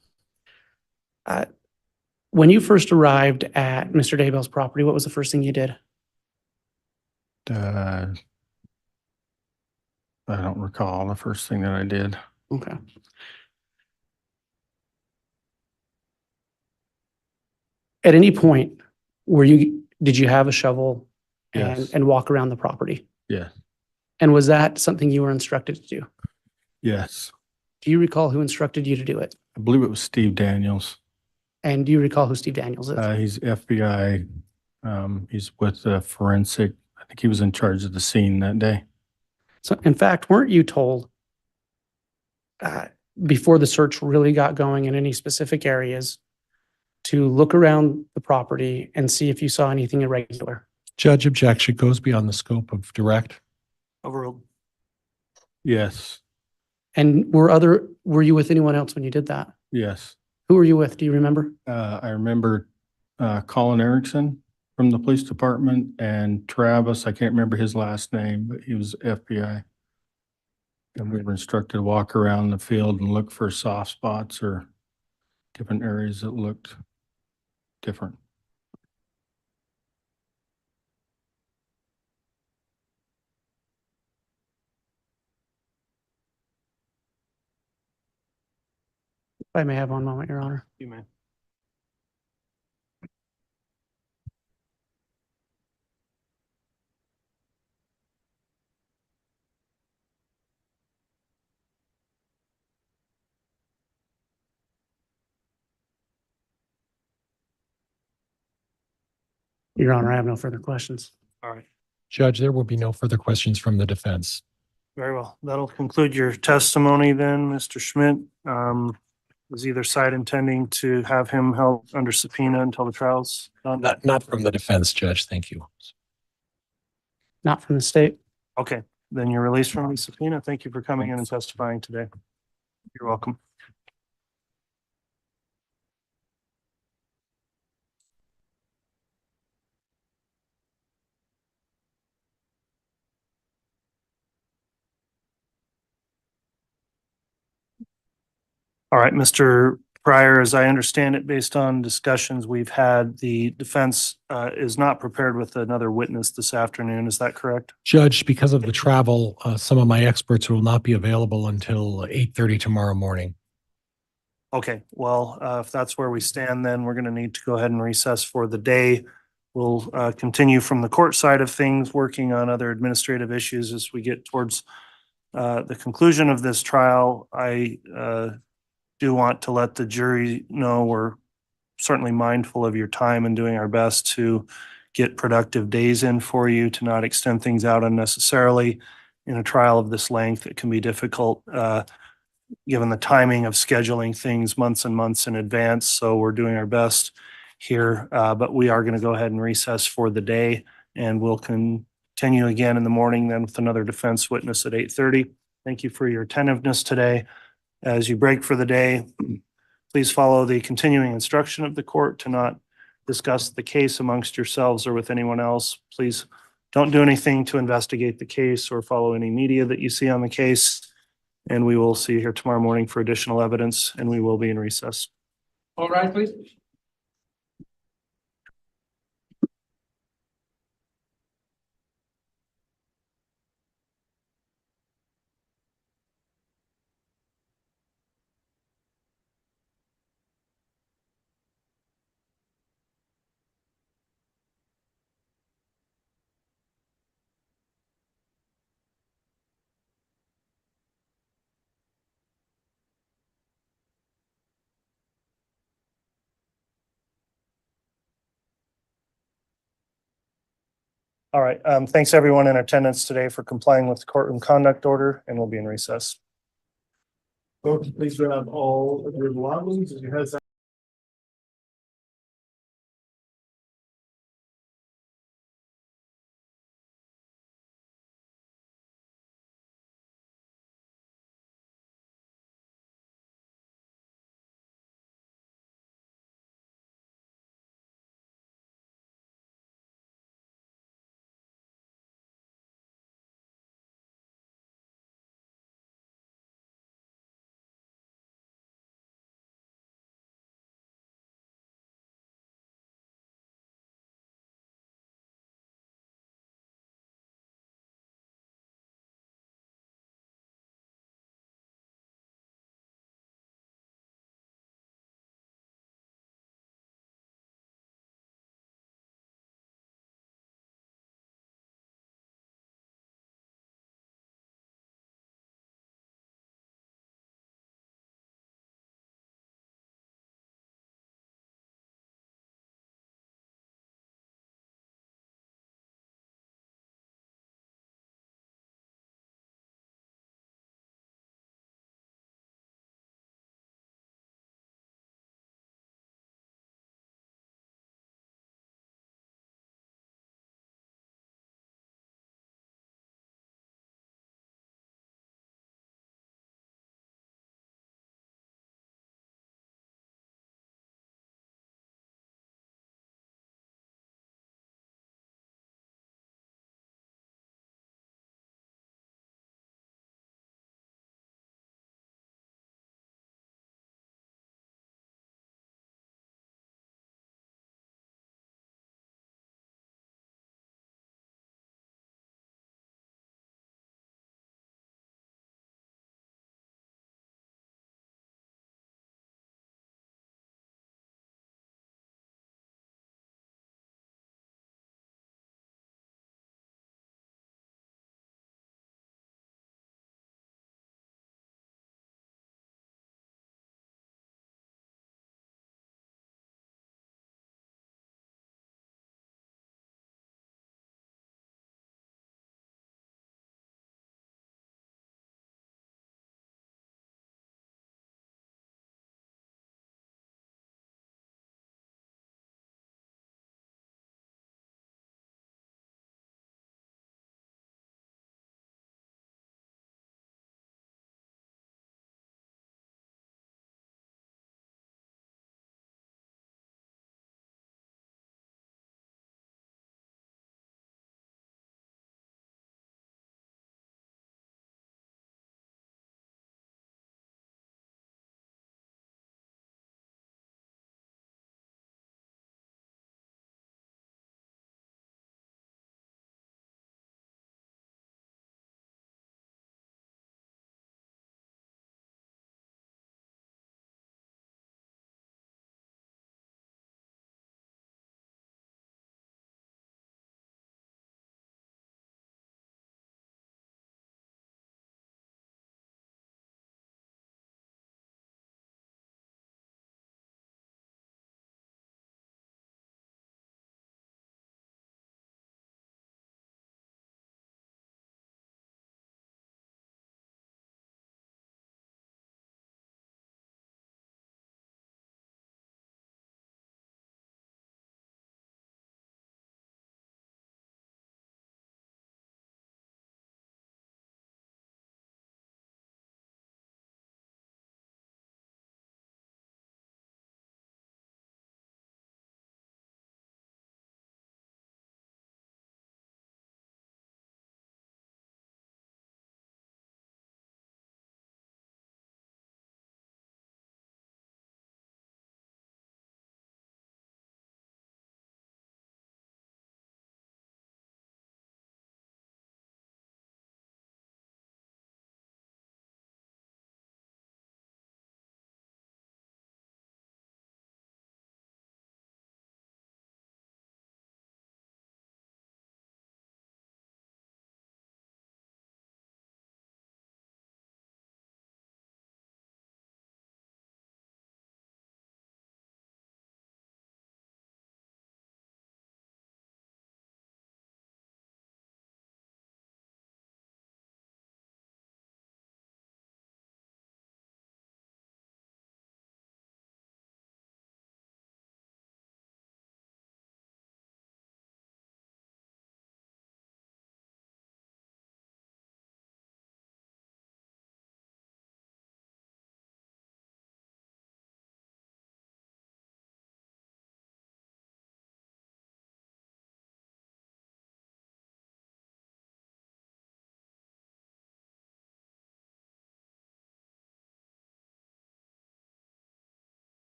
When you first arrived at Mr. Daybell's property, what was the first thing you did? I don't recall the first thing that I did. Okay. At any point, did you have a shovel Yes. and walk around the property? Yes. And was that something you were instructed to do? Yes. Do you recall who instructed you to do it? I believe it was Steve Daniels. And do you recall who Steve Daniels is? He's FBI. He's with the forensic. I think he was in charge of the scene that day. So in fact, weren't you told before the search really got going in any specific areas to look around the property and see if you saw anything irregular? Judge, objection goes beyond the scope of direct. Overruled. Yes. And were you with anyone else when you did that? Yes. Who were you with? Do you remember? I remember Colin Erickson from the police department and Travis. I can't remember his last name, but he was FBI. And we were instructed to walk around the field and look for soft spots or different areas that looked different. If I may have one moment, Your Honor. You may. Your Honor, I have no further questions. All right. Judge, there will be no further questions from the defense. Very well. That'll conclude your testimony then, Mr. Schmidt. Was either side intending to have him held under subpoena until the trial's done? Not from the defense, Judge. Thank you. Not from the state. Okay, then you're released from the subpoena. Thank you for coming in and testifying today. You're welcome. All right, Mr. Pryor, as I understand it, based on discussions we've had, the defense is not prepared with another witness this afternoon. Is that correct? Judge, because of the travel, some of my experts will not be available until 8:30 tomorrow morning. Okay, well, if that's where we stand, then we're going to need to go ahead and recess for the day. We'll continue from the court side of things, working on other administrative issues as we get towards the conclusion of this trial. I do want to let the jury know we're certainly mindful of your time and doing our best to get productive days in for you, to not extend things out unnecessarily. In a trial of this length, it can be difficult given the timing of scheduling things months and months in advance. So we're doing our best here, but we are going to go ahead and recess for the day, and we'll continue again in the morning then with another defense witness at 8:30. Thank you for your attentiveness today. As you break for the day, please follow the continuing instruction of the court to not discuss the case amongst yourselves or with anyone else. Please don't do anything to investigate the case or follow any media that you see on the case. And we will see you here tomorrow morning for additional evidence, and we will be in recess. All right, please. All right. Thanks everyone in attendance today for complying with the courtroom conduct order, and we'll be in recess. Folks, please grab all of your belongings as you head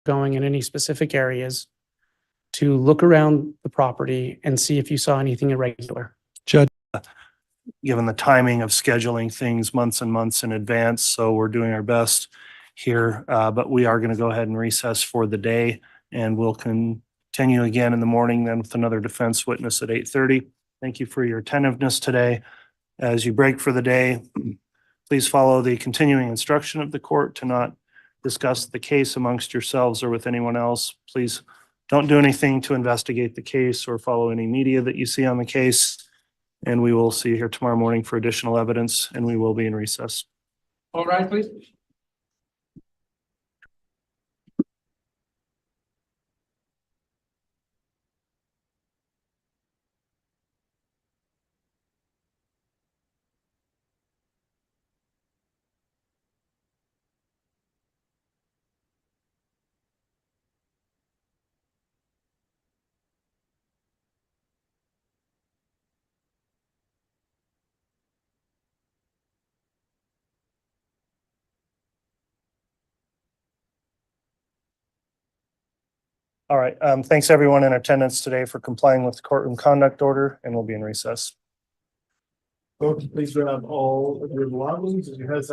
going in any specific areas to look around the property and see if you saw anything irregular. Judge, Given the timing of scheduling things months and months in advance, so we're doing our best here. But we are going to go ahead and recess for the day, and we'll continue again in the morning then with another defense witness at 8:30. Thank you for your attentiveness today. As you break for the day, please follow the continuing instruction of the court to not discuss the case amongst yourselves or with anyone else. Please don't do anything to investigate the case or follow any media that you see on the case. And we will see you here tomorrow morning for additional evidence, and we will be in recess. All right, please. All right. Thanks everyone in attendance today for complying with the courtroom conduct order, and we'll be in recess. Folks, please grab all of your belongings as you head